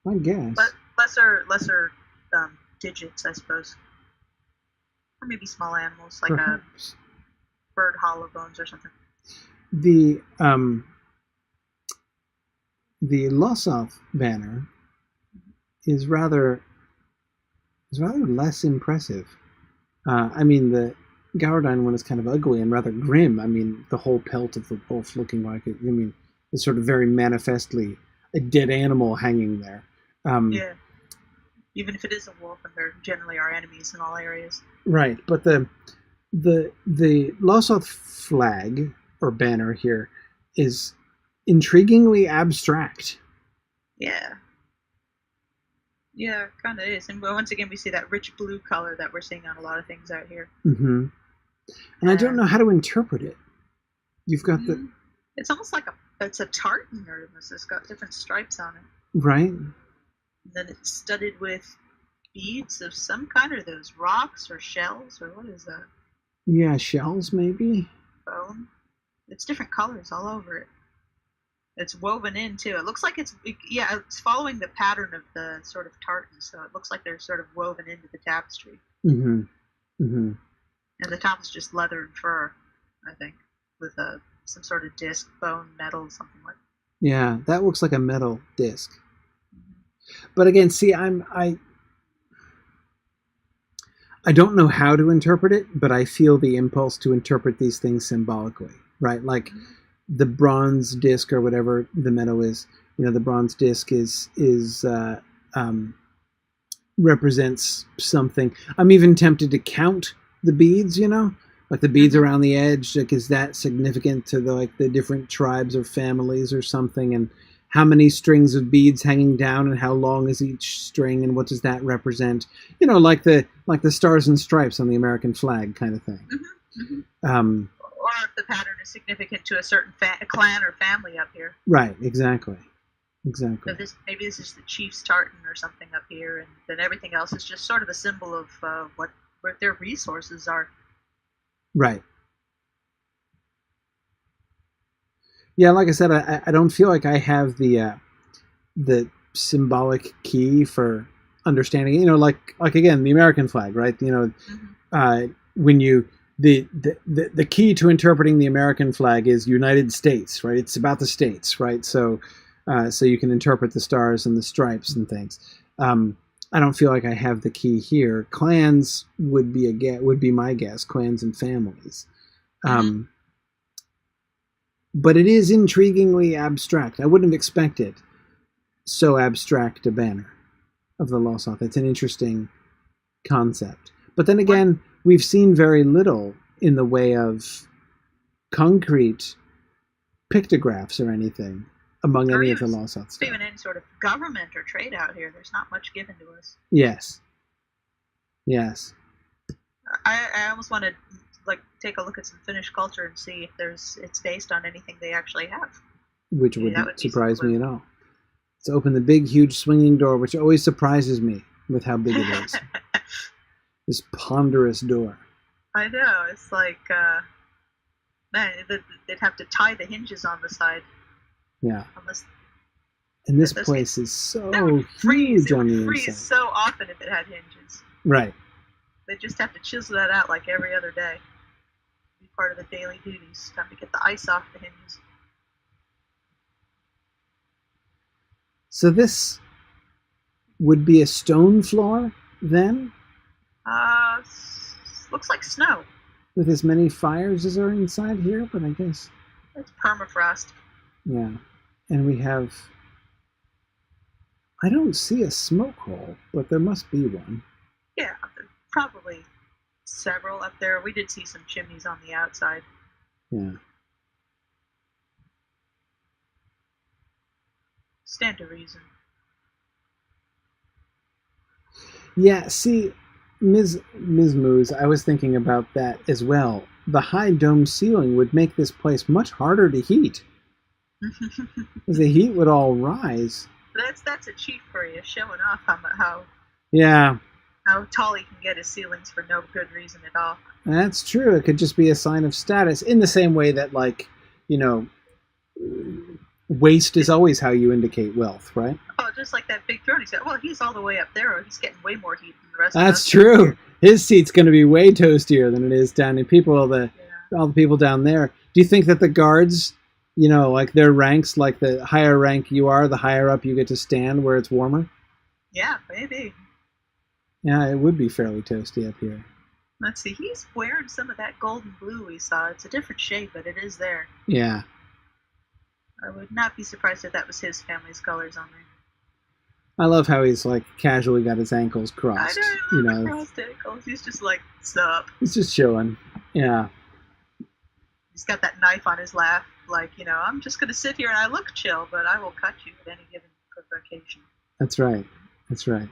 I guess. But lesser digits, I suppose. Or maybe small animals, like Perhaps. a bird hollow bones or something. The Lossoth banner is rather less impressive. I mean, the Gauradine one is kind of ugly and rather grim. I mean, the whole pelt of the wolf looking like it. I mean, it's sort of very manifestly a dead animal hanging there. Yeah. Even if it is a wolf, and they're generally our enemies in all areas. Right, but the Lossoth flag or banner here is intriguingly abstract. Yeah. Yeah, kind of is. And once again, we see that rich blue color that we're seeing on a lot of things out here. Mm-hmm. And I don't know how to interpret it. You've got the... It's almost like it's a tartan, or it's got different stripes on it. Right. And then it's studded with beads of some kind. Are those rocks or shells, or what is that? Yeah, shells maybe? Bone. It's different colors all over it. It's woven in too. It looks like it's following the pattern of the sort of tartan, so it looks like they're sort of woven into the tapestry. Mm-hmm. Mm-hmm. And the top is just leather and fur, I think, with some sort of disc, bone, metal, something like that. Yeah, that looks like a metal disc. Mm-hmm. But again, see, I don't know how to interpret it, but I feel the impulse to interpret these things symbolically, right? Like the bronze disc or whatever the metal is, you know, the bronze disc is represents something. I'm even tempted to count the beads, you know, like the beads around the edge. Like, is that significant to the different tribes or families or something? And how many strings of beads hanging down, and how long is each string, and what does that represent? You know, like the stars and stripes on the American flag kind of thing. Mm-hmm. Mm-hmm. Or if the pattern is significant to a certain clan or family up here. Right. Exactly. So maybe this is the chief's tartan or something up here, and then everything else is just sort of a symbol of what their resources are. Right. Yeah, like I said, I don't feel like I have the symbolic key for understanding. You know, like again, the American flag, right? You know, when you the key to interpreting the American flag is United States, right? It's about the states, right? So you can interpret the stars and the stripes and things. I don't feel like I have the key here. Clans would be my guess. Clans and families. but it is intriguingly abstract. I wouldn't have expected so abstract a banner of the Losoth. It's an interesting concept. But then again, we've seen very little in the way of concrete pictographs or anything among any of the Losoth stuff. Even any sort of government or trade out here, there's not much given to us. Yes. Yes. I almost want to take a look at some Finnish culture and see if it's based on anything they actually have. Which wouldn't surprise me at all. It's open the big, huge swinging door, which always surprises me with how big it is. This ponderous door. I know. It's like, man, they'd have to tie the hinges on the side. Yeah. Unless, and this place is so huge on the inside. It would freeze so often if it had hinges. Right. They just have to chisel that out like every other day. Be part of the daily duties. Time to get the ice off the hinges. So this would be a stone floor, then? Looks like snow. With as many fires as are inside here, but I guess... It's permafrost. Yeah. And we have... I don't see a smoke hole, but there must be one. Yeah, probably several up there. We did see some chimneys on the outside. Yeah. Stand to reason. Yeah, see, Ms. Moose, I was thinking about that as well. The high dome ceiling would make this place much harder to heat. Because the heat would all rise. That's a chief for you, showing off how tall he can get his ceilings for no good reason at all. That's true. It could just be a sign of status, in the same way that, waste is always how you indicate wealth, right? Oh, just like that big throne. He's all the way up there, or he's getting way more heat than the rest of us. That's true. His seat's going to be way toastier than it is down in all the people down there. Do you think that the guards, their ranks, like the higher rank you are, the higher up you get to stand where it's warmer? Yeah, maybe. Yeah, it would be fairly toasty up here. Let's see. He's wearing some of that golden blue we saw. It's a different shade, but it is there. Yeah. I would not be surprised if that was his family's colors on there. I love how he's casually got his ankles crossed. I know, crossed ankles. He's just like, sup. He's just chilling. Yeah. He's got that knife on his lap, I'm just going to sit here and I look chill, but I will cut you at any given provocation. That's right. That's right.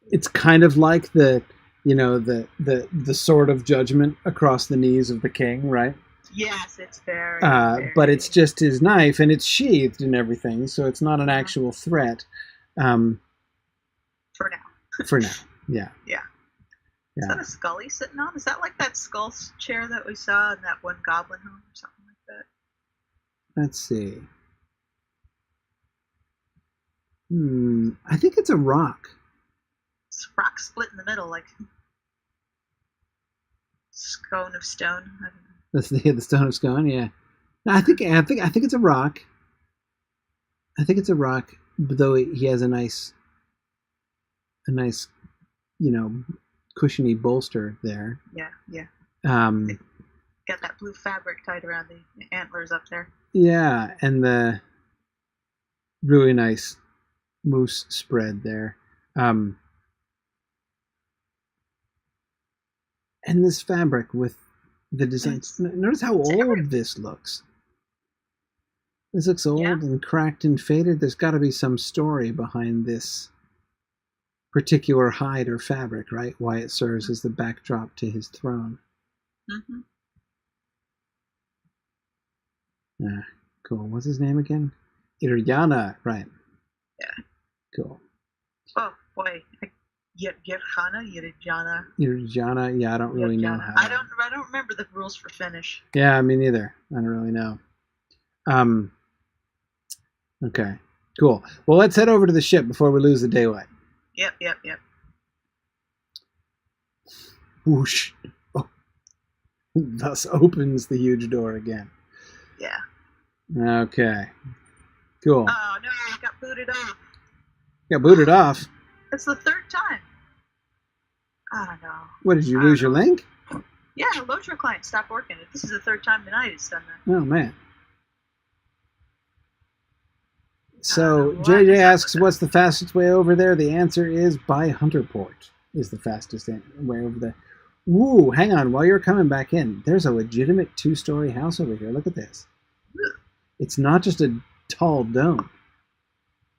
It's kind of like the sword of judgment across the knees of the king, right? Yes, it's very, but it's just his knife, and it's sheathed and everything, so it's not an actual threat. For now. For now, yeah. Yeah. Is that a skull he's sitting on? Is that like that skull chair that we saw in that one goblin home or something like that? Let's see. I think it's a rock. It's a rock split in the middle, like scone of stone. I don't know. That's the stone of scone, yeah. No, I think it's a rock. I think it's a rock, though he has a nice, cushiony bolster there. Yeah. Got that blue fabric tied around the antlers up there. Yeah, and the really nice moose spread there. And this fabric with the design. Notice how old this looks. This looks old and cracked and faded. There's got to be some story behind this particular hide or fabric, right? Why it serves as the backdrop to his throne. Mm-hmm. Yeah, cool. What's his name again? Iryana, right? Yeah. Cool. Oh boy. Iryana. Yeah, I don't really know how. I don't remember the rules for Finnish. Yeah, me neither. I don't really know. Okay, cool. Well, let's head over to the ship before we lose the daylight. Yep. Whoosh. Oh. Thus opens the huge door again. Yeah. Okay. Cool. Oh no, I got booted off. Got booted off? It's the third time. Oh no. What, did you lose your link? Yeah, Lotra client stopped working. This is the third time tonight it's done that. Oh, man. So, What JJ is up asks, with what's the fastest way over there? The answer is by Hunterport is the fastest way over there. Woo, hang on. While you're coming back in, there's a legitimate 2-story house over here. Look at this. It's not just a tall dome.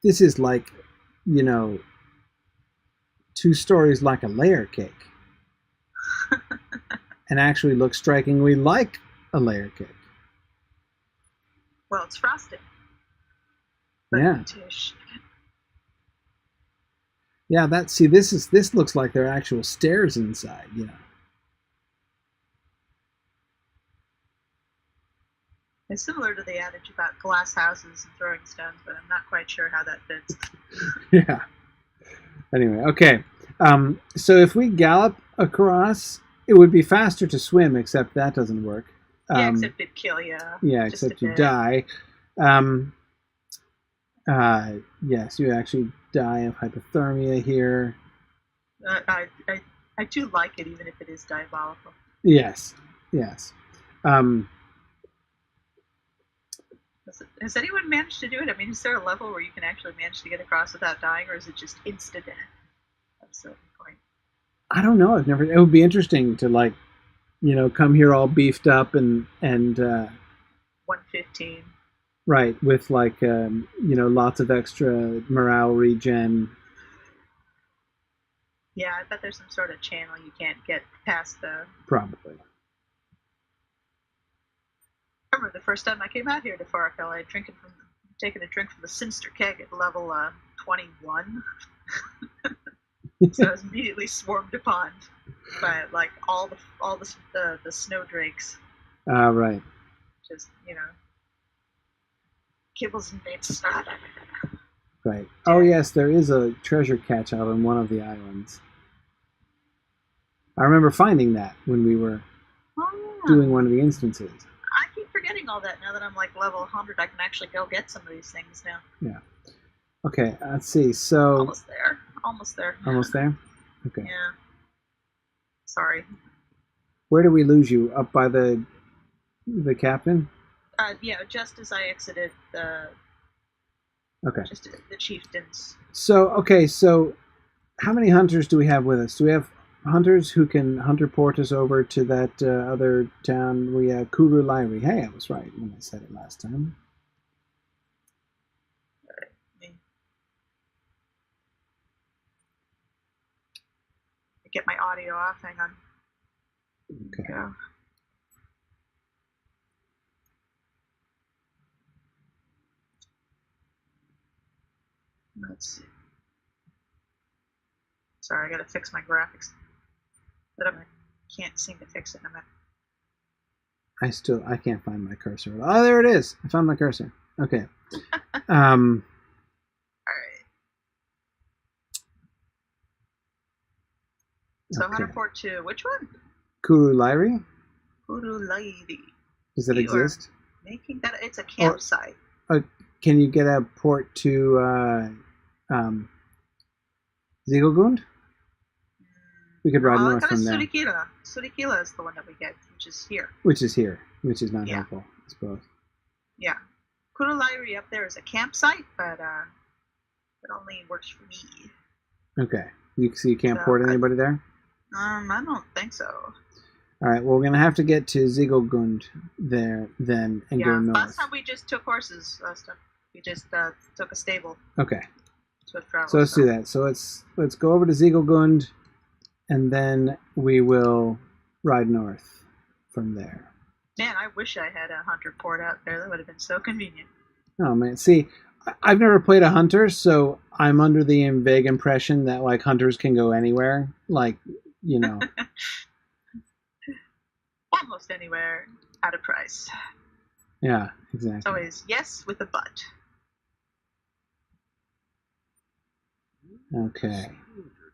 This is like, 2 stories like a layer cake. And actually looks strikingly like a layer cake. Well, it's frosted. Yeah. Tish. Yeah, this looks like there are actual stairs inside, It's similar to the adage about glass houses and throwing stones, but I'm not quite sure how that fits. Yeah. Anyway, okay. So if we gallop across, it would be faster to swim, except that doesn't work. Yeah, except it'd kill you. Yeah, except you die. Yes, you actually die of hypothermia here. I do like it, even if it is diabolical. Yes. Has anyone managed to do it? I mean, is there a level where you can actually manage to get across without dying, or is it just insta death at a certain point? I don't know. It would be interesting to come here all beefed up and 115. right, with lots of extra morale regen. Yeah, I bet there's some sort of channel you can't get past the. Probably. I remember the first time I came out here to Forochel, I had taken a drink from the Sinister Keg at level 21. So I was immediately swarmed upon by all the snow drakes. Right. Just kibbles and bits. Right. Oh yes, there is a treasure catch out on one of the islands. I remember finding that when we were doing one of the instances. I keep forgetting all that now that I'm level 100. I can actually go get some of these things now. Yeah. Okay, let's see. So Almost there. Almost there? Okay. Yeah. Sorry. Where do we lose you? Up by the captain? Yeah, just as I exited the chieftains. So how many hunters do we have with us? Do we have hunters who can hunter-port us over to that other town? We have Kuru Lairi. Hey, I was right when I said it last time. Get my audio off. Hang on. Okay. Go. Let's see. Sorry, I gotta fix my graphics. But I can't seem to fix it in a minute. I can't find my cursor. Oh, there it is. I found my cursor. Okay. All right. So Okay. Hunterport 2, which one? Kuru Lairi? Kuru Lairi. Does that exist? Making that it's a campsite. Can you get a port to Ziegelgund? We could ride north from there. Surikila is the one that we get, which is here. Which is not helpful, I suppose. Yeah. Kuru Lairi up there is a campsite, but it only works for me. Okay. You can't port anybody there? I don't think so. All right. Well, we're gonna have to get to Ziegelgund there then and go north. Last time we just took horses. We just took a stable. Okay. Swift travel. So let's do that. So let's go over to Ziegelgund, and then we will ride north from there. Man, I wish I had a hunter port out there. That would have been so convenient. Oh man, see, I've never played a hunter, so I'm under the vague impression that hunters can go anywhere, Almost anywhere at a price. Yeah, exactly. It's always yes with a but. Okay.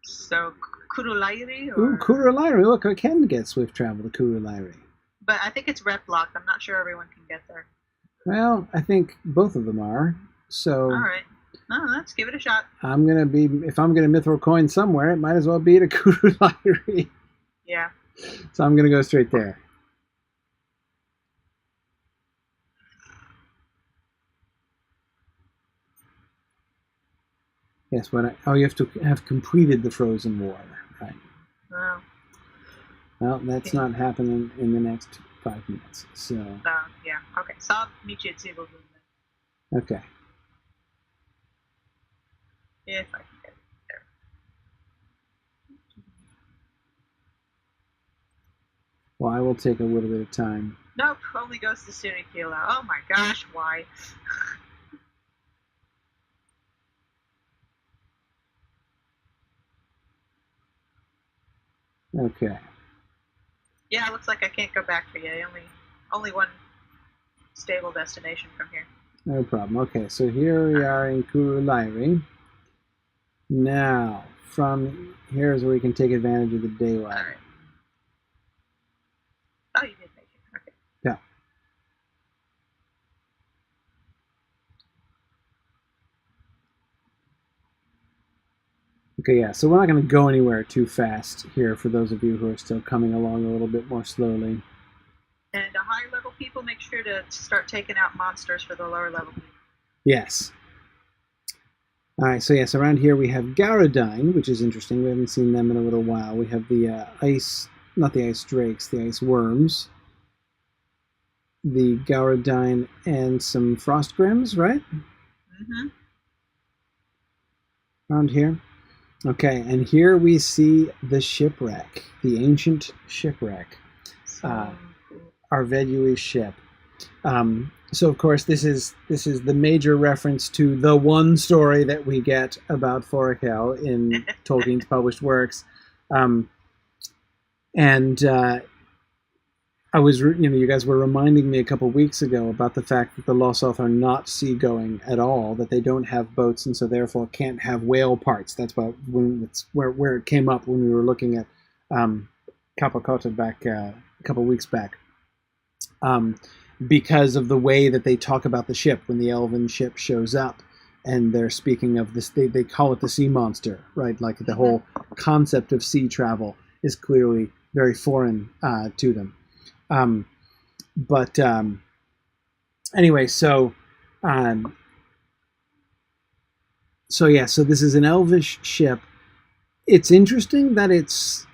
So Kuru Lairi? Ooh, Kuru Lairi. Look, I can get swift travel to Kuru Lairi. But I think it's rep locked. I'm not sure everyone can get there. Well, I think both of them are. So. All right. No, let's give it a shot. If I'm gonna mithril coin somewhere, it might as well be to Kuru Lairi. Yeah. So I'm going to go straight there. Yes, you have to have completed the frozen water, right? Oh. Well, that's not happening in the next 5 minutes. So. Yeah. Okay. So I'll meet you at Ziegler then. Okay. If I can get it there. Well, I will take a little bit of time. Nope. Only goes to Sunikila. Oh my gosh, why? Okay. Yeah, it looks like I can't go back for you. Only one stable destination from here. No problem. Okay, so here we are in Kurulairi. Now, from here's where we can take advantage of the daylight. All right. Oh, you did make it. Okay. Yeah. Okay, yeah, so we're not going to go anywhere too fast here for those of you who are still coming along a little bit more slowly. And the higher level people, make sure to start taking out monsters for the lower level people. Yes. All right, so yes, around here we have Gauradine, which is interesting. We haven't seen them in a little while. We have the not the ice drakes, the ice worms. The Gauradine and some frost grims, right? Mm-hmm. Around here. Okay, and here we see the shipwreck, the ancient shipwreck, Arvedui's ship. So of course this is the major reference to the one story that we get about Forochel in Tolkien's published works, I was, you guys were reminding me a couple weeks ago about the fact that the Losoth are not seagoing at all, that they don't have boats and so therefore can't have whale parts. That's where it came up when we were looking at Kapakota back a couple weeks back. Because of the way that they talk about the ship when the elven ship shows up, and they're speaking of this, they call it the sea monster, right? Like the whole concept of sea travel is clearly very foreign to them. Anyway, so this is an elvish ship. It's interesting that it's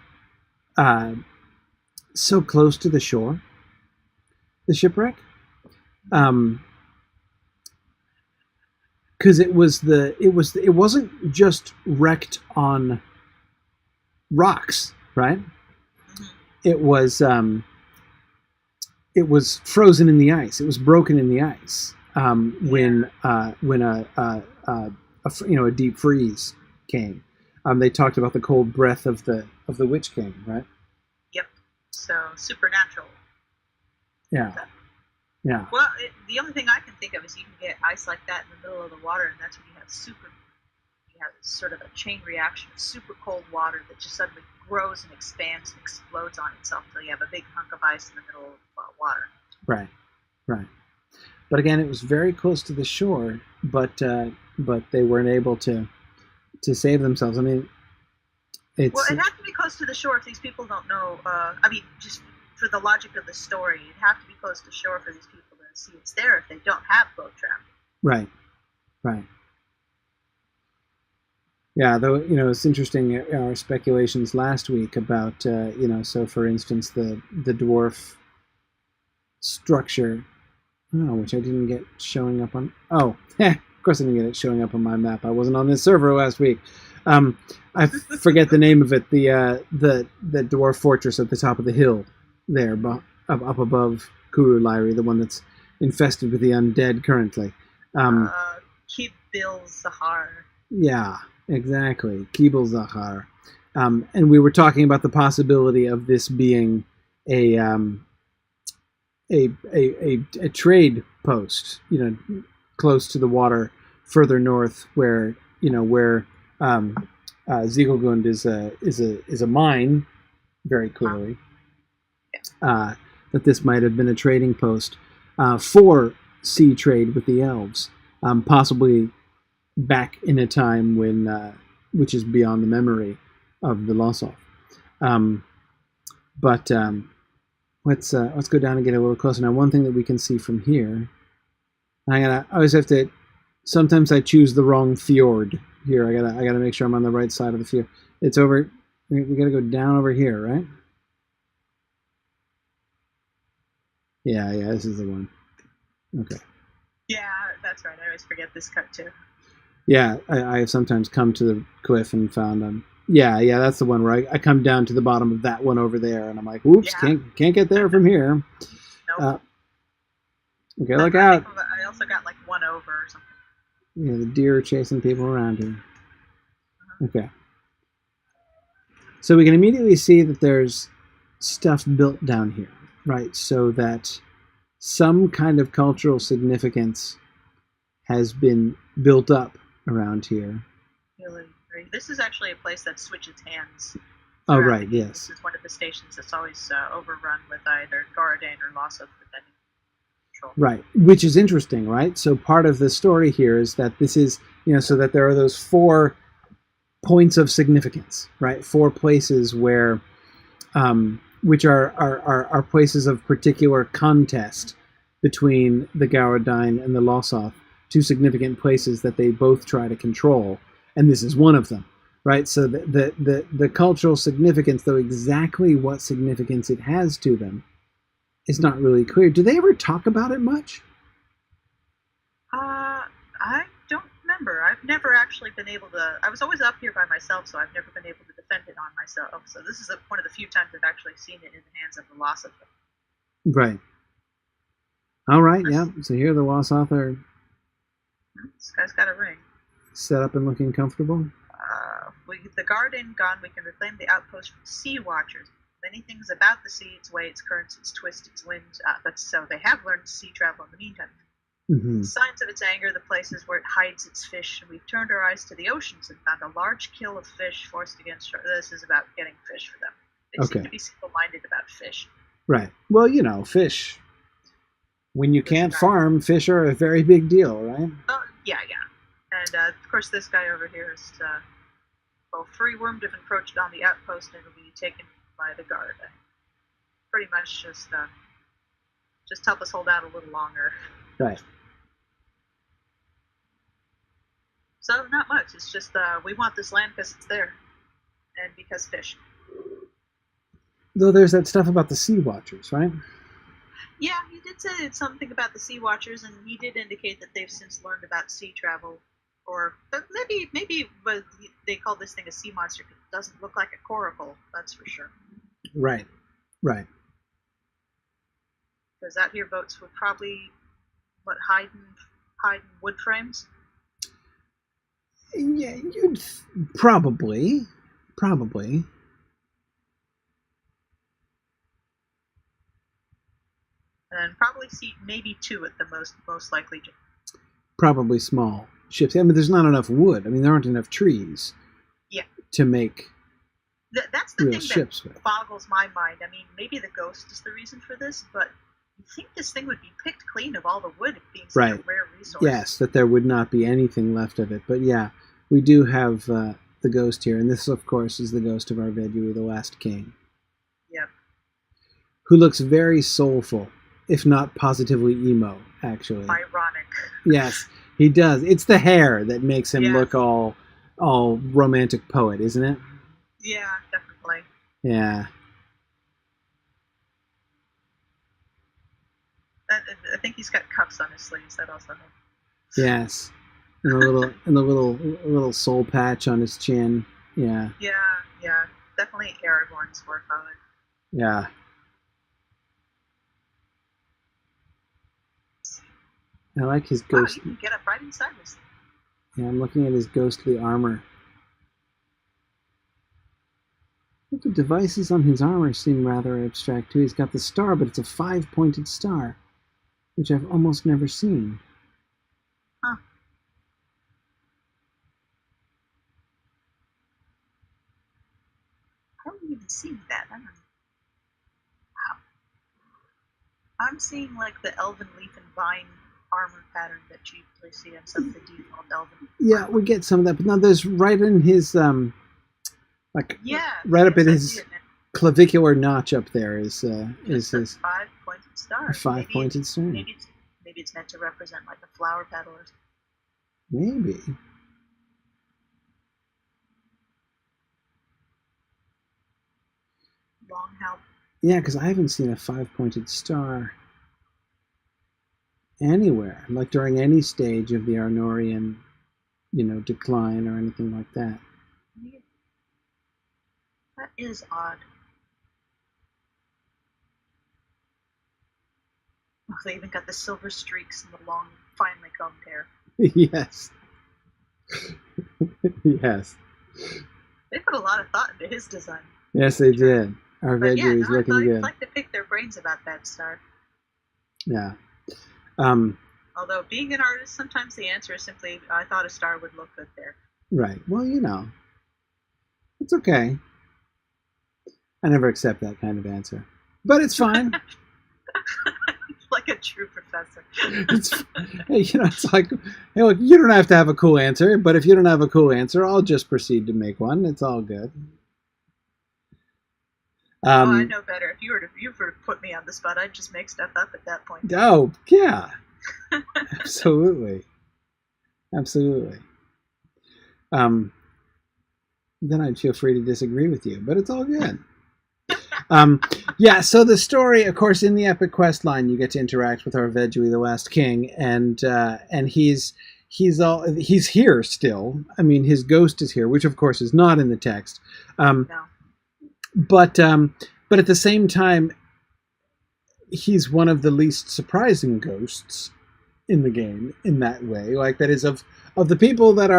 so close to the shore, the shipwreck, because it wasn't just wrecked on rocks, right? It was frozen in the ice. It was broken in the ice when a deep freeze came. They talked about the cold breath of the Witch King, right? Yep. So supernatural. Yeah. Yeah. Well, the only thing I can think of is you can get ice like that in the middle of the water, and that's when you have sort of a chain reaction of super cold water that just suddenly grows and expands and explodes on itself until you have a big hunk of ice in the middle of water. Right. But again, it was very close to the shore, but they weren't able to save themselves. I mean, it has to be close to the shore if these people don't know. Just for the logic of the story, it'd have to be close to shore for these people to see it's there if they don't have boat travel. Right. Yeah, though, it's interesting, our speculations last week about, so for instance, the dwarf structure, which I didn't get showing up on, of course I didn't get it showing up on my map. I wasn't on this server last week. I forget the name of it, the dwarf fortress at the top of the hill there, up above Kurulairi, the one that's infested with the undead currently. Kibil Zahar. Yeah. Exactly, Kibel Zahar, and we were talking about the possibility of this being a trade post, close to the water, further north, where Ziegelgund is a mine, very clearly. That this might have been a trading post for sea trade with the elves, possibly back in a time when, which is beyond the memory of the Losoth. But let's go down and get a little closer. Now, one thing that we can see from here, I always have to. Sometimes I choose the wrong fjord here. I gotta make sure I'm on the right side of the fjord. It's over. We gotta go down over here, right? Yeah, this is the one. Okay. Yeah, that's right. I always forget this cut too. Yeah, I have sometimes come to the cliff and found them. Yeah, that's the one where I come down to the bottom of that one over there, and I'm like, "Oops, Yeah. can't get there from here." Nope. Okay, look out! I also got like one over or something. Yeah, the deer are chasing people around here. Okay. So we can immediately see that there's stuff built down here, right? So that some kind of cultural significance has been built up around here. Really great. This is actually a place that switches hands. Oh, right, yes. This is one of the stations that's always overrun with either Gorodane or loss of defending control. Right, which is interesting, right? So part of the story here is that this is, so that there are those 4 points of significance, right? 4 places where, which are places of particular contest between the Gorodine and the Lossoth, 2 significant places that they both try to control, and this is one of them, right? So the cultural significance, though exactly what significance it has to them, is not really clear. Do they ever talk about it much? I don't remember. I've never actually been able to. I was always up here by myself, so I've never been able to defend it on myself. So this is one of the few times I've actually seen it in the hands of the Lossoth. Right. All right, yeah. So here the Lossoth are. This guy's got a ring. Set up and looking comfortable. With the garden gone, we can reclaim the outpost from sea watchers. Many things about the sea, its way, its currents, its twists, its winds, but so they have learned to sea travel in the meantime. Mm-hmm. Signs of its anger, the places where it hides its fish, and we've turned our eyes to the oceans and found a large kill of fish forced against her. This is about getting fish for them. They seem to be single-minded about fish. Right. Well, fish. When you can't farm, fish are a very big deal, right? Yeah. And, of course, this guy over here is, free wormed if encroached on the outpost and will be taken by the guard. Pretty much just help us hold out a little longer. Right. So, not much. It's just, we want this land because it's there. And because fish. Though there's that stuff about the Sea Watchers, right? Yeah, he did say something about the Sea Watchers, and he did indicate that they've since learned about sea travel. But maybe they call this thing a sea monster because it doesn't look like a coracle, that's for sure. Right. Because out here boats would probably, hide in wood frames? Yeah, you'd probably. And probably see maybe 2 at the most likely. Probably small ships. I mean, there's not enough wood. I mean, there aren't enough trees. Yeah. To make that's the real thing ships that with. boggles my mind. I mean, maybe the ghost is the reason for this, but you think this thing would be picked clean of all the wood being such a rare resource. Yes, that there would not be anything left of it. But yeah, we do have the ghost here, and this, of course, is the ghost of our Vedui, the last king. Yep. Who looks very soulful, if not positively emo, actually. Ironic. Yes, he does. It's the hair that makes him look all romantic poet, isn't it? Yeah, definitely. Yeah. I think he's got cuffs on his sleeves. That also helps. Yes, and a little soul patch on his chin. Yeah. Yeah. Definitely Aragorn's forefather. Yeah. I like his ghost. Wow, you can get up right inside this thing. Yeah, I'm looking at his ghostly armor. The devices on his armor seem rather abstract too. He's got the star, but it's a 5-pointed star, which I've almost never seen. Huh. I haven't even seen that. I don't know. Wow. I'm seeing like the elven leaf and vine armor pattern that you usually see on some of the default elven. Yeah, we get some of that, but now there's right in his right up in his clavicular notch up there is Just a his 5-pointed star. 5-pointed star. Maybe it's meant to represent like a flower petal or something. Maybe. Long how. Yeah, because I haven't seen a 5-pointed star anywhere, like during any stage of the Arnorian, decline or anything like that. That is odd. Oh, they even got the silver streaks and the long, finely combed hair. Yes. Yes. They put a lot of thought into his design. Yes, they did. Our But veggie is looking I'd good. like to pick their brains about that star. Yeah. Although, being an artist, sometimes the answer is simply, I thought a star would look good there. Right. Well, it's okay. I never accept that kind of answer, but it's fine. Like a true professor. It's like, hey, look, you don't have to have a cool answer, but if you don't have a cool answer, I'll just proceed to make one. It's all good. I know better. If you were to put me on the spot, I'd just make stuff up at that point. Oh, yeah. Absolutely. Absolutely. Then I'd feel free to disagree with you, but it's all good. Yeah, so the story, of course, in the epic quest line, you get to interact with our Vedui, the Last King, and he's here still. I mean, his ghost is here, which of course is not in the text. No. But at the same time, he's one of the least surprising ghosts in the game in that way. Like, that is of the people that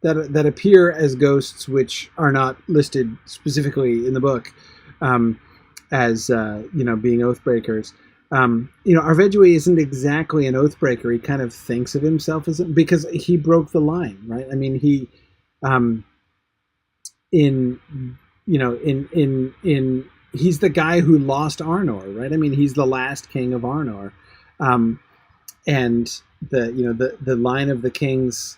appear as ghosts, which are not listed specifically in the book as being oathbreakers. Arvedui isn't exactly an oathbreaker. He kind of thinks of himself as because he broke the line, right? I mean, he he's the guy who lost Arnor, right? I mean, he's the last king of Arnor, and the line of the kings.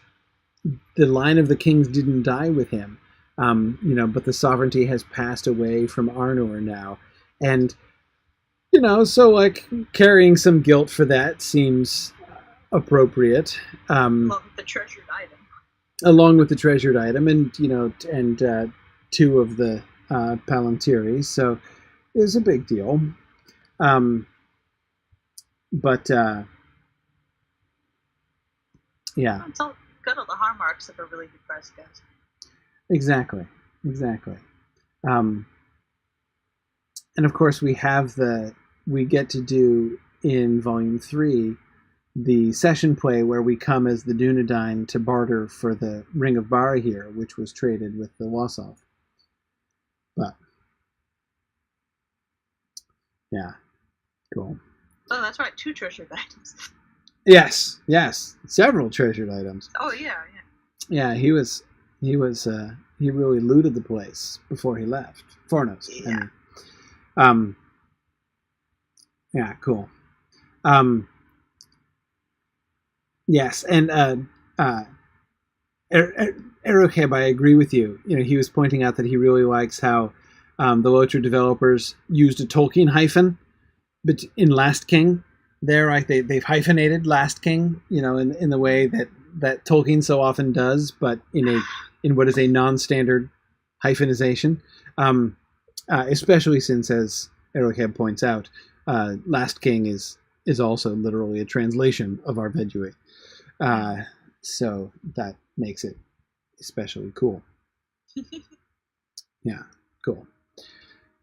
The line of the kings didn't die with him, but the sovereignty has passed away from Arnor now, and so like carrying some guilt for that seems appropriate. Along with the treasured item. Along with the treasured item, and two of the Palantiri, so it was a big deal. Yeah. It's all good of the harm marks of a really depressed ghost. Exactly. And of course, we get to do in Volume 3 the session play where we come as the Dunedain to barter for the Ring of Barahir, which was traded with the Wasov. But yeah, cool. Oh, that's right, 2 treasured items. Yes, several treasured items. Oh yeah. Yeah, he really looted the place before he left. Fornos. Yeah. Yeah, cool. Yes, and Erocheb, I agree with you. He was pointing out that he really likes how the Lotra developers used a Tolkien hyphen, but in Last King, they've hyphenated Last King, in the way that Tolkien so often does, but in what is a non-standard hyphenization, especially since, as Erocheb points out, Last King is also literally a translation of our Vedui. So that makes it especially cool. Yeah, cool.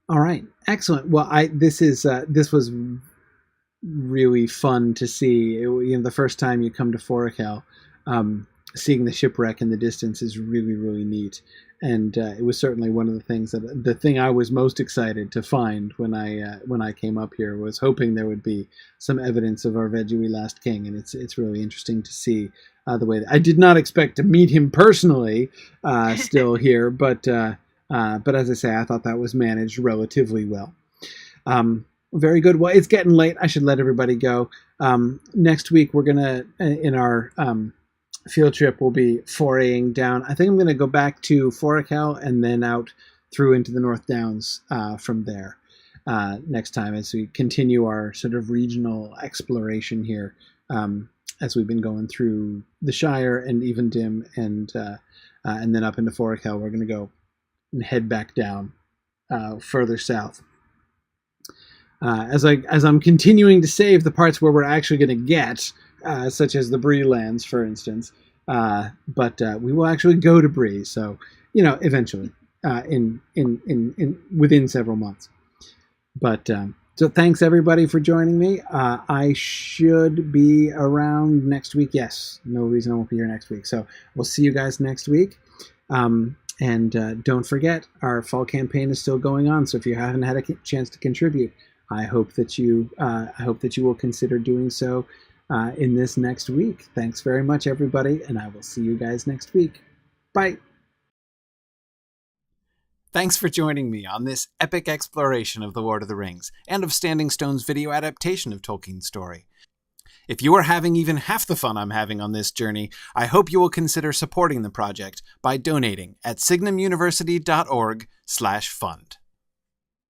All right, excellent. Well, this was really fun to see. The first time you come to Forochel, seeing the shipwreck in the distance is really, really neat. And it was certainly one of the thing I was most excited to find when I came up here, was hoping there would be some evidence of our Vedui Last King, and it's really interesting to see the way I did not expect to meet him personally still here, but as I say, I thought that was managed relatively well. Very good. Well, it's getting late. I should let everybody go. Next week we're gonna in our field trip, we'll be foraying down. I think I'm going to go back to Forochel and then out through into the North Downs from there next time as we continue our sort of regional exploration here, as we've been going through the Shire and Evendim and then up into Forochel. We're going to go and head back down further south. As I'm continuing to save the parts where we're actually going to get, such as the Bree lands, for instance, but we will actually go to Bree. So eventually, in within several months. But so thanks everybody for joining me. I should be around next week. Yes, no reason I won't be here next week. So we'll see you guys next week. And don't forget, our fall campaign is still going on. So if you haven't had a chance to contribute, I hope that you will consider doing so in this next week. Thanks very much, everybody, and I will see you guys next week. Bye. Thanks for joining me on this epic exploration of The Lord of the Rings and of Standing Stone's video adaptation of Tolkien's story. If you are having even half the fun I'm having on this journey, I hope you will consider supporting the project by donating at signumuniversity.org/fund.